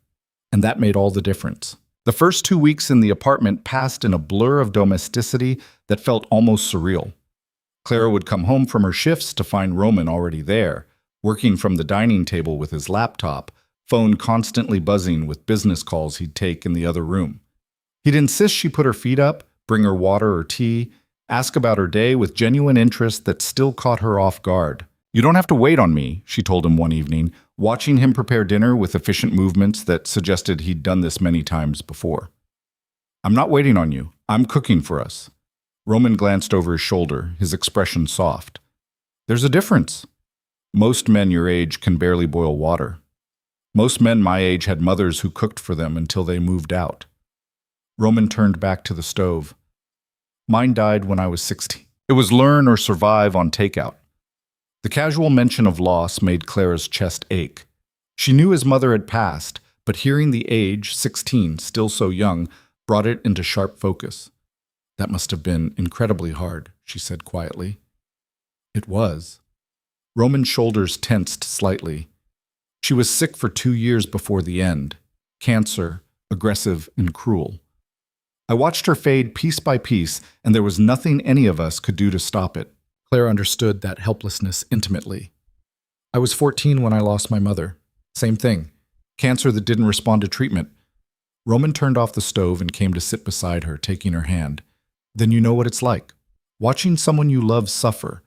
A: And that made all the difference. The first 2 weeks in the apartment passed in a blur of domesticity that felt almost surreal. Clara would come home from her shifts to find Roman already there, working from the dining table with his laptop, phone constantly buzzing with business calls he'd take in the other room. He'd insist she put her feet up, bring her water or tea, ask about her day with genuine interest that still caught her off guard. You don't have to wait on me, she told him one evening, watching him prepare dinner with efficient movements that suggested he'd done this many times before. I'm not waiting on you. I'm cooking for us. Roman glanced over his shoulder, his expression soft. There's a difference. Most men your age can barely boil water. Most men my age had mothers who cooked for them until they moved out. Roman turned back to the stove. Mine died when I was 16. It was learn or survive on takeout. The casual mention of loss made Clara's chest ache. She knew his mother had passed, but hearing the age, 16, still so young, brought it into sharp focus. That must have been incredibly hard, she said quietly. It was. Roman's shoulders tensed slightly. She was sick for 2 years before the end. Cancer, aggressive and cruel. I watched her fade piece by piece, and there was nothing any of us could do to stop it. Clara understood that helplessness intimately. I was 14 when I lost my mother. Same thing. Cancer that didn't respond to treatment. Roman turned off the stove and came to sit beside her, taking her hand. Then you know what it's like. Watching someone you love suffer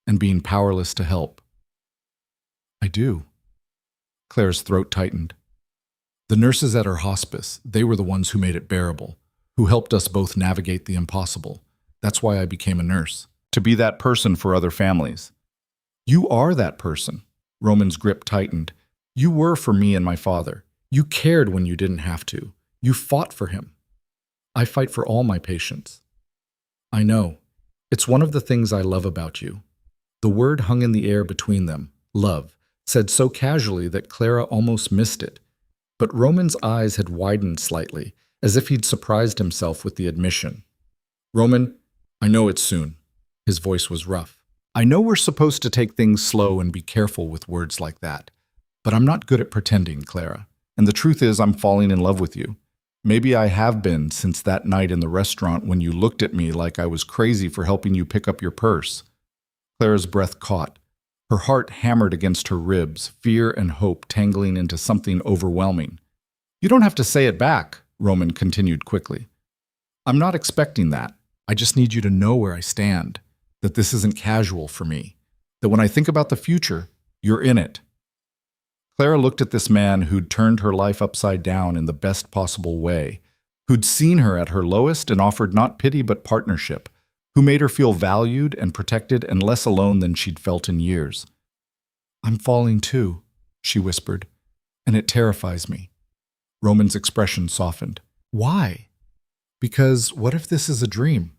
A: and being powerless to help. I do. Clara's throat tightened. The nurses at her hospice, they were the ones who made it bearable, who helped us both navigate the impossible. That's why I became a nurse. To be that person for other families. You are that person. Roman's grip tightened. You were for me and my father. You cared when you didn't have to. You fought for him. I fight for all my patients. I know. It's one of the things I love about you. The word hung in the air between them, love, said so casually that Clara almost missed it. But Roman's eyes had widened slightly, as if he'd surprised himself with the admission. Roman, I know it's soon. His voice was rough. I know we're supposed to take things slow and be careful with words like that. But I'm not good at pretending, Clara. And the truth is I'm falling in love with you. Maybe I have been since that night in the restaurant when you looked at me like I was crazy for helping you pick up your purse. Clara's breath caught. Her heart hammered against her ribs, fear and hope tangling into something overwhelming. You don't have to say it back, Roman continued quickly. I'm not expecting that. I just need you to know where I stand. That this isn't casual for me, that when I think about the future, you're in it. Clara looked at this man who'd turned her life upside down in the best possible way, who'd seen her at her lowest and offered not pity but partnership, who made her feel valued and protected and less alone than she'd felt in years. I'm falling too, she whispered, and it terrifies me. Roman's expression softened. Why? Because what if this is a dream?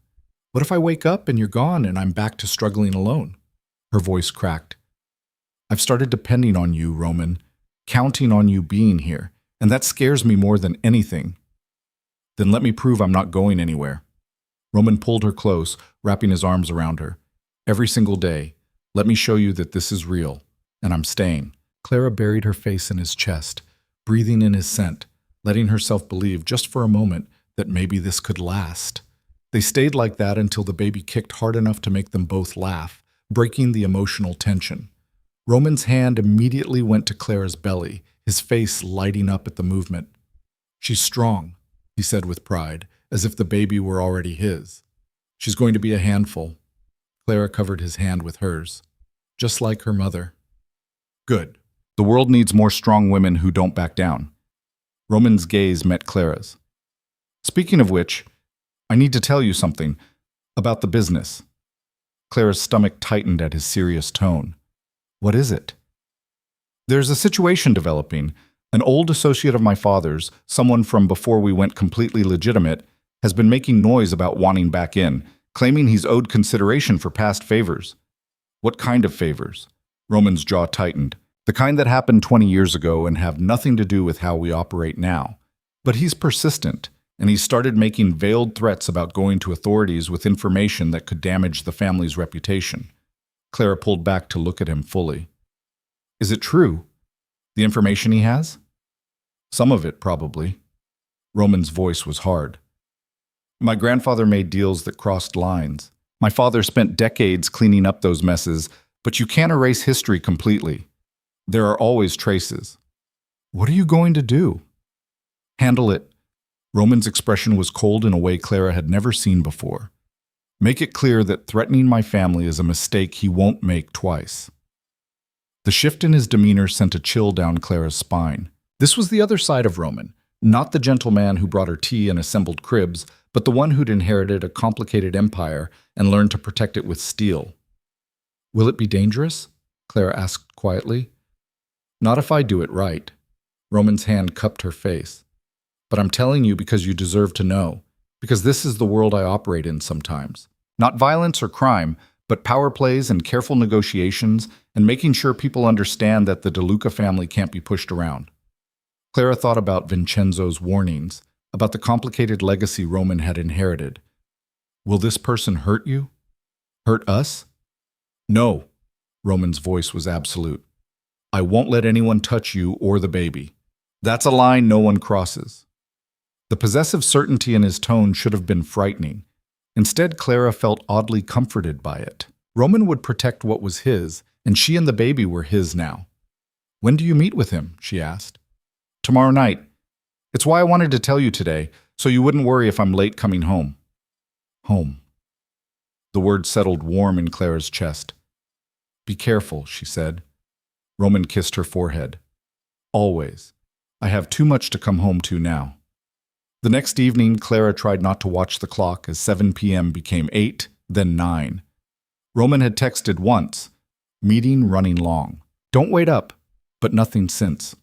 A: What if I wake up and you're gone and I'm back to struggling alone? Her voice cracked. I've started depending on you, Roman, counting on you being here, and that scares me more than anything. Then let me prove I'm not going anywhere. Roman pulled her close, wrapping his arms around her. Every single day, let me show you that this is real, and I'm staying. Clara buried her face in his chest, breathing in his scent, letting herself believe just for a moment that maybe this could last. They stayed like that until the baby kicked hard enough to make them both laugh, breaking the emotional tension. Roman's hand immediately went to Clara's belly, his face lighting up at the movement. "She's strong," he said with pride, as if the baby were already his. "She's going to be a handful." Clara covered his hand with hers, just like her mother. "Good. The world needs more strong women who don't back down." Roman's gaze met Clara's. "Speaking of which, I need to tell you something about the business." Clara's stomach tightened at his serious tone. "What is it?" "There's a situation developing. An old associate of my father's, someone from before we went completely legitimate, has been making noise about wanting back in, claiming he's owed consideration for past favors." "What kind of favors?" Roman's jaw tightened. "The kind that happened 20 years ago and have nothing to do with how we operate now. But he's persistent, and he started making veiled threats about going to authorities with information that could damage the family's reputation." Clara pulled back to look at him fully. "Is it true? The information he has?" "Some of it, probably." Roman's voice was hard. "My grandfather made deals that crossed lines. My father spent decades cleaning up those messes, but you can't erase history completely. There are always traces." "What are you going to do?" "Handle it." Roman's expression was cold in a way Clara had never seen before. "Make it clear that threatening my family is a mistake he won't make twice." The shift in his demeanor sent a chill down Clara's spine. This was the other side of Roman, not the gentleman who brought her tea and assembled cribs, but the one who'd inherited a complicated empire and learned to protect it with steel. "Will it be dangerous?" Clara asked quietly. "Not if I do it right." Roman's hand cupped her face. "But I'm telling you because you deserve to know, because this is the world I operate in sometimes. Not violence or crime, but power plays and careful negotiations and making sure people understand that the De Luca family can't be pushed around." Clara thought about Vincenzo's warnings, about the complicated legacy Roman had inherited. "Will this person hurt you? Hurt us?" "No." Roman's voice was absolute. "I won't let anyone touch you or the baby. That's a line no one crosses." The possessive certainty in his tone should have been frightening. Instead, Clara felt oddly comforted by it. Roman would protect what was his, and she and the baby were his now. "When do you meet with him?" she asked. "Tomorrow night. It's why I wanted to tell you today, so you wouldn't worry if I'm late coming home." "Home." The word settled warm in Clara's chest. "Be careful," she said. Roman kissed her forehead. "Always. I have too much to come home to now." The next evening, Clara tried not to watch the clock as 7 p.m. became 8, then 9. Roman had texted once, "Meeting running long. Don't wait up," but nothing since.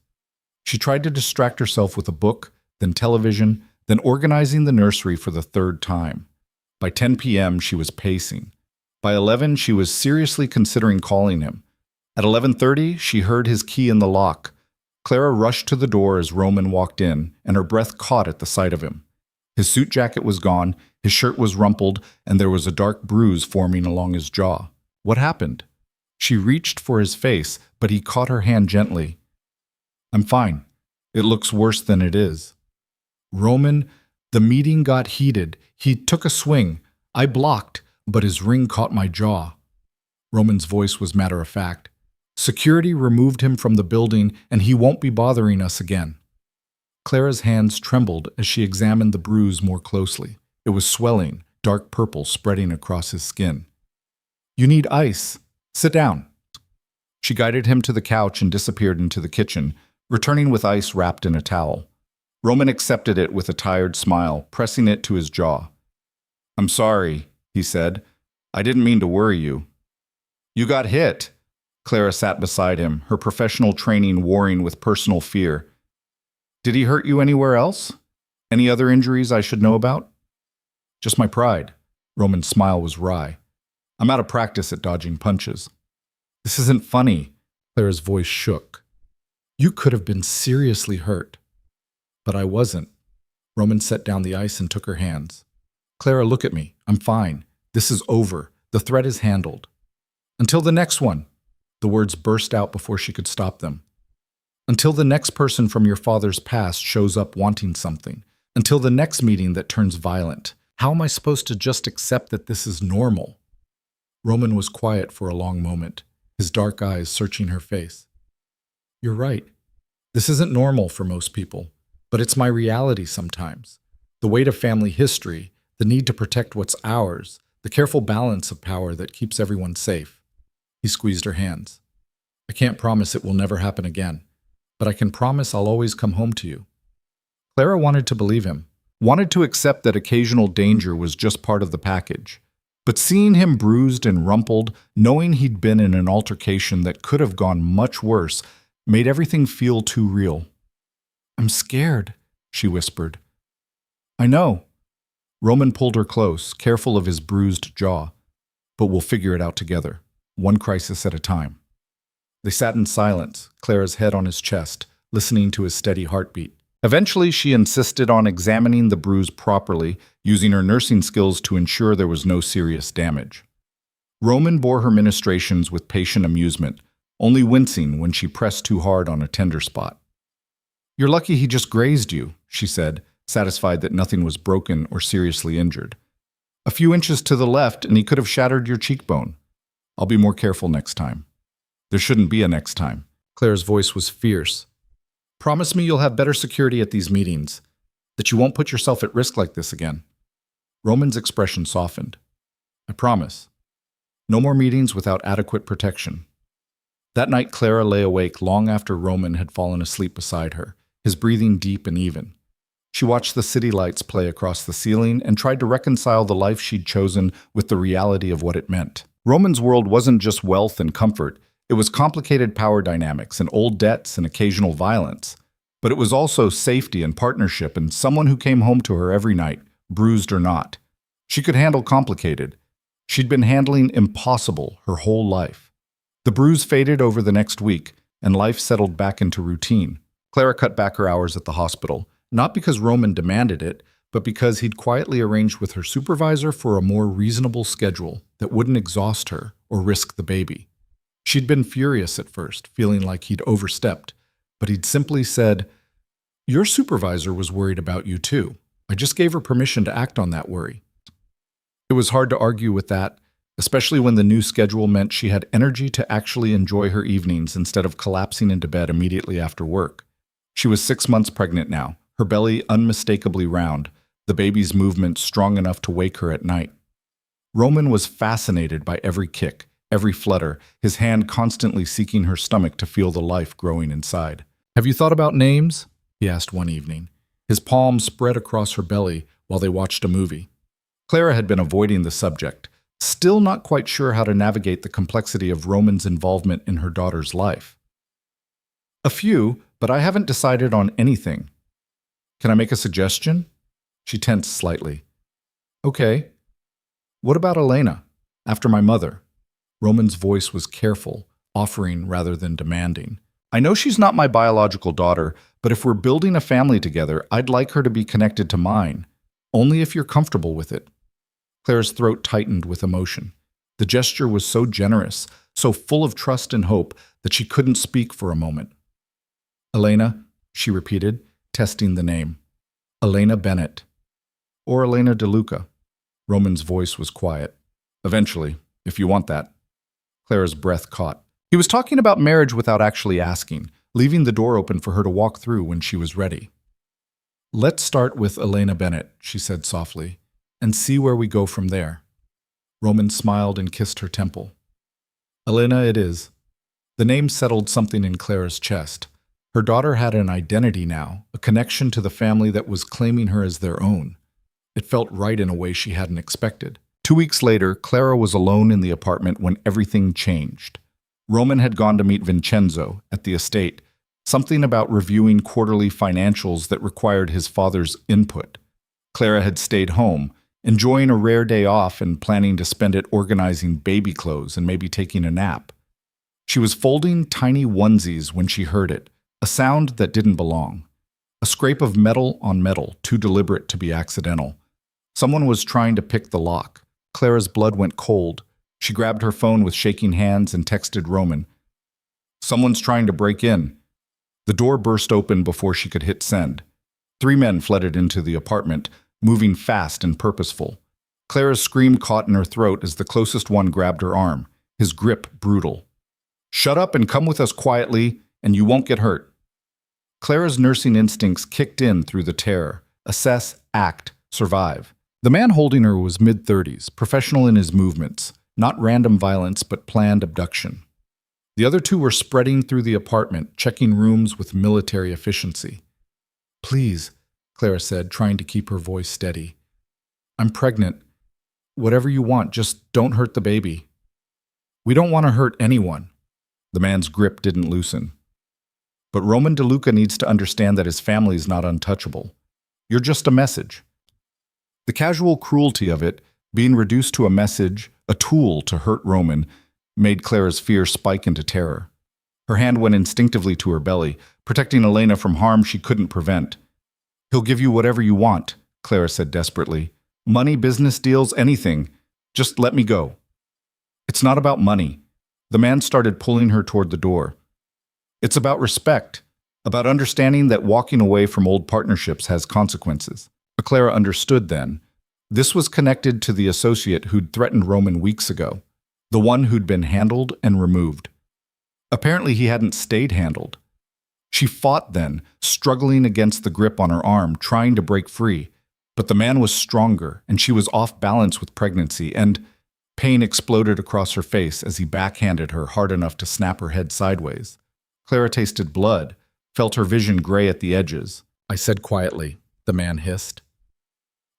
A: She tried to distract herself with a book, then television, then organizing the nursery for the third time. By 10 p.m., she was pacing. By 11, she was seriously considering calling him. At 11:30, she heard his key in the lock. Clara rushed to the door as Roman walked in, and her breath caught at the sight of him. His suit jacket was gone, his shirt was rumpled, and there was a dark bruise forming along his jaw. What happened? She reached for his face, but he caught her hand gently. "I'm fine. It looks worse than it is." "Roman, the meeting got heated. He took a swing. I blocked, but his ring caught my jaw." Roman's voice was matter-of-fact. "Security removed him from the building, and he won't be bothering us again." Clara's hands trembled as she examined the bruise more closely. It was swelling, dark purple spreading across his skin. "You need ice. Sit down." She guided him to the couch and disappeared into the kitchen, returning with ice wrapped in a towel. Roman accepted it with a tired smile, pressing it to his jaw. "I'm sorry," he said. "I didn't mean to worry you." "You got hit." Clara sat beside him, her professional training warring with personal fear. "Did he hurt you anywhere else? Any other injuries I should know about?" "Just my pride." Roman's smile was wry. "I'm out of practice at dodging punches." "This isn't funny." Clara's voice shook. "You could have been seriously hurt." "But I wasn't." Roman set down the ice and took her hands. "Clara, look at me. I'm fine. This is over. The threat is handled." "Until the next one." The words burst out before she could stop them. Until the next person from your father's past shows up wanting something. Until the next meeting that turns violent. How am I supposed to just accept that this is normal? Roman was quiet for a long moment, his dark eyes searching her face. You're right. This isn't normal for most people, but it's my reality sometimes. The weight of family history, the need to protect what's ours, the careful balance of power that keeps everyone safe. He squeezed her hands. I can't promise it will never happen again, but I can promise I'll always come home to you. Clara wanted to believe him, wanted to accept that occasional danger was just part of the package. But seeing him bruised and rumpled, knowing he'd been in an altercation that could have gone much worse, made everything feel too real. I'm scared, she whispered. I know. Roman pulled her close, careful of his bruised jaw. But we'll figure it out together, one crisis at a time. They sat in silence, Clara's head on his chest, listening to his steady heartbeat. Eventually, she insisted on examining the bruise properly, using her nursing skills to ensure there was no serious damage. Roman bore her ministrations with patient amusement, only wincing when she pressed too hard on a tender spot. You're lucky he just grazed you, she said, satisfied that nothing was broken or seriously injured. A few inches to the left, and he could have shattered your cheekbone. I'll be more careful next time. There shouldn't be a next time. Clara's voice was fierce. Promise me you'll have better security at these meetings, that you won't put yourself at risk like this again. Roman's expression softened. I promise. No more meetings without adequate protection. That night, Clara lay awake long after Roman had fallen asleep beside her, his breathing deep and even. She watched the city lights play across the ceiling and tried to reconcile the life she'd chosen with the reality of what it meant. Roman's world wasn't just wealth and comfort. It was complicated power dynamics and old debts and occasional violence. But it was also safety and partnership and someone who came home to her every night, bruised or not. She could handle complicated. She'd been handling impossible her whole life. The bruise faded over the next week, and life settled back into routine. Clara cut back her hours at the hospital, not because Roman demanded it, but because he'd quietly arranged with her supervisor for a more reasonable schedule that wouldn't exhaust her or risk the baby. She'd been furious at first, feeling like he'd overstepped, but he'd simply said, Your supervisor was worried about you too. I just gave her permission to act on that worry. It was hard to argue with that, especially when the new schedule meant she had energy to actually enjoy her evenings instead of collapsing into bed immediately after work. She was 6 months pregnant now, her belly unmistakably round, the baby's movements strong enough to wake her at night. Roman was fascinated by every kick, every flutter, his hand constantly seeking her stomach to feel the life growing inside. Have you thought about names? He asked one evening. His palm spread across her belly while they watched a movie. Clara had been avoiding the subject, still not quite sure how to navigate the complexity of Roman's involvement in her daughter's life. A few, but I haven't decided on anything. Can I make a suggestion? She tensed slightly. Okay. What about Elena, after my mother? Roman's voice was careful, offering rather than demanding. I know she's not my biological daughter, but if we're building a family together, I'd like her to be connected to mine, only if you're comfortable with it. Clara's throat tightened with emotion. The gesture was so generous, so full of trust and hope that she couldn't speak for a moment. Elena, she repeated, testing the name. Elena Bennett. Or Elena DeLuca. Roman's voice was quiet. Eventually, if you want that. Clara's breath caught. He was talking about marriage without actually asking, leaving the door open for her to walk through when she was ready. Let's start with Elena Bennett, she said softly, and see where we go from there. Roman smiled and kissed her temple. Elena it is. The name settled something in Clara's chest. Her daughter had an identity now, a connection to the family that was claiming her as their own. It felt right in a way she hadn't expected. 2 weeks later, Clara was alone in the apartment when everything changed. Roman had gone to meet Vincenzo at the estate, something about reviewing quarterly financials that required his father's input. Clara had stayed home, enjoying a rare day off and planning to spend it organizing baby clothes and maybe taking a nap. She was folding tiny onesies when she heard it, a sound that didn't belong. A scrape of metal on metal, too deliberate to be accidental. Someone was trying to pick the lock. Clara's blood went cold. She grabbed her phone with shaking hands and texted Roman. Someone's trying to break in. The door burst open before she could hit send. 3 men flooded into the apartment, moving fast and purposeful. Clara's scream caught in her throat as the closest one grabbed her arm, his grip brutal. "Shut up and come with us quietly, and you won't get hurt." Clara's nursing instincts kicked in through the terror. Assess, act, survive. The man holding her was mid-30s, professional in his movements, not random violence but planned abduction. The other 2 were spreading through the apartment, checking rooms with military efficiency. "Please," Clara said, trying to keep her voice steady. "I'm pregnant. Whatever you want, just don't hurt the baby." "We don't want to hurt anyone." The man's grip didn't loosen. "But Roman DeLuca needs to understand that his family's not untouchable. You're just a message." The casual cruelty of it, being reduced to a message, a tool to hurt Roman, made Clara's fear spike into terror. Her hand went instinctively to her belly, protecting Elena from harm she couldn't prevent. "He'll give you whatever you want," Clara said desperately. "Money, business deals, anything. Just let me go." "It's not about money." The man started pulling her toward the door. "It's about respect, about understanding that walking away from old partnerships has consequences." But Clara understood then. This was connected to the associate who'd threatened Roman weeks ago, the one who'd been handled and removed. Apparently he hadn't stayed handled. She fought then, struggling against the grip on her arm, trying to break free. But the man was stronger, and she was off balance with pregnancy, and pain exploded across her face as he backhanded her hard enough to snap her head sideways. Clara tasted blood, felt her vision gray at the edges. "I said quietly," the man hissed.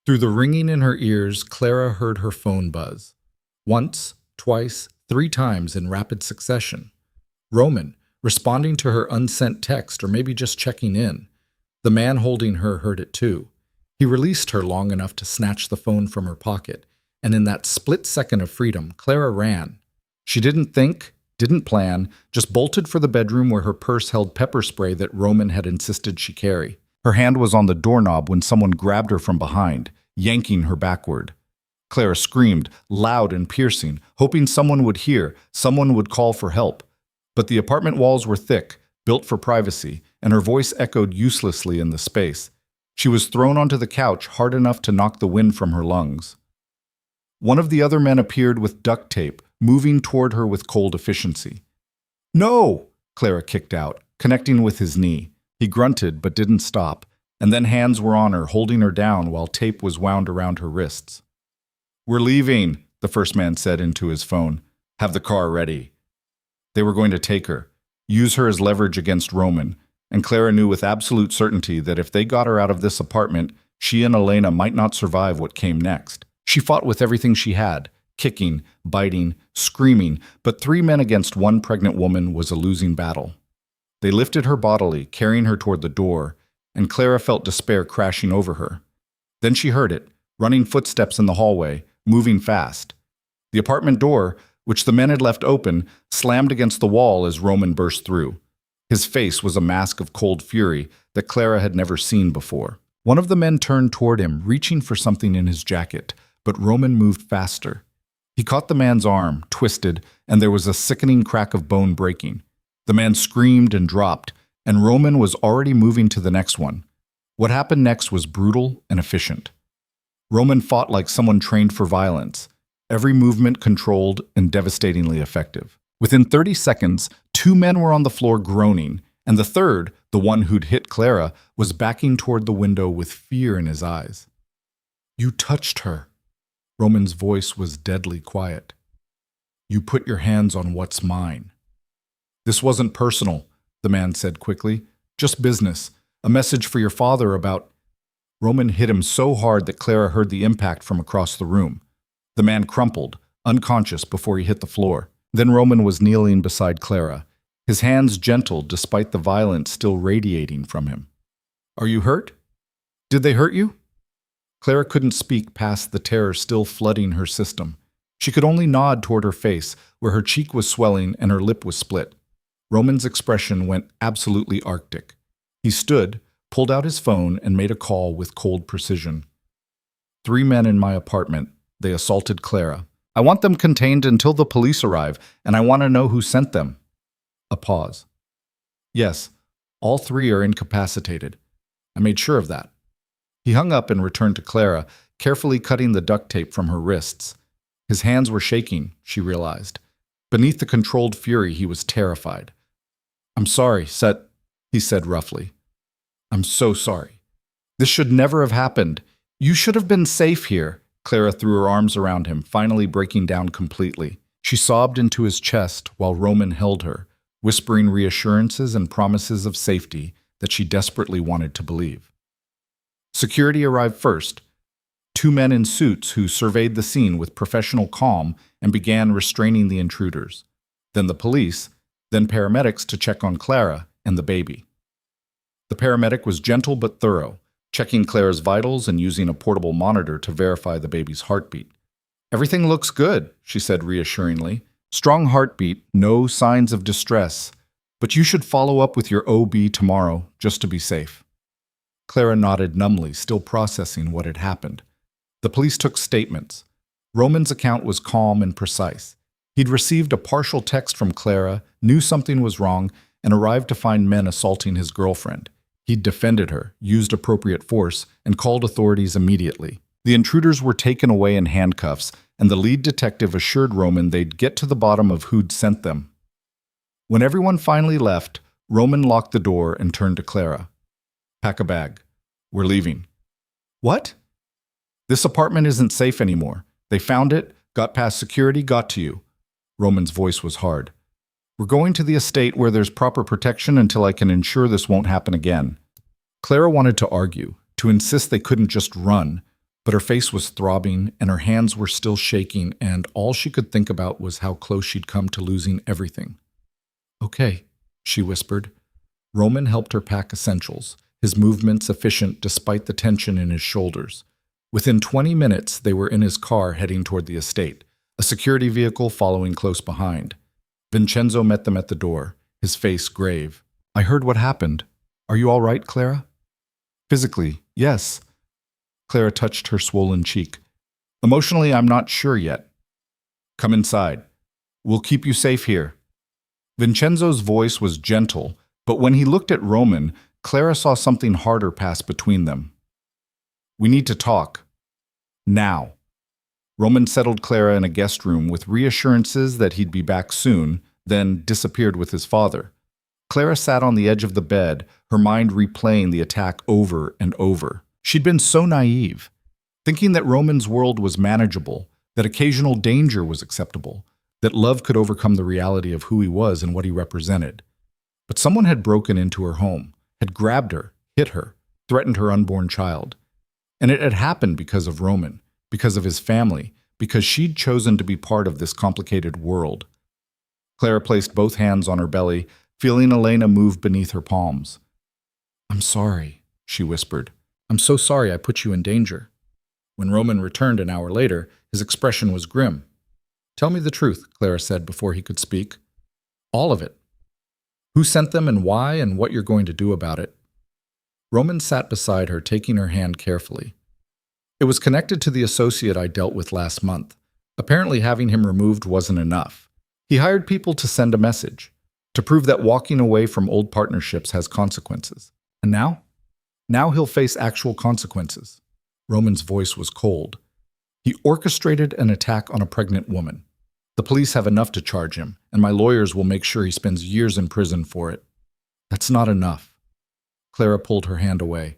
A: Through the ringing in her ears, Clara heard her phone buzz. Once, twice, 3 times in rapid succession. Roman, responding to her unsent text or maybe just checking in. The man holding her heard it too. He released her long enough to snatch the phone from her pocket, and in that split second of freedom, Clara ran. She didn't think, didn't plan, just bolted for the bedroom where her purse held pepper spray that Roman had insisted she carry. Her hand was on the doorknob when someone grabbed her from behind, yanking her backward. Clara screamed, loud and piercing, hoping someone would hear, someone would call for help. But the apartment walls were thick, built for privacy, and her voice echoed uselessly in the space. She was thrown onto the couch hard enough to knock the wind from her lungs. One of the other men appeared with duct tape, moving toward her with cold efficiency. "No!" Clara kicked out, connecting with his knee. He grunted but didn't stop, and then hands were on her, holding her down while tape was wound around her wrists. "We're leaving," the first man said into his phone. "Have the car ready." They were going to take her, use her as leverage against Roman, and Clara knew with absolute certainty that if they got her out of this apartment, she and Elena might not survive what came next. She fought with everything she had, kicking, biting, screaming, but 3 men against 1 pregnant woman was a losing battle. They lifted her bodily, carrying her toward the door, and Clara felt despair crashing over her. Then she heard it, running footsteps in the hallway, moving fast. The apartment door, which the men had left open, slammed against the wall as Roman burst through. His face was a mask of cold fury that Clara had never seen before. One of the men turned toward him, reaching for something in his jacket, but Roman moved faster. He caught the man's arm, twisted, and there was a sickening crack of bone breaking. The man screamed and dropped, and Roman was already moving to the next one. What happened next was brutal and efficient. Roman fought like someone trained for violence, every movement controlled and devastatingly effective. Within 30 seconds, 2 men were on the floor groaning, and the third, the one who'd hit Clara, was backing toward the window with fear in his eyes. "You touched her." Roman's voice was deadly quiet. "You put your hands on what's mine." "This wasn't personal," the man said quickly. "Just business. A message for your father about—" Roman hit him so hard that Clara heard the impact from across the room. The man crumpled, unconscious before he hit the floor. Then Roman was kneeling beside Clara, his hands gentle despite the violence still radiating from him. "Are you hurt? Did they hurt you?" Clara couldn't speak past the terror still flooding her system. She could only nod toward her face, where her cheek was swelling and her lip was split. Roman's expression went absolutely arctic. He stood, pulled out his phone, and made a call with cold precision. 3 men in my apartment. They assaulted Clara. I want them contained until the police arrive, and I want to know who sent them. A pause. Yes, All three are incapacitated. I made sure of that. He hung up and returned to Clara, carefully cutting the duct tape from her wrists. His hands were shaking, she realized. Beneath the controlled fury, he was terrified. I'm sorry, he said roughly. I'm so sorry. This should never have happened. You should have been safe here. Clara threw her arms around him, finally breaking down completely. She sobbed into his chest while Roman held her, whispering reassurances and promises of safety that she desperately wanted to believe. Security arrived first. Two men in suits who surveyed the scene with professional calm and began restraining the intruders. Then the police, then paramedics to check on Clara and the baby. The paramedic was gentle but thorough, checking Clara's vitals and using a portable monitor to verify the baby's heartbeat. Everything looks good, she said reassuringly. Strong heartbeat, no signs of distress, but you should follow up with your OB tomorrow just to be safe. Clara nodded numbly, still processing what had happened. The police took statements. Roman's account was calm and precise. He'd received a partial text from Clara, knew something was wrong, and arrived to find men assaulting his girlfriend. He'd defended her, used appropriate force, and called authorities immediately. The intruders were taken away in handcuffs, and the lead detective assured Roman they'd get to the bottom of who'd sent them. When everyone finally left, Roman locked the door and turned to Clara. Pack a bag. We're leaving. What? This apartment isn't safe anymore. They found it, got past security, got to you. Roman's voice was hard. We're going to the estate where there's proper protection until I can ensure this won't happen again. Clara wanted to argue, to insist they couldn't just run, but her face was throbbing and her hands were still shaking, and all she could think about was how close she'd come to losing everything. Okay, she whispered. Roman helped her pack essentials, his movements efficient despite the tension in his shoulders. Within 20 minutes, they were in his car heading toward the estate, a security vehicle following close behind. Vincenzo met them at the door, his face grave. I heard what happened. Are you all right, Clara? Physically, yes. Clara touched her swollen cheek. Emotionally, I'm not sure yet. Come inside. We'll keep you safe here. Vincenzo's voice was gentle, but when he looked at Roman, Clara saw something harder pass between them. We need to talk. Now. Roman settled Clara in a guest room with reassurances that he'd be back soon, then disappeared with his father. Clara sat on the edge of the bed, her mind replaying the attack over and over. She'd been so naive, thinking that Roman's world was manageable, that occasional danger was acceptable, that love could overcome the reality of who he was and what he represented. But someone had broken into her home, had grabbed her, hit her, threatened her unborn child. And it had happened because of Roman, because of his family, because she'd chosen to be part of this complicated world. Clara placed both hands on her belly, feeling Elena move beneath her palms. I'm sorry, she whispered. I'm so sorry I put you in danger. When Roman returned an hour later, his expression was grim. Tell me the truth, Clara said before he could speak. All of it. Who sent them and why and what you're going to do about it. Roman sat beside her, taking her hand carefully. It was connected to the associate I dealt with last month. Apparently having him removed wasn't enough. He hired people to send a message, to prove that walking away from old partnerships has consequences. And now? Now he'll face actual consequences. Roman's voice was cold. He orchestrated an attack on a pregnant woman. The police have enough to charge him, and my lawyers will make sure he spends years in prison for it. That's not enough. Clara pulled her hand away.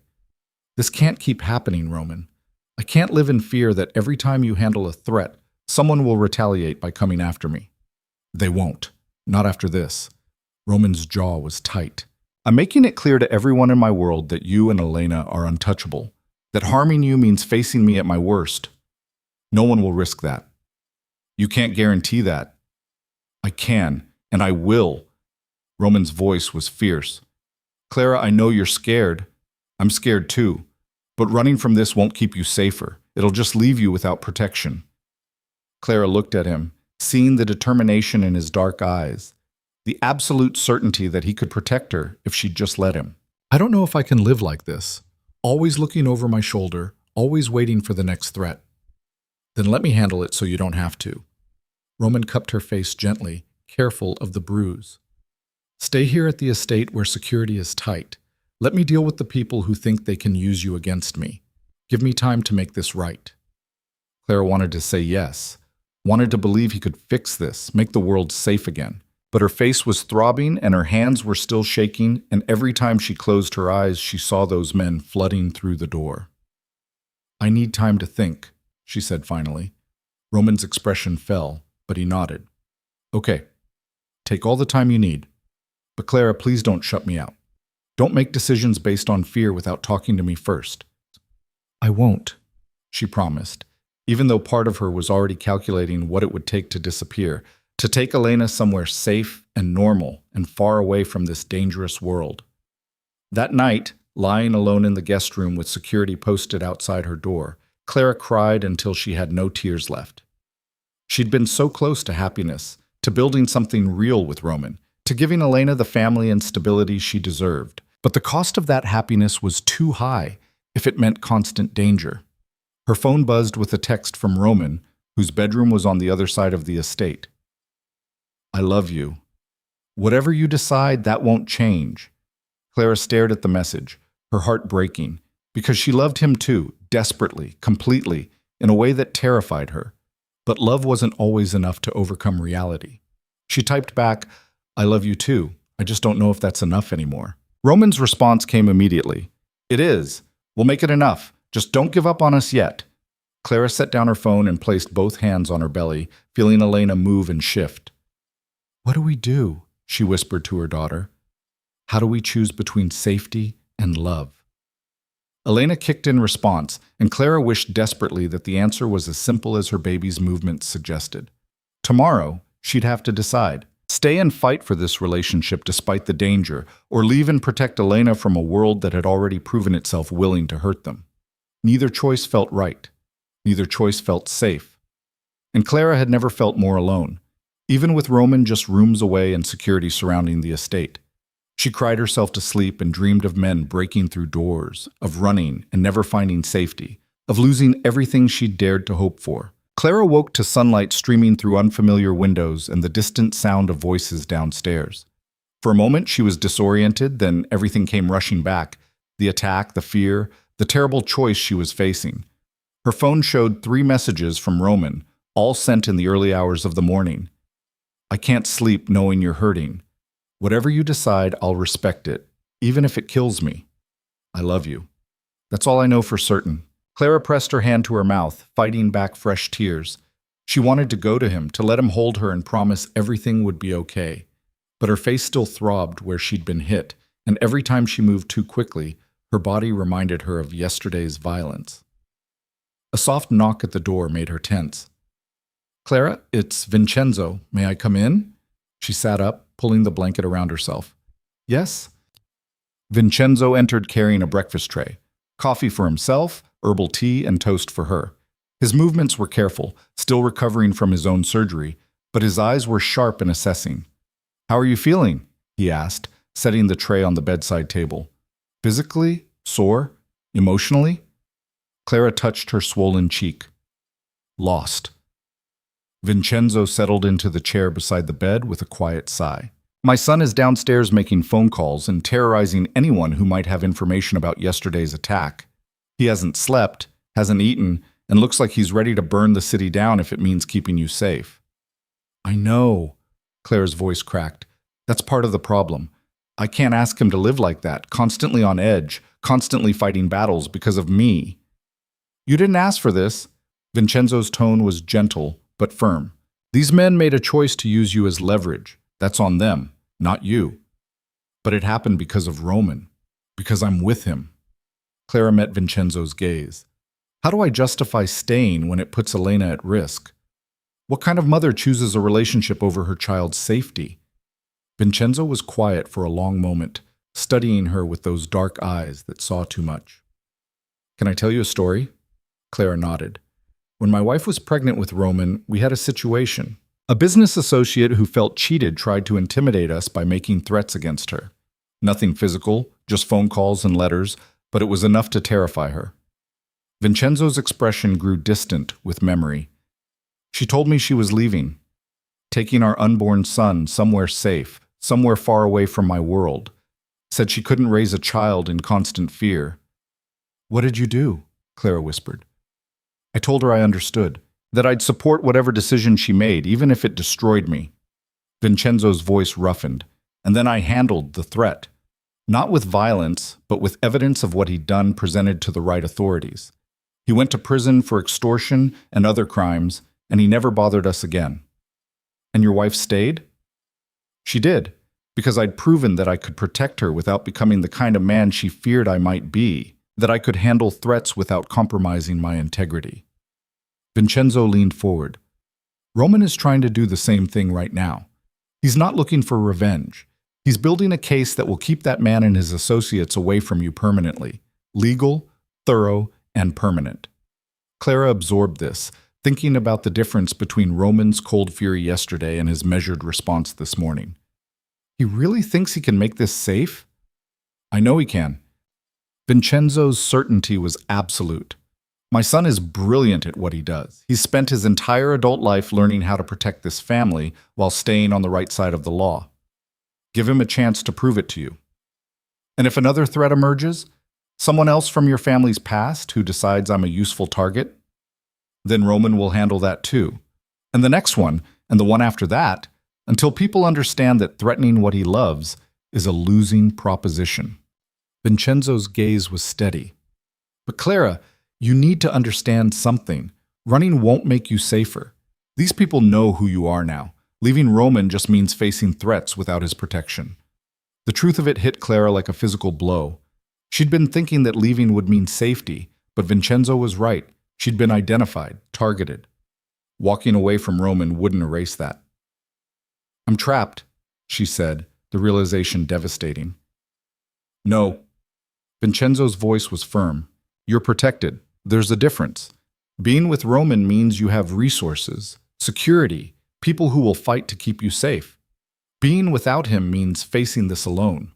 A: This can't keep happening, Roman. I can't live in fear that every time you handle a threat, someone will retaliate by coming after me. They won't. Not after this. Roman's jaw was tight. I'm making it clear to everyone in my world that you and Elena are untouchable, that harming you means facing me at my worst. No one will risk that. You can't guarantee that. I can, and I will. Roman's voice was fierce. Clara, I know you're scared. I'm scared too. But running from this won't keep you safer. It'll just leave you without protection. Clara looked at him, seeing the determination in his dark eyes, the absolute certainty that he could protect her if she'd just let him. I don't know if I can live like this, always looking over my shoulder, always waiting for the next threat. Then let me handle it so you don't have to. Roman cupped her face gently, careful of the bruise. Stay here at the estate where security is tight. Let me deal with the people who think they can use you against me. Give me time to make this right." Clara wanted to say yes, wanted to believe he could fix this, make the world safe again. But her face was throbbing and her hands were still shaking, and every time she closed her eyes, she saw those men flooding through the door. "I need time to think," she said finally. Roman's expression fell, but he nodded. "Okay, take all the time you need. But Clara, please don't shut me out. Don't make decisions based on fear without talking to me first." "I won't," she promised, even though part of her was already calculating what it would take to disappear, to take Elena somewhere safe and normal and far away from this dangerous world. That night, lying alone in the guest room with security posted outside her door, Clara cried until she had no tears left. She'd been so close to happiness, to building something real with Roman, to giving Elena the family and stability she deserved. But the cost of that happiness was too high if it meant constant danger. Her phone buzzed with a text from Roman, whose bedroom was on the other side of the estate. "I love you. Whatever you decide, that won't change." Clara stared at the message, her heart breaking, because she loved him too, desperately, completely, in a way that terrified her. But love wasn't always enough to overcome reality. She typed back, "I love you too. I just don't know if that's enough anymore." Roman's response came immediately. "It is. We'll make it enough. Just don't give up on us yet." Clara set down her phone and placed both hands on her belly, feeling Elena move and shift. "What do we do?" she whispered to her daughter. "How do we choose between safety and love?" Elena kicked in response, and Clara wished desperately that the answer was as simple as her baby's movements suggested. Tomorrow, she'd have to decide. Stay and fight for this relationship despite the danger, or leave and protect Elena from a world that had already proven itself willing to hurt them. Neither choice felt right. Neither choice felt safe. And Clara had never felt more alone, even with Roman just rooms away and security surrounding the estate. She cried herself to sleep and dreamed of men breaking through doors, of running and never finding safety, of losing everything she'd dared to hope for. Clara woke to sunlight streaming through unfamiliar windows and the distant sound of voices downstairs. For a moment, she was disoriented, then everything came rushing back. The attack, the fear, the terrible choice she was facing. Her phone showed 3 messages from Roman, all sent in the early hours of the morning. "I can't sleep knowing you're hurting. Whatever you decide, I'll respect it, even if it kills me. I love you. That's all I know for certain." Clara pressed her hand to her mouth, fighting back fresh tears. She wanted to go to him, to let him hold her and promise everything would be okay. But her face still throbbed where she'd been hit, and every time she moved too quickly, her body reminded her of yesterday's violence. A soft knock at the door made her tense. "Clara, it's Vincenzo. May I come in?" She sat up, pulling the blanket around herself. "Yes?" Vincenzo entered carrying a breakfast tray. Coffee for himself, herbal tea, and toast for her. His movements were careful, still recovering from his own surgery, but his eyes were sharp and assessing. "How are you feeling?" he asked, setting the tray on the bedside table. "Physically? Sore? Emotionally?" Clara touched her swollen cheek. "Lost." Vincenzo settled into the chair beside the bed with a quiet sigh. "My son is downstairs making phone calls and terrorizing anyone who might have information about yesterday's attack. He hasn't slept, hasn't eaten, and looks like he's ready to burn the city down if it means keeping you safe." "I know," Claire's voice cracked. "That's part of the problem. I can't ask him to live like that, constantly on edge, constantly fighting battles because of me." "You didn't ask for this." Vincenzo's tone was gentle, but firm. "These men made a choice to use you as leverage. That's on them, not you. But it happened because of Roman, because I'm with him." Clara met Vincenzo's gaze. "How do I justify staying when it puts Elena at risk? What kind of mother chooses a relationship over her child's safety?" Vincenzo was quiet for a long moment, studying her with those dark eyes that saw too much. "Can I tell you a story?" Clara nodded. "When my wife was pregnant with Roman, we had a situation. A business associate who felt cheated tried to intimidate us by making threats against her. Nothing physical, just phone calls and letters, but it was enough to terrify her." Vincenzo's expression grew distant with memory. "She told me she was leaving, taking our unborn son somewhere safe, somewhere far away from my world. Said she couldn't raise a child in constant fear. What did you do? Clara whispered. I told her I understood, that I'd support whatever decision she made, even if it destroyed me. Vincenzo's voice roughened, and then I handled the threat. Not with violence, but with evidence of what he'd done presented to the right authorities. He went to prison for extortion and other crimes, and he never bothered us again. And your wife stayed? She did, because I'd proven that I could protect her without becoming the kind of man she feared I might be, that I could handle threats without compromising my integrity. Vincenzo leaned forward. Roman is trying to do the same thing right now. He's not looking for revenge. He's building a case that will keep that man and his associates away from you permanently. Legal, thorough, and permanent. Clara absorbed this, thinking about the difference between Roman's cold fury yesterday and his measured response this morning. He really thinks he can make this safe? I know he can. Vincenzo's certainty was absolute. My son is brilliant at what he does. He's spent his entire adult life learning how to protect this family while staying on the right side of the law. Give him a chance to prove it to you. And if another threat emerges, someone else from your family's past who decides I'm a useful target, then Roman will handle that too. And the next one, and the one after that, until people understand that threatening what he loves is a losing proposition. Vincenzo's gaze was steady. But Clara, you need to understand something. Running won't make you safer. These people know who you are now. Leaving Roman just means facing threats without his protection. The truth of it hit Clara like a physical blow. She'd been thinking that leaving would mean safety, but Vincenzo was right. She'd been identified, targeted. Walking away from Roman wouldn't erase that. I'm trapped, she said, the realization devastating. No. Vincenzo's voice was firm. You're protected. There's a difference. Being with Roman means you have resources, security, people who will fight to keep you safe. Being without him means facing this alone.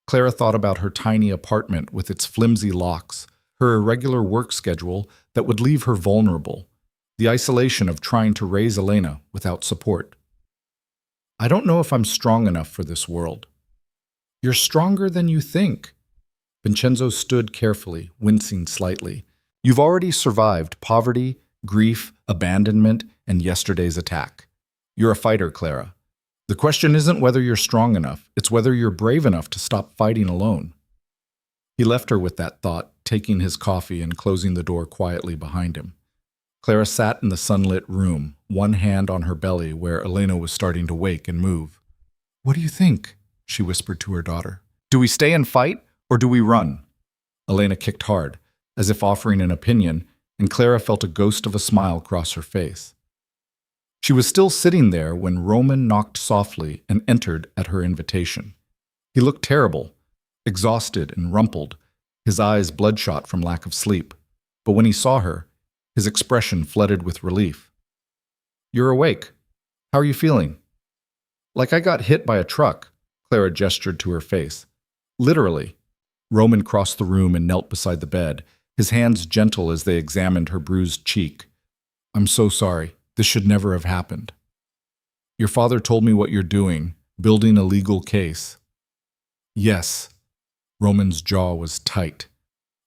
A: Clara thought about her tiny apartment with its flimsy locks, her irregular work schedule that would leave her vulnerable, the isolation of trying to raise Elena without support. I don't know if I'm strong enough for this world. You're stronger than you think. Vincenzo stood carefully, wincing slightly. You've already survived poverty, grief, abandonment, and yesterday's attack. You're a fighter, Clara. The question isn't whether you're strong enough, it's whether you're brave enough to stop fighting alone. He left her with that thought, taking his coffee and closing the door quietly behind him. Clara sat in the sunlit room, one hand on her belly where Elena was starting to wake and move. What do you think? She whispered to her daughter. Do we stay and fight, or do we run? Elena kicked hard, as if offering an opinion, and Clara felt a ghost of a smile cross her face. She was still sitting there when Roman knocked softly and entered at her invitation. He looked terrible, exhausted and rumpled, his eyes bloodshot from lack of sleep. But when he saw her, his expression flooded with relief. You're awake. How are you feeling? Like I got hit by a truck, Clara gestured to her face. Literally. Roman crossed the room and knelt beside the bed, his hands gentle as they examined her bruised cheek. I'm so sorry. This should never have happened. Your father told me what you're doing, building a legal case. Yes. Roman's jaw was tight.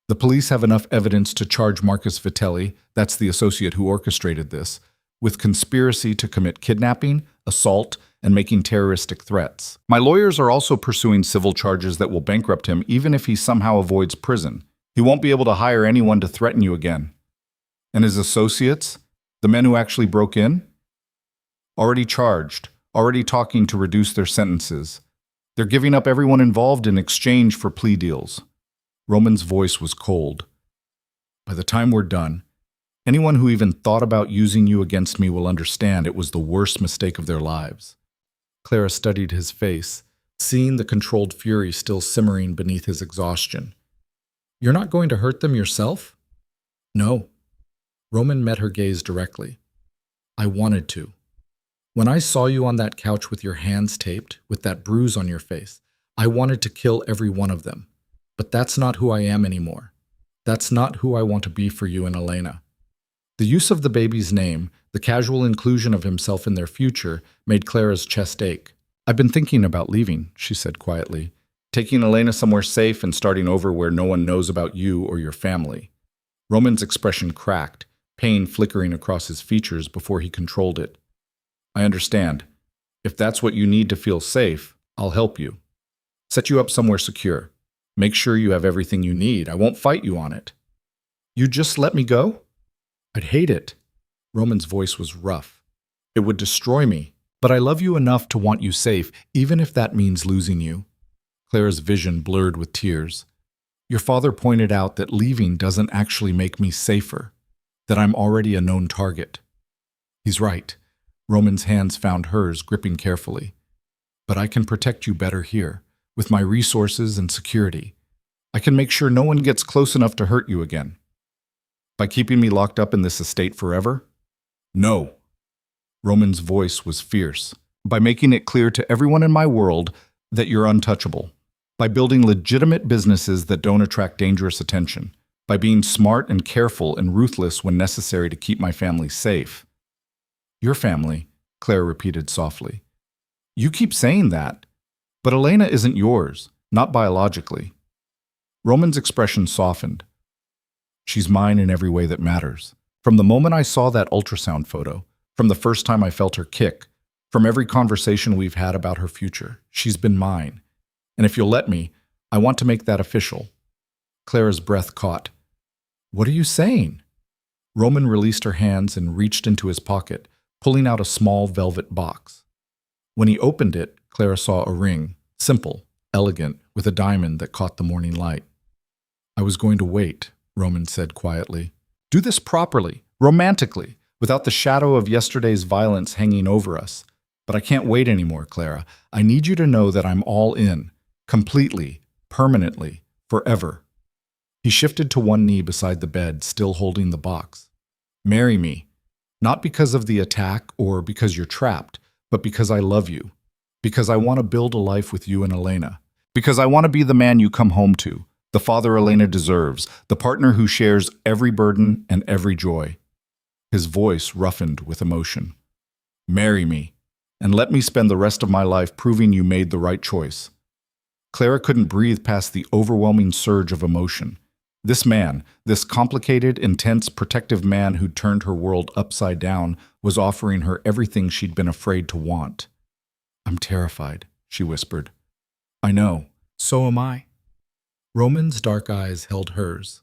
A: The police have enough evidence to charge Marcus Vitelli, that's the associate who orchestrated this, with conspiracy to commit kidnapping, assault, and making terroristic threats. My lawyers are also pursuing civil charges that will bankrupt him even if he somehow avoids prison. He won't be able to hire anyone to threaten you again. And his associates? The men who actually broke in? Already charged, already talking to reduce their sentences. They're giving up everyone involved in exchange for plea deals. Roman's voice was cold. By the time we're done, anyone who even thought about using you against me will understand it was the worst mistake of their lives. Clara studied his face, seeing the controlled fury still simmering beneath his exhaustion. You're not going to hurt them yourself? No. Roman met her gaze directly. I wanted to. When I saw you on that couch with your hands taped, with that bruise on your face, I wanted to kill every one of them. But that's not who I am anymore. That's not who I want to be for you and Elena. The use of the baby's name, the casual inclusion of himself in their future, made Clara's chest ache. I've been thinking about leaving, she said quietly. Taking Elena somewhere safe and starting over where no one knows about you or your family. Roman's expression cracked, pain flickering across his features before he controlled it. I understand. If that's what you need to feel safe, I'll help you. Set you up somewhere secure. Make sure you have everything you need. I won't fight you on it. You just let me go? I'd hate it. Roman's voice was rough. It would destroy me, but I love you enough to want you safe, even if that means losing you. Clara's vision blurred with tears. Your father pointed out that leaving doesn't actually make me safer, that I'm already a known target. He's right. Roman's hands found hers, gripping carefully. But I can protect you better here, with my resources and security. I can make sure no one gets close enough to hurt you again. By keeping me locked up in this estate forever? No. Roman's voice was fierce. By making it clear to everyone in my world that you're untouchable. By building legitimate businesses that don't attract dangerous attention. By being smart and careful and ruthless when necessary to keep my family safe. Your family, Claire repeated softly. You keep saying that, but Elena isn't yours, not biologically. Roman's expression softened. She's mine in every way that matters. From the moment I saw that ultrasound photo, from the first time I felt her kick, from every conversation we've had about her future, she's been mine. And if you'll let me, I want to make that official. Clara's breath caught. What are you saying? Roman released her hands and reached into his pocket, pulling out a small velvet box. When he opened it, Clara saw a ring, simple, elegant, with a diamond that caught the morning light. I was going to wait, Roman said quietly. Do this properly, romantically, without the shadow of yesterday's violence hanging over us. But I can't wait anymore, Clara. I need you to know that I'm all in, completely, permanently, forever. He shifted to one knee beside the bed, still holding the box. Marry me, not because of the attack or because you're trapped, but because I love you, because I want to build a life with you and Elena, because I want to be the man you come home to, the father Elena deserves, the partner who shares every burden and every joy. His voice roughened with emotion. Marry me, and let me spend the rest of my life proving you made the right choice. Clara couldn't breathe past the overwhelming surge of emotion. This man, this complicated, intense, protective man who'd turned her world upside down, was offering her everything she'd been afraid to want. I'm terrified, she whispered. I know. So am I. Roman's dark eyes held hers.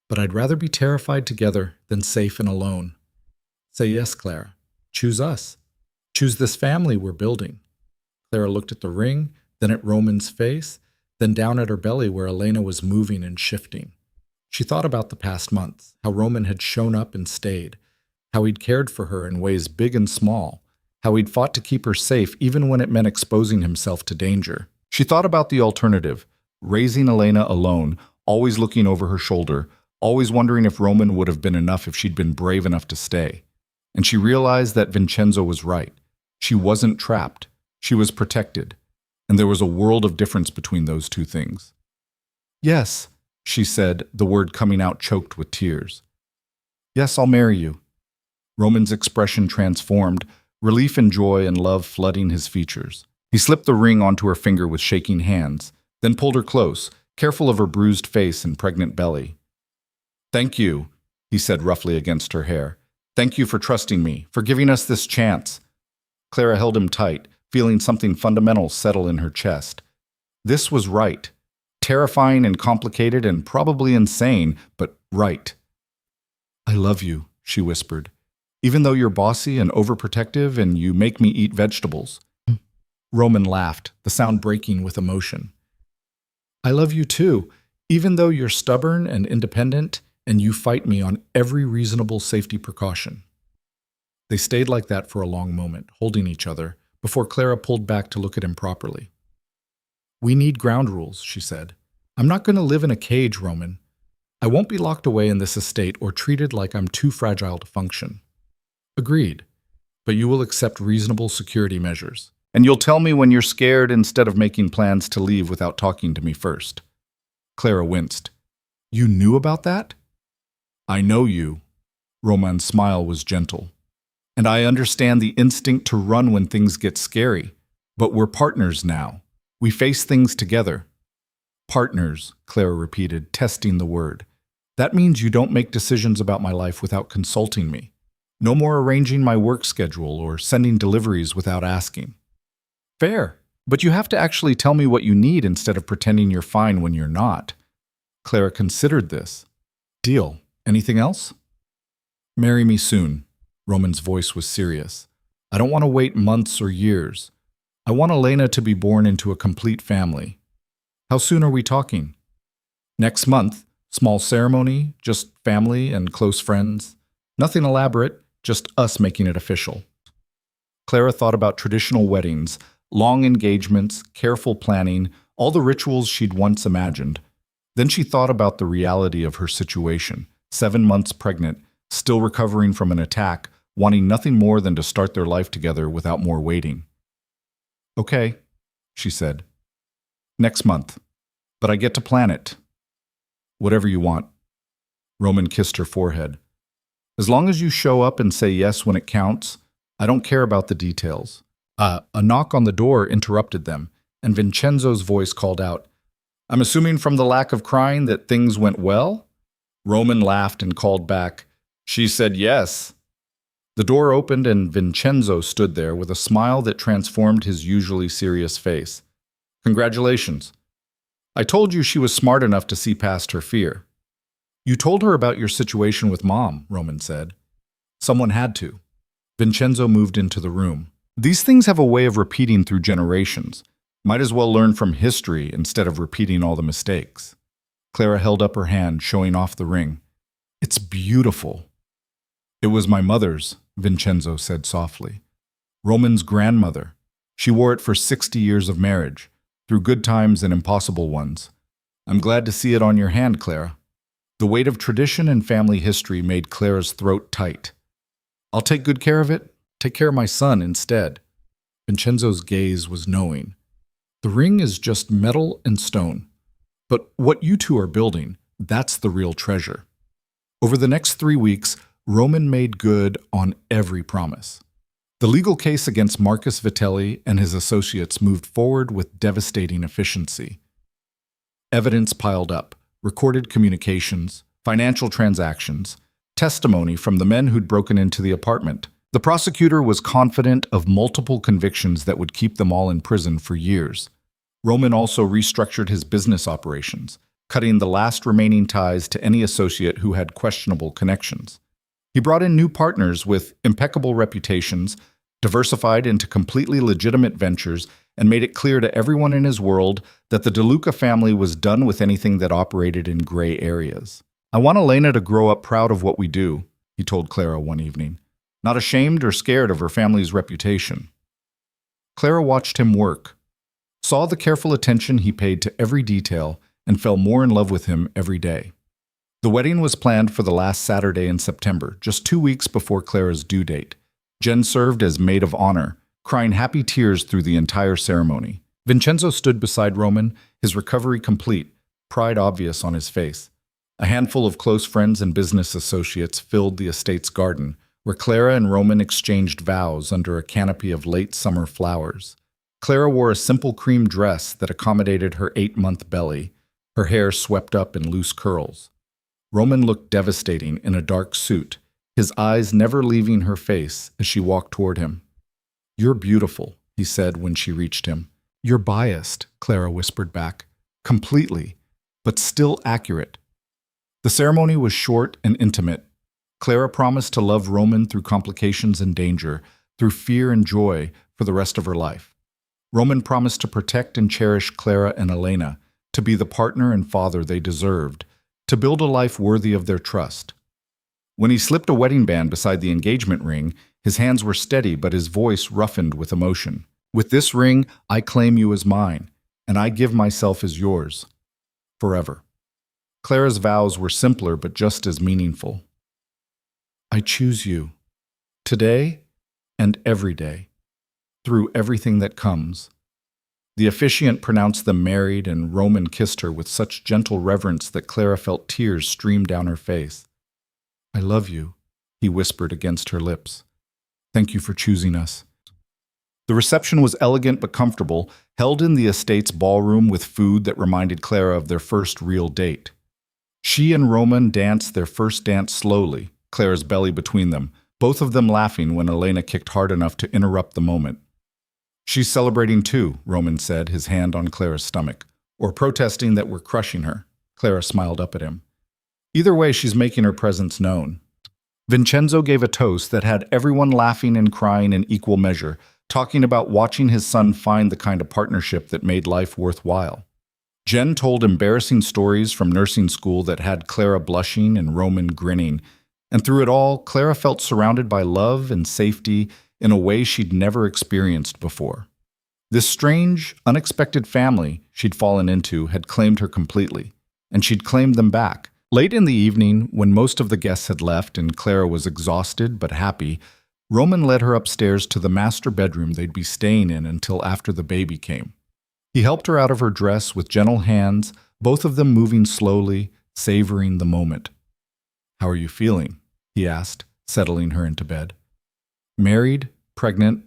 A: But I'd rather be terrified together than safe and alone. Say yes, Clara. Choose us. Choose this family we're building. Clara looked at the ring, then at Roman's face, then down at her belly where Elena was moving and shifting. She thought about the past months, how Roman had shown up and stayed, how he'd cared for her in ways big and small, how he'd fought to keep her safe even when it meant exposing himself to danger. She thought about the alternative, raising Elena alone, always looking over her shoulder, always wondering if Roman would have been enough if she'd been brave enough to stay. And she realized that Vincenzo was right. She wasn't trapped. She was protected. And there was a world of difference between those two things. Yes, she said, the word coming out choked with tears. Yes, I'll marry you. Roman's expression transformed, relief and joy and love flooding his features. He slipped the ring onto her finger with shaking hands, then pulled her close, careful of her bruised face and pregnant belly. Thank you, he said roughly against her hair. Thank you for trusting me, for giving us this chance. Clara held him tight, feeling something fundamental settle in her chest. This was right. Terrifying and complicated and probably insane, but right. I love you, she whispered, even though you're bossy and overprotective and you make me eat vegetables. Roman laughed, the sound breaking with emotion. I love you too, even though you're stubborn and independent and you fight me on every reasonable safety precaution. They stayed like that for a long moment, holding each other, before Clara pulled back to look at him properly. We need ground rules, she said. I'm not going to live in a cage, Roman. I won't be locked away in this estate or treated like I'm too fragile to function. Agreed. But you will accept reasonable security measures. And you'll tell me when you're scared instead of making plans to leave without talking to me first. Clara winced. You knew about that? I know you. Roman's smile was gentle. And I understand the instinct to run when things get scary. But we're partners now. We face things together. Partners, Clara repeated, testing the word. That means you don't make decisions about my life without consulting me. No more arranging my work schedule or sending deliveries without asking. Fair, but you have to actually tell me what you need instead of pretending you're fine when you're not. Clara considered this. Deal. Anything else? Marry me soon. Roman's voice was serious. I don't want to wait months or years. I want Elena to be born into a complete family. How soon are we talking? Next month. Small ceremony, just family and close friends. Nothing elaborate, just us making it official. Clara thought about traditional weddings, long engagements, careful planning, all the rituals she'd once imagined. Then she thought about the reality of her situation, 7 months pregnant, still recovering from an attack, wanting nothing more than to start their life together without more waiting. Okay, she said. Next month. But I get to plan it. Whatever you want. Roman kissed her forehead. As long as you show up and say yes when it counts, I don't care about the details. A knock on the door interrupted them, and Vincenzo's voice called out, I'm assuming from the lack of crying that things went well? Roman laughed and called back, She said yes. The door opened and Vincenzo stood there with a smile that transformed his usually serious face. Congratulations. I told you she was smart enough to see past her fear. You told her about your situation with Mom, Roman said. Someone had to. Vincenzo moved into the room. These things have a way of repeating through generations. Might as well learn from history instead of repeating all the mistakes. Clara held up her hand, showing off the ring. It's beautiful. It was my mother's, Vincenzo said softly. Roman's grandmother. She wore it for 60 years of marriage. Through good times and impossible ones. I'm glad to see it on your hand, Clara. The weight of tradition and family history made Clara's throat tight. I'll take good care of it. Take care of my son instead. Vincenzo's gaze was knowing. The ring is just metal and stone. But what you two are building, that's the real treasure. Over the next 3 weeks, Roman made good on every promise. The legal case against Marcus Vitelli and his associates moved forward with devastating efficiency. Evidence piled up, recorded communications, financial transactions, testimony from the men who'd broken into the apartment. The prosecutor was confident of multiple convictions that would keep them all in prison for years. Roman also restructured his business operations, cutting the last remaining ties to any associate who had questionable connections. He brought in new partners with impeccable reputations, diversified into completely legitimate ventures, and made it clear to everyone in his world that the DeLuca family was done with anything that operated in gray areas. I want Elena to grow up proud of what we do, he told Clara one evening, not ashamed or scared of her family's reputation. Clara watched him work, saw the careful attention he paid to every detail, and fell more in love with him every day. The wedding was planned for the last Saturday in September, just 2 weeks before Clara's due date. Jen served as maid of honor, crying happy tears through the entire ceremony. Vincenzo stood beside Roman, his recovery complete, pride obvious on his face. A handful of close friends and business associates filled the estate's garden, where Clara and Roman exchanged vows under a canopy of late summer flowers. Clara wore a simple cream dress that accommodated her 8-month belly, her hair swept up in loose curls. Roman looked devastating in a dark suit, his eyes never leaving her face as she walked toward him. You're beautiful, he said when she reached him. You're biased, Clara whispered back. Completely, but still accurate. The ceremony was short and intimate. Clara promised to love Roman through complications and danger, through fear and joy for the rest of her life. Roman promised to protect and cherish Clara and Elena, to be the partner and father they deserved, to build a life worthy of their trust. When he slipped a wedding band beside the engagement ring, his hands were steady but his voice roughened with emotion. With this ring, I claim you as mine, and I give myself as yours. Forever. Clara's vows were simpler but just as meaningful. I choose you. Today and every day. Through everything that comes. The officiant pronounced them married, and Roman kissed her with such gentle reverence that Clara felt tears stream down her face. I love you, he whispered against her lips. Thank you for choosing us. The reception was elegant but comfortable, held in the estate's ballroom with food that reminded Clara of their first real date. She and Roman danced their first dance slowly, Clara's belly between them, both of them laughing when Elena kicked hard enough to interrupt the moment. "She's celebrating too," Roman said, his hand on Clara's stomach. "Or protesting that we're crushing her." Clara smiled up at him. "Either way, she's making her presence known." Vincenzo gave a toast that had everyone laughing and crying in equal measure, talking about watching his son find the kind of partnership that made life worthwhile. Jen told embarrassing stories from nursing school that had Clara blushing and Roman grinning, and through it all, Clara felt surrounded by love and safety in a way she'd never experienced before. This strange, unexpected family she'd fallen into had claimed her completely, and she'd claimed them back. Late in the evening, when most of the guests had left and Clara was exhausted but happy, Roman led her upstairs to the master bedroom they'd be staying in until after the baby came. He helped her out of her dress with gentle hands, both of them moving slowly, savoring the moment. "How are you feeling?" he asked, settling her into bed. "Married, pregnant,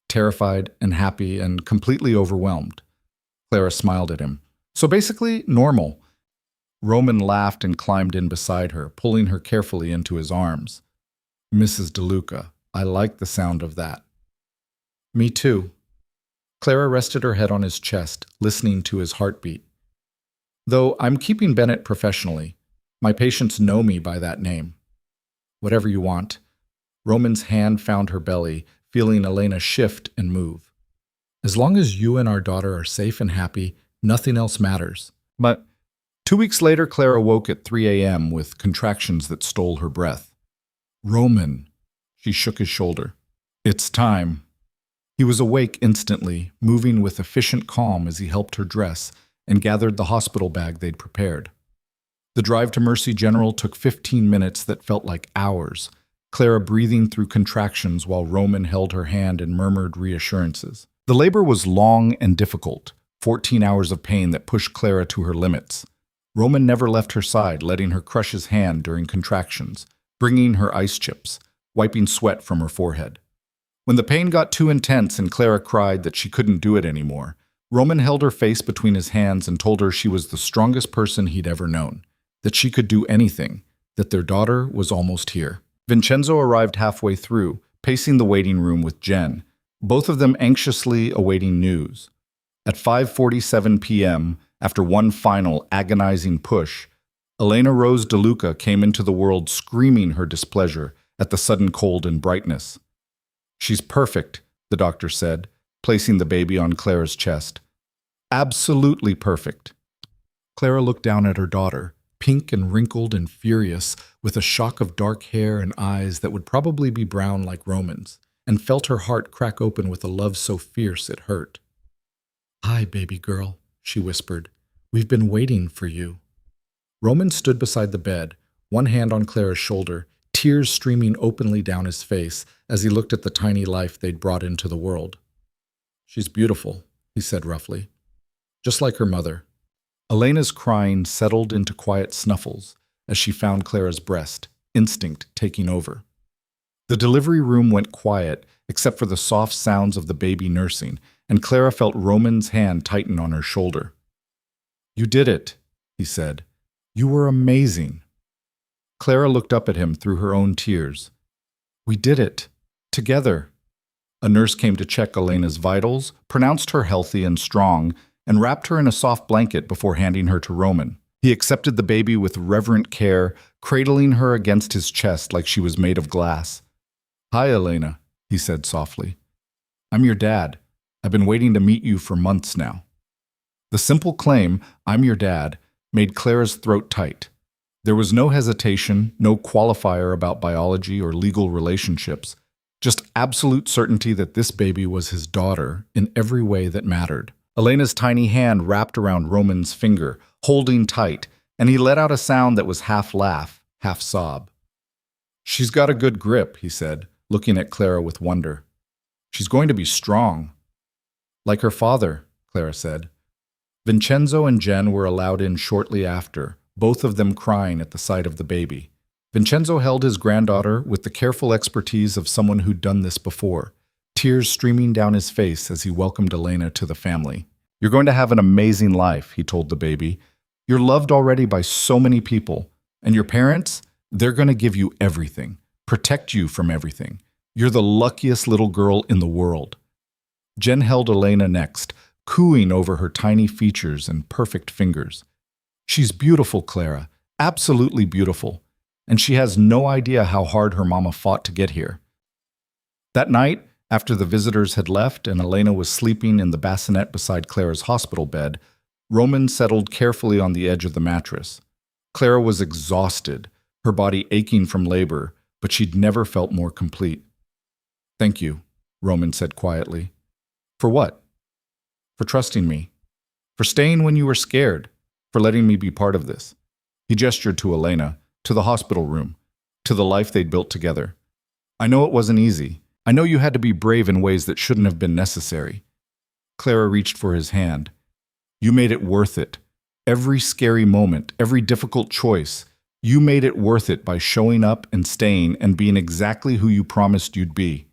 A: terrified and happy and completely overwhelmed." Clara smiled at him. "So basically, normal." Roman laughed and climbed in beside her, pulling her carefully into his arms. "Mrs. DeLuca, I like the sound of that." "Me too." Clara rested her head on his chest, listening to his heartbeat. "Though I'm keeping Bennett professionally. My patients know me by that name." "Whatever you want." Roman's hand found her belly, feeling Elena shift and move. "As long as you and our daughter are safe and happy, nothing else matters." But 2 weeks later, Clara woke at 3 a.m. with contractions that stole her breath. "Roman." She shook his shoulder. "It's time." He was awake instantly, moving with efficient calm as he helped her dress and gathered the hospital bag they'd prepared. The drive to Mercy General took 15 minutes that felt like hours, Clara breathing through contractions while Roman held her hand and murmured reassurances. The labor was long and difficult, 14 hours of pain that pushed Clara to her limits. Roman never left her side, letting her crush his hand during contractions, bringing her ice chips, wiping sweat from her forehead. When the pain got too intense and Clara cried that she couldn't do it anymore, Roman held her face between his hands and told her she was the strongest person he'd ever known, that she could do anything, that their daughter was almost here. Vincenzo arrived halfway through, pacing the waiting room with Jen, both of them anxiously awaiting news. At 5:47 p.m., after one final agonizing push, Elena Rose DeLuca came into the world screaming her displeasure at the sudden cold and brightness. "She's perfect," the doctor said, placing the baby on Clara's chest. "Absolutely perfect." Clara looked down at her daughter, pink and wrinkled and furious, with a shock of dark hair and eyes that would probably be brown like Roman's, and felt her heart crack open with a love so fierce it hurt. "Hi, baby girl," she whispered. "We've been waiting for you." Roman stood beside the bed, one hand on Clara's shoulder, tears streaming openly down his face as he looked at the tiny life they'd brought into the world. "She's beautiful," he said roughly. "Just like her mother." Elena's crying settled into quiet snuffles as she found Clara's breast, instinct taking over. The delivery room went quiet except for the soft sounds of the baby nursing, and Clara felt Roman's hand tighten on her shoulder. "You did it," he said. "You were amazing." Clara looked up at him through her own tears. "We did it. Together." A nurse came to check Elena's vitals, pronounced her healthy and strong, and wrapped her in a soft blanket before handing her to Roman. He accepted the baby with reverent care, cradling her against his chest like she was made of glass. "Hi, Elena," he said softly. "I'm your dad. I've been waiting to meet you for months now." The simple claim, "I'm your dad," made Clara's throat tight. There was no hesitation, no qualifier about biology or legal relationships, just absolute certainty that this baby was his daughter in every way that mattered. Elena's tiny hand wrapped around Roman's finger, holding tight, and he let out a sound that was half laugh, half sob. "She's got a good grip," he said, looking at Clara with wonder. "She's going to be strong." "Like her father," Clara said. Vincenzo and Jen were allowed in shortly after, both of them crying at the sight of the baby. Vincenzo held his granddaughter with the careful expertise of someone who'd done this before, tears streaming down his face as he welcomed Elena to the family. "You're going to have an amazing life," he told the baby. "You're loved already by so many people. And your parents, they're going to give you everything, protect you from everything. You're the luckiest little girl in the world." Jen held Elena next, cooing over her tiny features and perfect fingers. "She's beautiful, Clara, absolutely beautiful. And she has no idea how hard her mama fought to get here." That night, after the visitors had left and Elena was sleeping in the bassinet beside Clara's hospital bed, Roman settled carefully on the edge of the mattress. Clara was exhausted, her body aching from labor, but she'd never felt more complete. "Thank you," Roman said quietly. "For what?" "For trusting me. For staying when you were scared. For letting me be part of this." He gestured to Elena, to the hospital room, to the life they'd built together. "I know it wasn't easy. I know you had to be brave in ways that shouldn't have been necessary." Clara reached for his hand. "You made it worth it. Every scary moment, every difficult choice, you made it worth it by showing up and staying and being exactly who you promised you'd be."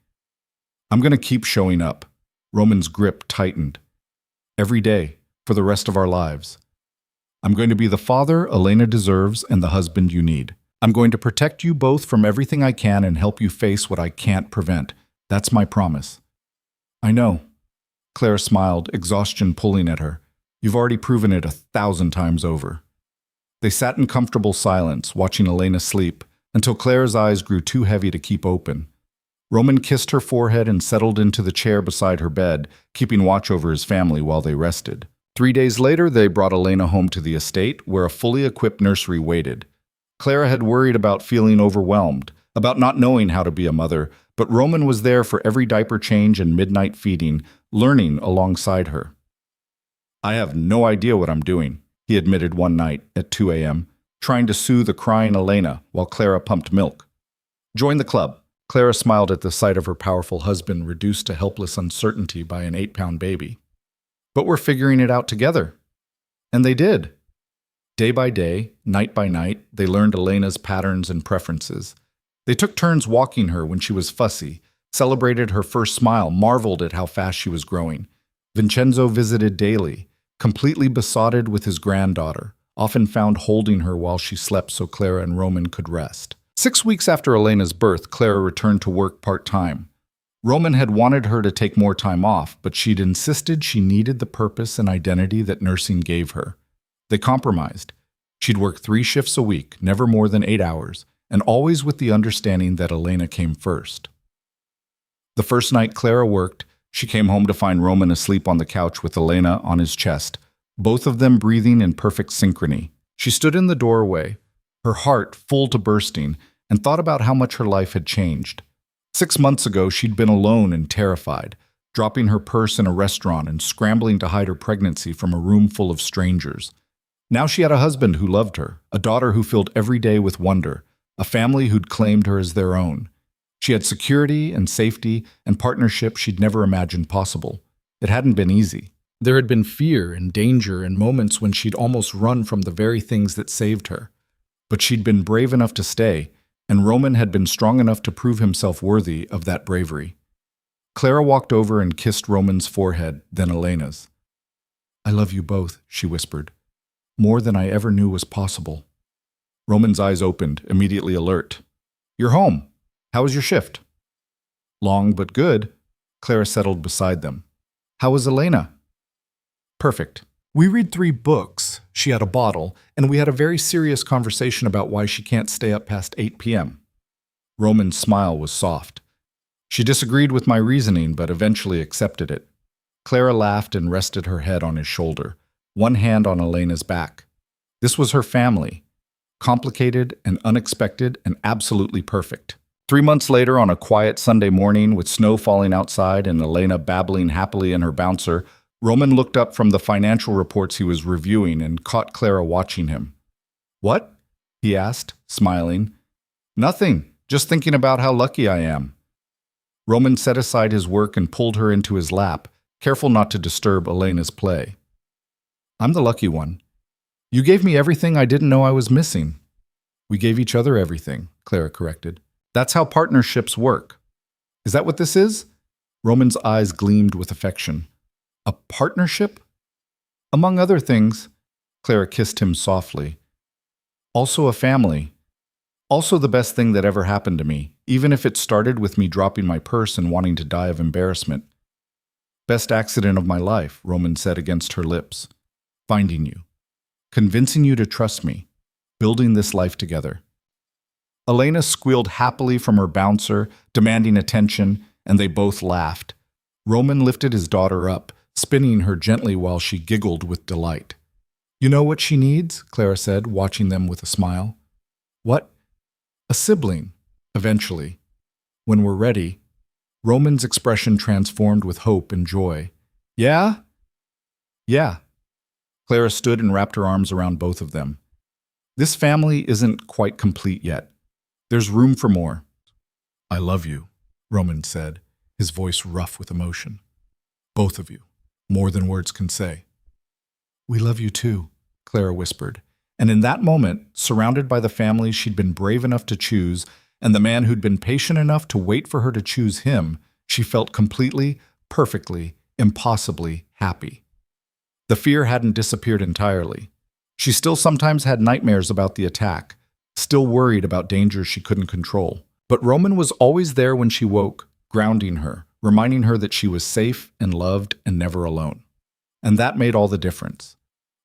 A: "I'm going to keep showing up." Roman's grip tightened. "Every day, for the rest of our lives. I'm going to be the father Elena deserves and the husband you need. I'm going to protect you both from everything I can and help you face what I can't prevent. That's my promise." "I know." Clara smiled, exhaustion pulling at her. "You've already proven it 1,000 times over." They sat in comfortable silence, watching Elena sleep, until Clara's eyes grew too heavy to keep open. Roman kissed her forehead and settled into the chair beside her bed, keeping watch over his family while they rested. 3 days later, they brought Elena home to the estate, where a fully equipped nursery waited. Clara had worried about feeling overwhelmed, about not knowing how to be a mother, but Roman was there for every diaper change and midnight feeding, learning alongside her. "I have no idea what I'm doing," he admitted one night at 2 a.m., trying to soothe a crying Elena while Clara pumped milk. "Join the club." Clara smiled at the sight of her powerful husband reduced to helpless uncertainty by an 8-pound baby. "But we're figuring it out together." And they did. Day by day, night by night, they learned Elena's patterns and preferences. They took turns walking her when she was fussy, celebrated her first smile, marveled at how fast she was growing. Vincenzo visited daily, completely besotted with his granddaughter, often found holding her while she slept so Clara and Roman could rest. 6 weeks after Elena's birth, Clara returned to work part-time. Roman had wanted her to take more time off, but she'd insisted she needed the purpose and identity that nursing gave her. They compromised. She'd work 3 shifts a week, never more than 8 hours, and always with the understanding that Elena came first. The first night Clara worked, she came home to find Roman asleep on the couch with Elena on his chest, both of them breathing in perfect synchrony. She stood in the doorway, her heart full to bursting, and thought about how much her life had changed. 6 months ago, she'd been alone and terrified, dropping her purse in a restaurant and scrambling to hide her pregnancy from a room full of strangers. Now she had a husband who loved her, a daughter who filled every day with wonder, a family who'd claimed her as their own. She had security and safety and partnership she'd never imagined possible. It hadn't been easy. There had been fear and danger and moments when she'd almost run from the very things that saved her. But she'd been brave enough to stay, and Roman had been strong enough to prove himself worthy of that bravery. Clara walked over and kissed Roman's forehead, then Elena's. "I love you both," she whispered. "More than I ever knew was possible." Roman's eyes opened, immediately alert. "You're home. How was your shift?" "Long but good." Clara settled beside them. "How was Elena?" "Perfect. We read 3 books, she had a bottle, and we had a very serious conversation about why she can't stay up past 8 p.m. Roman's smile was soft. She disagreed with my reasoning, but eventually accepted it. Clara laughed and rested her head on his shoulder, one hand on Elena's back. This was her family. Complicated and unexpected and absolutely perfect. 3 months later, on a quiet Sunday morning with snow falling outside and Elena babbling happily in her bouncer, Roman looked up from the financial reports he was reviewing and caught Clara watching him. "What?" he asked, smiling. "Nothing, just thinking about how lucky I am." Roman set aside his work and pulled her into his lap, careful not to disturb Elena's play. "I'm the lucky one. You gave me everything I didn't know I was missing." "We gave each other everything," Clara corrected. "That's how partnerships work." "Is that what this is?" Roman's eyes gleamed with affection. A partnership? Among other things, Clara kissed him softly. Also a family. Also the best thing that ever happened to me, even if it started with me dropping my purse and wanting to die of embarrassment. Best accident of my life, Roman said against her lips. Finding you. Convincing you to trust me. Building this life together. Elena squealed happily from her bouncer, demanding attention, and they both laughed. Roman lifted his daughter up, spinning her gently while she giggled with delight. You know what she needs? Clara said, watching them with a smile. What? A sibling, eventually. When we're ready. Roman's expression transformed with hope and joy. Yeah? Yeah. Clara stood and wrapped her arms around both of them. This family isn't quite complete yet. There's room for more. I love you, Roman said, his voice rough with emotion. Both of you, more than words can say. We love you too, Clara whispered. And in that moment, surrounded by the family she'd been brave enough to choose, and the man who'd been patient enough to wait for her to choose him, she felt completely, perfectly, impossibly happy. The fear hadn't disappeared entirely. She still sometimes had nightmares about the attack, still worried about dangers she couldn't control. But Roman was always there when she woke, grounding her, reminding her that she was safe and loved and never alone. And that made all the difference.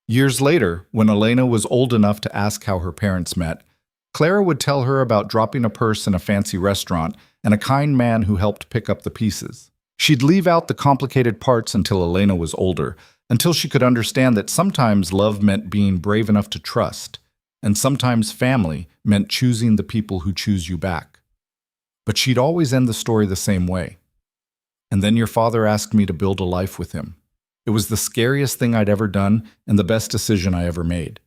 A: Years later, when Elena was old enough to ask how her parents met, Clara would tell her about dropping a purse in a fancy restaurant and a kind man who helped pick up the pieces. She'd leave out the complicated parts until Elena was older, until she could understand that sometimes love meant being brave enough to trust, and sometimes family meant choosing the people who choose you back. But she'd always end the story the same way. And then your father asked me to build a life with him. It was the scariest thing I'd ever done and the best decision I ever made.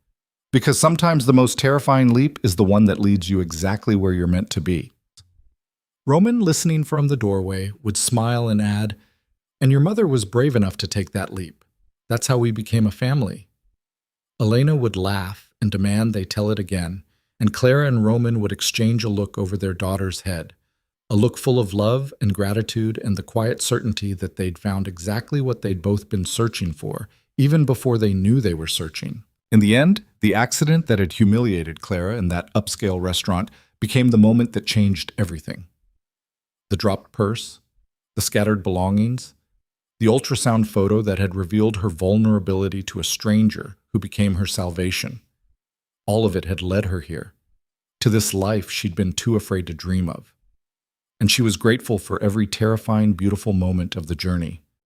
A: Because sometimes the most terrifying leap is the one that leads you exactly where you're meant to be. Roman, listening from the doorway, would smile and add, and your mother was brave enough to take that leap. That's how we became a family. Elena would laugh and demand they tell it again, and Clara and Roman would exchange a look over their daughter's head, a look full of love and gratitude and the quiet certainty that they'd found exactly what they'd both been searching for, even before they knew they were searching. In the end, the accident that had humiliated Clara in that upscale restaurant became the moment that changed everything. The dropped purse, the scattered belongings, the ultrasound photo that had revealed her vulnerability to a stranger who became her salvation. All of it had led her here, to this life she'd been too afraid to dream of. And she was grateful for every terrifying, beautiful moment of the journey.